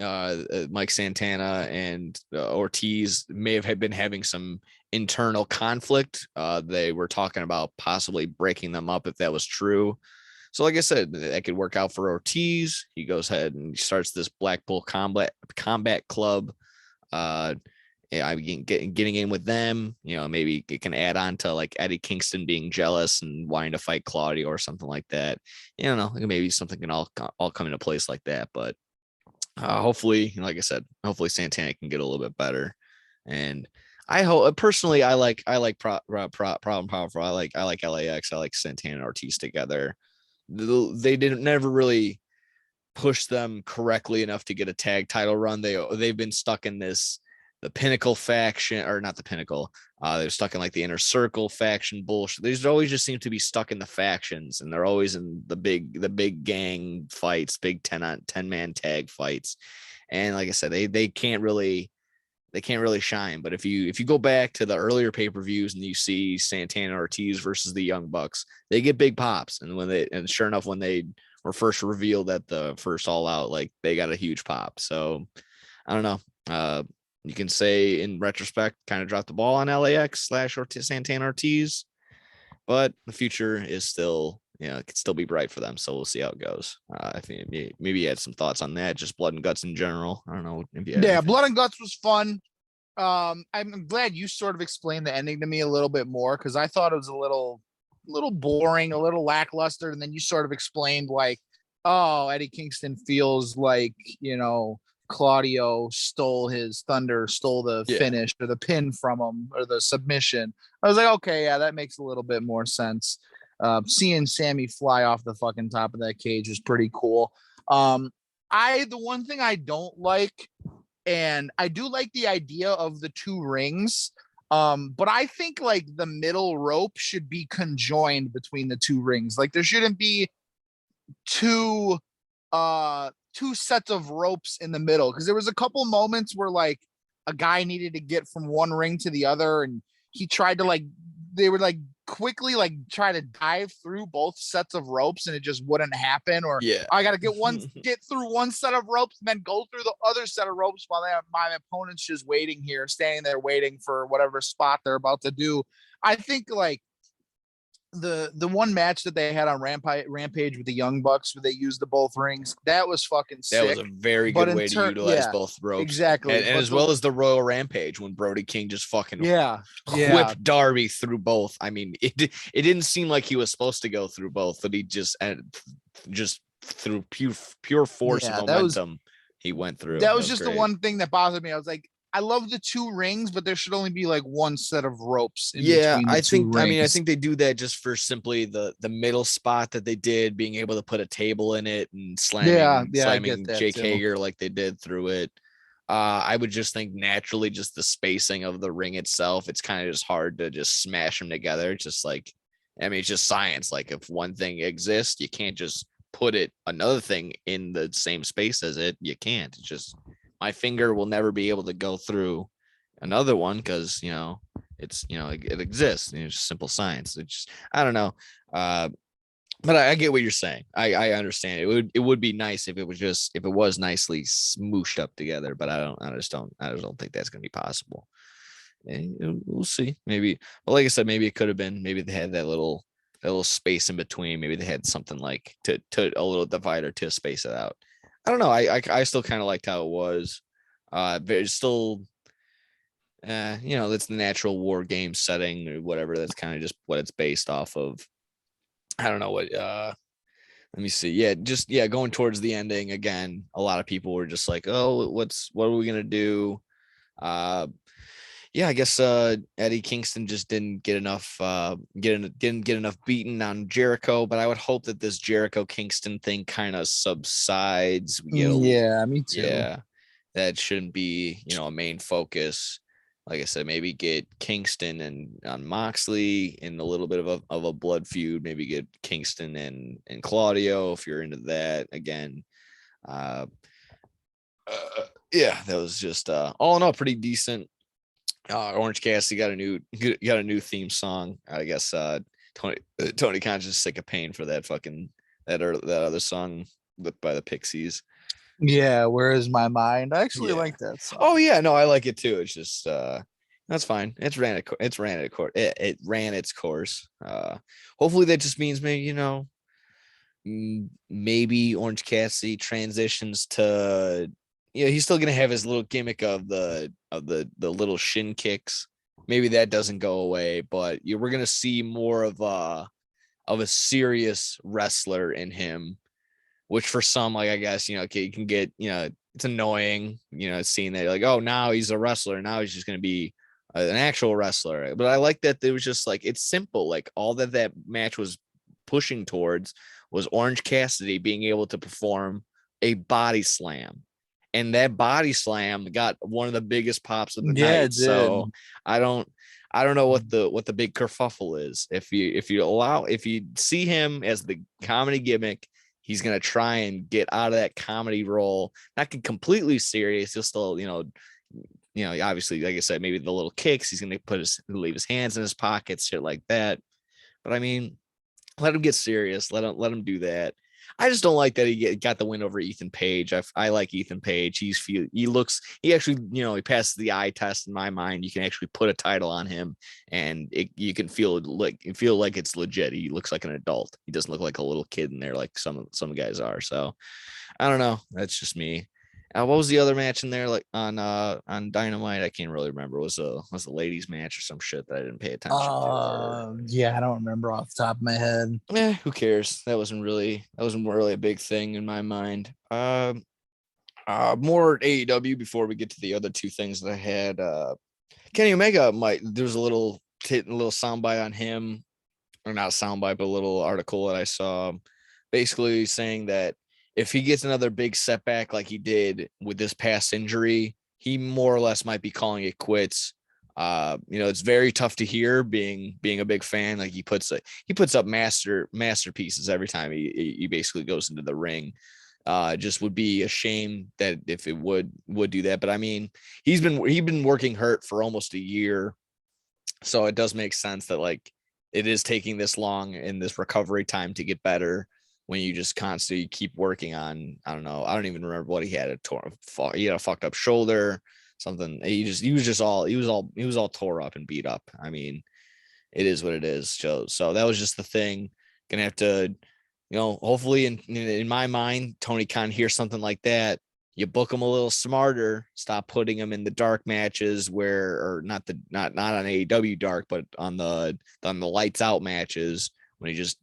Santana and Ortiz may have been having some internal conflict. They were talking about possibly breaking them up if that was true. So like I said, that could work out for Ortiz. He goes ahead and starts this Black Bull Combat Club. Getting in with them, maybe it can add on to like Eddie Kingston being jealous and wanting to fight Claudio or something like that. Maybe something can all come into place like that. But hopefully, like I said, hopefully Santana can get a little bit better. And I hope personally, I like Proud and Powerful. I like LAX. I like Santana and Ortiz together. They never really push them correctly enough to get a tag title run. They've been stuck in the Pinnacle faction, or not the Pinnacle. They're stuck in like the Inner Circle faction bullshit. They always just seem to be stuck in the factions, and they're always in the big gang fights, big 10-man tag fights. And like I said, they can't really shine. But if you go back to the earlier pay-per-views and you see Santana Ortiz versus the Young Bucks, they get big pops. And sure enough, when they were first revealed at the first All Out, like they got a huge pop. So I don't know. You can say in retrospect, kind of dropped the ball on LAX / Santana Ortiz, but the future is still, it could still be bright for them. So we'll see how it goes. I think maybe you had some thoughts on that, just Blood and Guts in general. I don't know. Blood and Guts was fun. I'm glad you sort of explained the ending to me a little bit more, because I thought it was a little boring, a little lackluster. And then you sort of explained like, oh, Eddie Kingston feels like, Claudio stole his thunder, stole the finish or the pin from him or the submission. I was like, okay, yeah, that makes a little bit more sense. Seeing Sammy fly off the fucking top of that cage was pretty cool. The one thing I don't like, and I do like the idea of the two rings, but I think like the middle rope should be conjoined between the two rings. Like there shouldn't be two two sets of ropes in the middle, because there was a couple moments where like a guy needed to get from one ring to the other, and he tried to like they would like quickly like try to dive through both sets of ropes, and it just wouldn't happen. Or I got to get through one set of ropes and then go through the other set of ropes while my opponent's just waiting here, standing there waiting for whatever spot they're about to do. I think like the one match that they had on Rampage with the Young Bucks where they used the both rings, that was fucking sick. That was a very good way to utilize both ropes. Exactly. And as well as the Royal Rampage when Brody King just fucking whipped Darby through both. I mean, it didn't seem like he was supposed to go through both, but he just through pure force and momentum, he went through. That was just great. The one thing that bothered me. I was like, I love the two rings, but there should only be like one set of ropes. I think they do that just for simply the middle spot that they did, being able to put a table in it and slamming Jake Hager like they did through it. I would just think naturally, just the spacing of the ring itself, it's kind of just hard to just smash them together. It's just like, I mean, it's just science. Like if one thing exists, you can't just put another thing in the same space as it. You can't. It's just, my finger will never be able to go through another one because, it exists. It's just simple science. It's just, I don't know. But I get what you're saying. I understand. It would be nice if it was nicely smooshed up together, but I just don't think that's going to be possible. And we'll see. Maybe, but like I said, maybe it could have been, maybe they had that little space in between. Maybe they had something like to a little divider to space it out. I don't know. I still kind of liked how it was. But it's still, it's the natural war game setting or whatever. That's kind of just what it's based off of. I don't know what. Let me see. Yeah, going towards the ending again. A lot of people were just like, "Oh, what are we gonna do?" I guess Eddie Kingston just didn't get enough didn't get enough beaten on Jericho, but I would hope that this Jericho Kingston thing kind of subsides. Me too. Yeah, that shouldn't be, a main focus. Like I said, maybe get Kingston and on Moxley in a little bit of a blood feud. Maybe get Kingston and Claudio if you're into that again. That was just all in all pretty decent. Orange Cassidy got a new theme song. I guess Tony Khan's just sick of paying for that fucking that other song by the Pixies. Yeah, Where Is My Mind? I actually like that song. Oh yeah, no, I like it too. It's just that's fine. It ran its course. Hopefully that just means maybe Orange Cassidy transitions to, he's still gonna have his little gimmick of the little shin kicks. Maybe that doesn't go away, but we're gonna see more of a serious wrestler in him, which for some, like, I guess, you can get, it's annoying, seeing that, like, oh, now he's a wrestler. Now he's just going to be an actual wrestler. But I like that it was just like, it's simple. Like all that match was pushing towards was Orange Cassidy being able to perform a body slam. And that body slam got one of the biggest pops of the night. So I don't know what the big kerfuffle is. If you see him as the comedy gimmick, he's going to try and get out of that comedy role, not get completely serious. He'll still, obviously, like I said, maybe the little kicks, he's going to leave his hands in his pockets, shit like that. But I mean, let him get serious. Let him do that. I just don't like that he got the win over Ethan Page. I like Ethan Page. He actually, he passes the eye test in my mind. You can actually put a title on him and you can feel like it's legit. He looks like an adult. He doesn't look like a little kid in there like some guys are. So I don't know. That's just me. What was the other match in there, like on Dynamite? I can't really remember. It was a ladies match or some shit that I didn't pay attention to. Yeah, I don't remember off the top of my head. Who cares? That wasn't really a big thing in my mind. More AEW before we get to the other two things that I had. Kenny Omega there's a little soundbite on him, or not soundbite, but a little article that I saw, basically saying that if he gets another big setback like he did with this past injury, he more or less might be calling it quits. It's very tough to hear being a big fan. Like he puts up masterpieces every time he basically goes into the ring. Just would be a shame that if it would do that. But I mean, he's been working hurt for almost a year, so it does make sense that like it is taking this long in this recovery time to get better when you just constantly keep working on. I don't know. I don't even remember what he had. He had a fucked up shoulder, something. He was all tore up and beat up. I mean, it is what it is. So that was just the thing. Gonna have to, hopefully in my mind, Tony Khan hears something like that. You book him a little smarter. Stop putting him in the dark matches or not on AEW dark, but on the lights out matches when he's just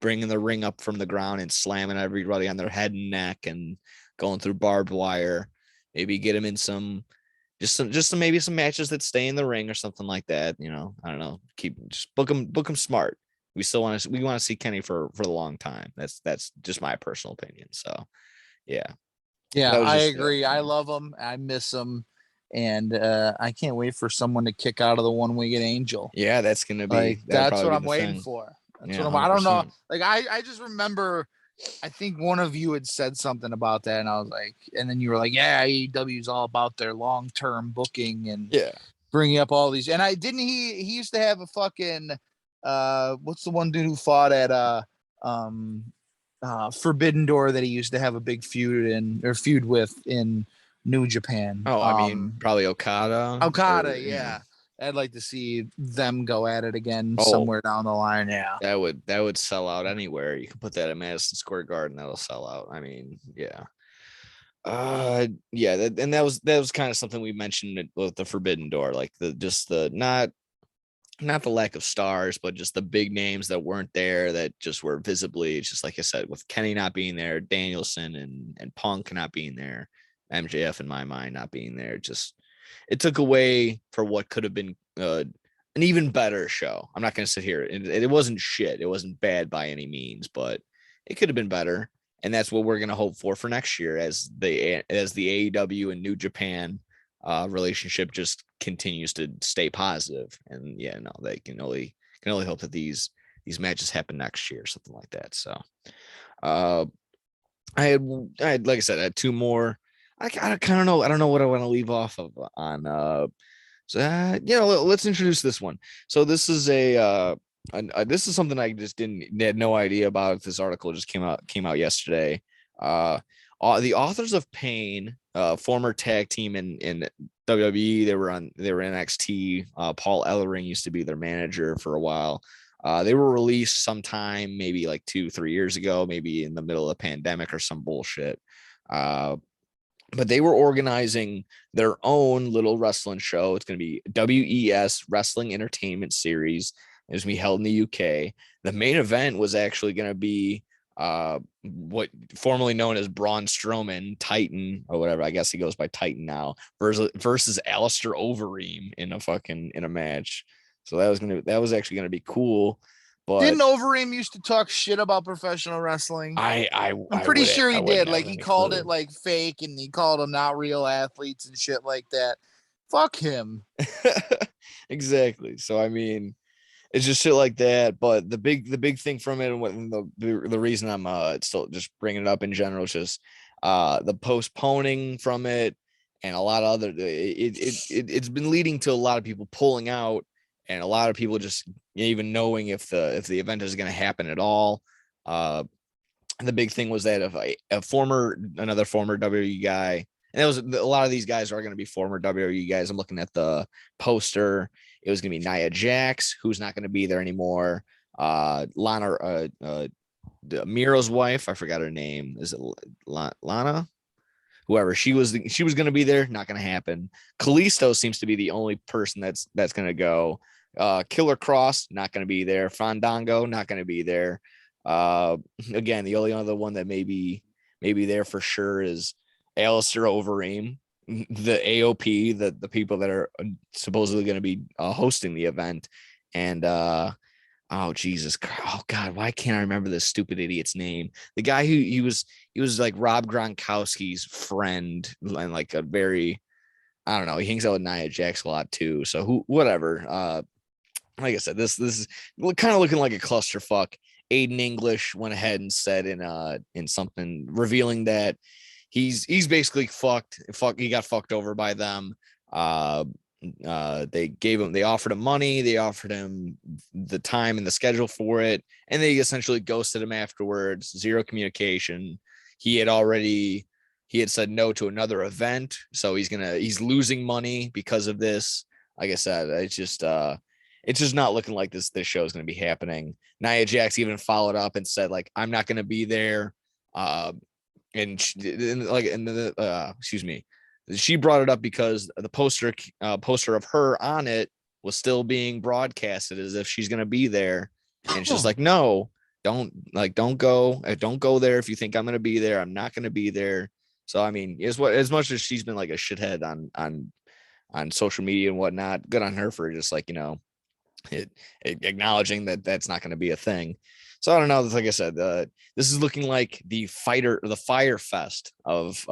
bringing the ring up from the ground and slamming everybody on their head and neck and going through barbed wire. Maybe get him in some maybe some matches that stay in the ring or something like that. I don't know. Just book him smart. We want to see Kenny for the long time. That's just my personal opinion. So yeah. Yeah, I agree. I love him. I miss him. And I can't wait for someone to kick out of the one-winged angel. Yeah, that's going to be. That's what I'm waiting for. That's what I don't know. Like, I just remember, I think one of you had said something about that. And I was like, and then you were like, yeah, AEW is all about their long-term booking and bringing up all these. And he used to have a fucking, what's the one dude who fought at, Forbidden Door that he used to have a big feud with in New Japan. Oh, I mean, probably Okada. Yeah. I'd like to see them go at it again somewhere down the line. Yeah. That would sell out anywhere. You can put that at Madison Square Garden. That'll sell out. I mean, yeah. That was kind of something we mentioned with the Forbidden Door, like not the lack of stars, but just the big names that weren't there that just were visibly, just like I said, with Kenny not being there, Danielson and Punk not being there, MJF in my mind not being there. Just it took away for what could have been an even better show. I'm not going to sit here. It wasn't shit. It wasn't bad by any means, but it could have been better. And that's what we're going to hope for next year as the AEW and New Japan relationship just continues to stay positive. And they can only hope that these matches happen next year or something like that. So I had like I said, I had two more. I kind of know. I don't know what I want to leave off of on. Let's introduce this one. So this is this is something I just had no idea about. This article just came out yesterday. The Authors of Pain, former tag team in WWE. They were NXT. Paul Ellering used to be their manager for a while. They were released sometime, maybe like 2-3 years ago, maybe in the middle of the pandemic or some bullshit. But they were organizing their own little wrestling show. It's going to be WES Wrestling Entertainment Series. It's going to be held in the UK. The main event was actually going to be what formerly known as Braun Strowman, Titan or whatever. I guess he goes by Titan now, versus Alistair Overeem in a match. So that was actually going to be cool. But didn't Overeem used to talk shit about professional wrestling? I'm pretty sure he did. Like he called it like fake, and he called them not real athletes and shit like that. Fuck him. Exactly. So I mean, it's just shit like that. But the big thing from it, and the reason I'm still just bringing it up in general is just the postponing from it, and a lot of other. It's been leading to a lot of people pulling out. And a lot of people just even knowing if the event is going to happen at all. And the big thing was that if another former WWE guy, and it was a lot of these guys are going to be former WWE guys. I'm looking at the poster. It was going to be Nia Jax, who's not going to be there anymore. Lana, Miro's wife, I forgot her name. Is it Lana? Whoever she was going to be there. Not going to happen. Kalisto seems to be the only person that's going to go. Killer Cross not going to be there. Fandango not going to be there. Again, the only other one that may be there for sure is Alistair Overeem, the AOP, the people that are supposedly going to be hosting the event. And oh Jesus, oh God, why can't I remember this stupid idiot's name? The guy who he was like Rob Gronkowski's friend, and like a very, I don't know, he hangs out with Nia Jax a lot too. So whatever. Like I said, this is kind of looking like a clusterfuck. Aiden English went ahead and said in something revealing that he's basically fucked. He got fucked over by them. They offered him money, they offered him the time and the schedule for it, and they essentially ghosted him afterwards. Zero communication. He had said no to another event, so he's losing money because of this. Like I said, it's just not looking like this show is going to be happening. Nia Jax even followed up and said, like, I'm not going to be there. Excuse me. She brought it up because the poster of her on it was still being broadcasted as if she's going to be there. And it's just like, no, don't go. Don't go there. If you think I'm going to be there, I'm not going to be there. So, I mean, as much as she's been like a shithead on social media and whatnot, good on her for just like, acknowledging that that's not going to be a thing. So I don't know. Like I said, this is looking like the Fyre Fest of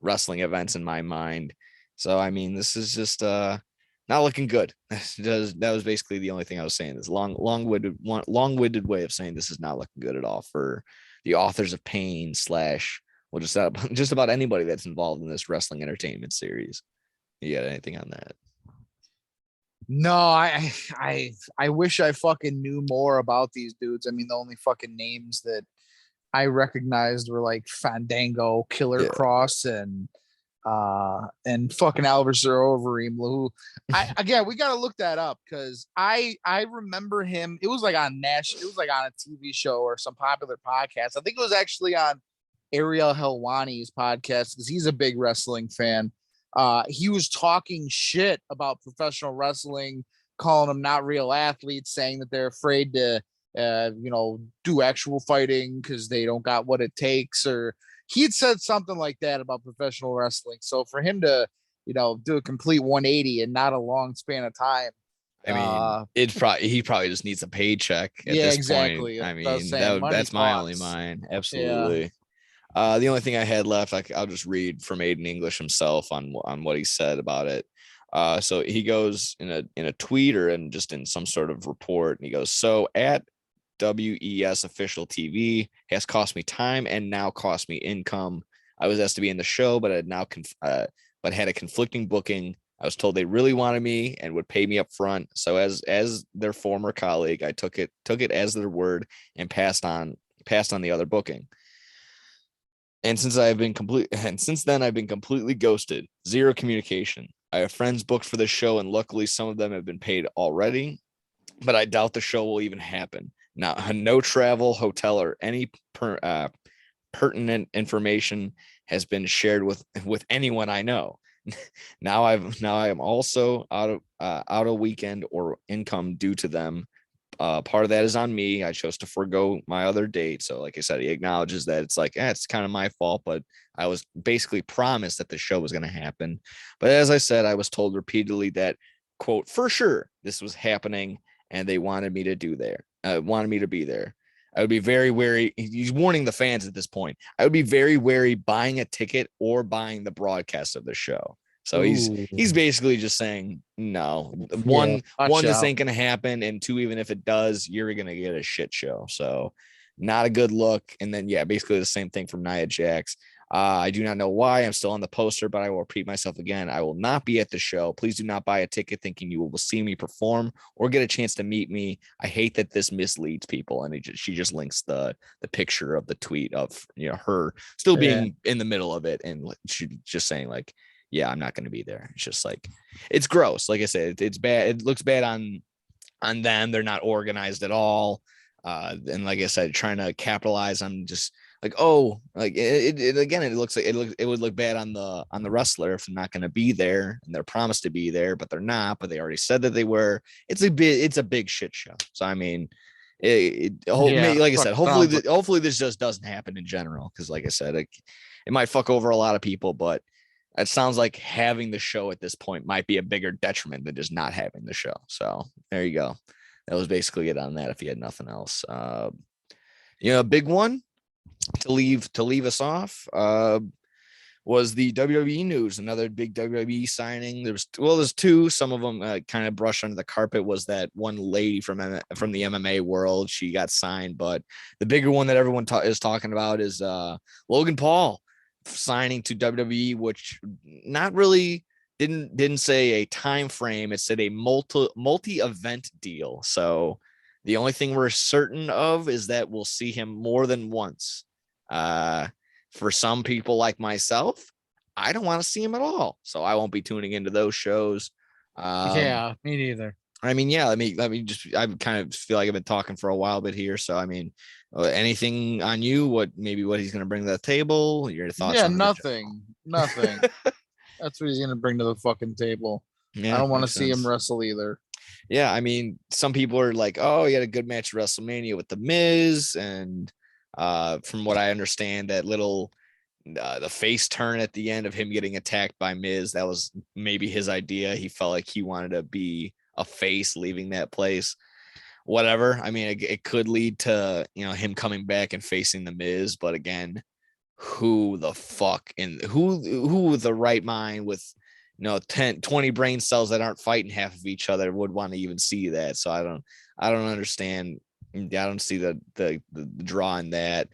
wrestling events in my mind. So I mean, this is just not looking good. That was basically the only thing I was saying. This long-winded way of saying this is not looking good at all for the authors of pain / well, just about anybody that's involved in this wrestling entertainment series. You got anything on that? No, I wish I fucking knew more about these dudes. I mean, the only fucking names that I recognized were like Fandango, Killer Cross, and fucking Alvarez Overeem. Who again, we gotta look that up because I remember him. It was like on It was like on a TV show or some popular podcast. I think it was actually on Ariel Helwani's podcast because he's a big wrestling fan. He was talking shit about professional wrestling, calling them not real athletes, saying that they're afraid to, do actual fighting because they don't got what it takes. Or he had said something like that about professional wrestling. So for him to, do a complete 180 and not a long span of time. I mean, he probably just needs a paycheck at this exactly. point. I mean, that's my only mind. Absolutely. Yeah. The only thing I had left, I'll just read from Aiden English himself on what he said about it. So he goes in a tweet or just in some sort of report, and he goes, "So at WES official TV has cost me time and now cost me income. I was asked to be in the show, but had a conflicting booking. I was told they really wanted me and would pay me up front. So as their former colleague, I took it as their word and passed on the other booking. And since then, I've been completely ghosted. Zero communication. I have friends booked for the show, and luckily some of them have been paid already, but I doubt the show will even happen. Now, no travel, hotel, or any pertinent information has been shared with anyone I know. Now I am also out of weekend or income due to them. Part of that is on me. I chose to forego my other date. So like I said, he acknowledges that it's like, it's kind of my fault, but I was basically promised that the show was going to happen. But as I said, I was told repeatedly that, quote, for sure this was happening and they wanted me to be there. I would be very wary. He's warning the fans at this point. I would be very wary buying a ticket or buying the broadcast of the show. So he's basically just saying, no, one, this ain't going to happen. And two, even if it does, you're going to get a shit show. So not a good look. And then, basically the same thing from Nia Jax. I do not know why I'm still on the poster, but I will repeat myself again. I will not be at the show. Please do not buy a ticket thinking you will see me perform or get a chance to meet me. I hate that this misleads people. And she just links the picture of the tweet of, her still being in the middle of it. And she just saying like, yeah, I'm not going to be there. It's just like, it's gross. Like I said, it's bad. It looks bad on them. They're not organized at all. And like I said, trying to capitalize on just like, it looks like it would look bad on the wrestler if they're not going to be there and they're promised to be there, but they're not, but they already said that they were. It's a big shit show. So, I mean, like I said, hopefully this just doesn't happen in general. Cause like I said, it might fuck over a lot of people, but it sounds like having the show at this point might be a bigger detriment than just not having the show. So there you go. That was basically it on that. If you had nothing else, a big one to leave us off was the WWE news. Another big WWE signing. There's two. Some of them kind of brushed under the carpet. Was that one lady from the MMA world? She got signed, but the bigger one that everyone is talking about is Logan Paul signing to WWE, which not really didn't say a time frame. It said a multi-event deal. So the only thing we're certain of is that we'll see him more than once. For some people like myself, I don't want to see him at all, so I won't be tuning into those shows. Yeah, me neither. I mean, yeah, let me just, I kind of feel like I've been talking for a while bit here. So, I mean, anything on you, what he's going to bring to the table, your thoughts? Yeah, nothing. That's what he's going to bring to the fucking table. Yeah, I don't want to see him wrestle either. Yeah. I mean, some people are like, oh, he had a good match at WrestleMania with The Miz. And from what I understand, that little, the face turn at the end of him getting attacked by Miz, that was maybe his idea. He felt like he wanted to be a face leaving that place. Whatever. I mean, it could lead to, him coming back and facing The Miz. But again, who the fuck and who with the right mind with 10, 20 brain cells that aren't fighting half of each other would want to even see that. So I don't understand. I don't see the draw in that.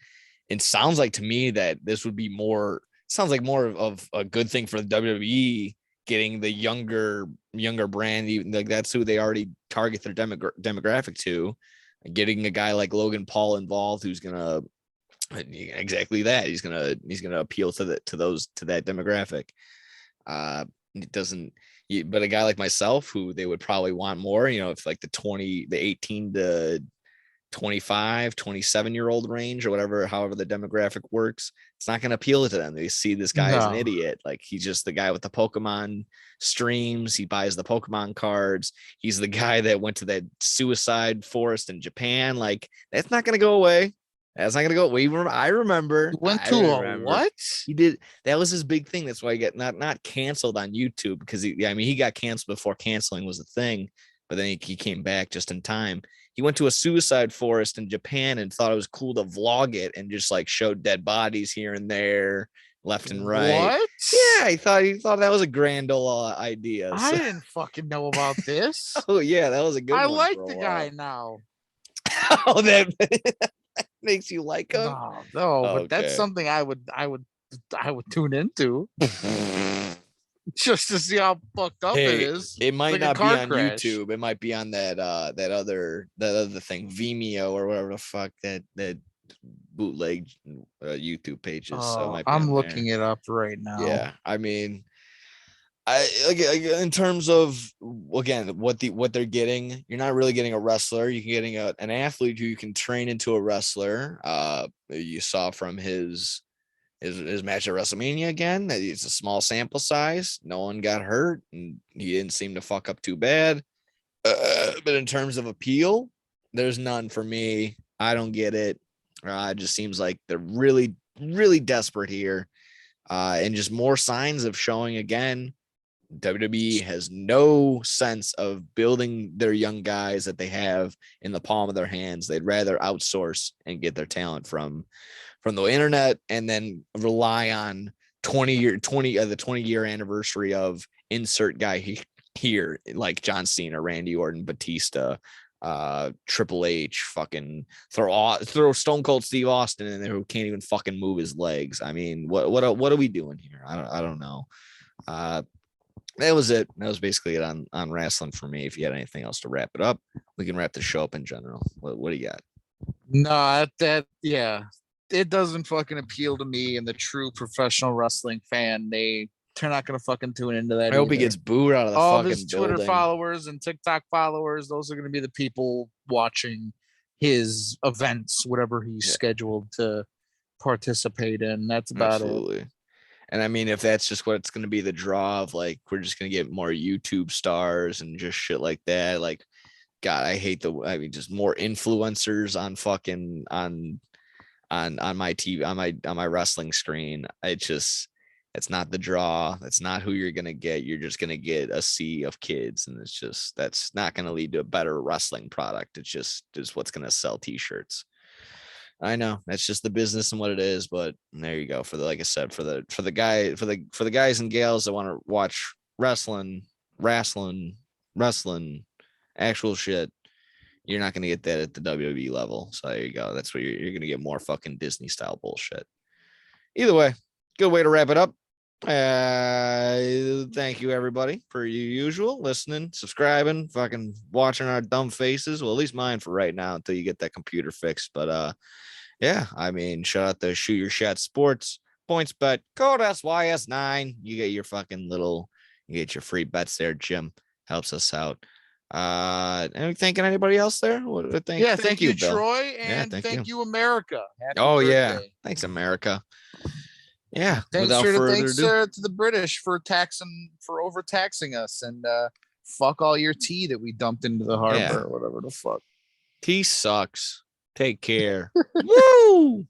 It sounds like to me that this would be more of a good thing for the WWE, getting the younger brand. Even like that's who they already target their demographic to. Getting a guy like Logan Paul involved, who's gonna exactly that. He's gonna appeal to that demographic. It doesn't. But a guy like myself, who they would probably want more, if like the 18 to 25, 27-year-old range or whatever, however the demographic works, it's not going to appeal to them. They see this guy as an idiot. Like, he's just the guy with the Pokemon streams. He buys the Pokemon cards. He's the guy that went to that suicide forest in Japan. Like, that's not going to go away. That's not going to go. I remember. A what? He did. That was his big thing. That's why he got not canceled on YouTube, because he got canceled before canceling was a thing, but then he came back just in time. He went to a suicide forest in Japan and thought it was cool to vlog it and just like showed dead bodies here and there, left and right. What? Yeah, he thought that was a grand old idea. I didn't fucking know about this. Oh yeah, that was a good one. I like the guy now. Oh, that makes you like him? No, but that's something I would tune into. Just to see how fucked up it is. It might not be on YouTube. It might be on that other thing, Vimeo or whatever the fuck that bootleg YouTube page is. So I'm looking it up right now. Yeah, I mean, in terms of, again, what they're getting, you're not really getting a wrestler. You're getting an athlete who you can train into a wrestler. You saw from his match at WrestleMania, again, that it's a small sample size. No one got hurt, and he didn't seem to fuck up too bad. But in terms of appeal, there's none for me. I don't get it. It just seems like they're really, really desperate here. And just more signs of showing, again, WWE has no sense of building their young guys that they have in the palm of their hands. They'd rather outsource and get their talent from the internet, and then rely on the 20-year anniversary of insert guy here, like John Cena, Randy Orton, Batista, Triple H, fucking throw Stone Cold Steve Austin in there, who can't even fucking move his legs. I mean, what are we doing here? I don't know. That was it. That was basically it on wrestling for me. If you had anything else to wrap it up, we can wrap the show up in general. What do you got? No, yeah. It doesn't fucking appeal to me, and the true professional wrestling fan, they're not gonna fucking tune into that. I hope he gets booed out of the fucking his Twitter building. followers and TikTok followers. Those are gonna be the people watching his events, whatever he's scheduled to participate in. That's about it. And I mean, if that's just what it's going to be, the draw of, like, we're just going to get more YouTube stars and just shit like that. Like, God, I hate just more influencers on fucking on my TV, on my wrestling screen. It's not the draw. That's not who you're going to get. You're just going to get a sea of kids. And that's not going to lead to a better wrestling product. It's just what's going to sell t-shirts. I know that's just the business and what it is, but there you go. For the, like I said, for the guys and gals that want to watch wrestling, actual shit, you're not gonna get that at the WWE level. So there you go. That's what you're gonna get more fucking Disney style bullshit. Either way, good way to wrap it up. Thank you everybody for your usual listening, subscribing, fucking watching our dumb faces. Well, at least mine for right now until you get that computer fixed. But yeah, I mean, shout out to Shoot Your Shot Sports, Points Bet, code SYS9. You get your fucking little, you get your free bets there. Jim helps us out. And thanking anybody else there? Thank you, Bill. Troy, and thank you, America. Happy birthday. Yeah, thanks, America. Yeah, thanks without further ado, to the British for overtaxing us, and fuck all your tea that we dumped into the harbor or whatever the fuck. Tea sucks. Take care. Woo!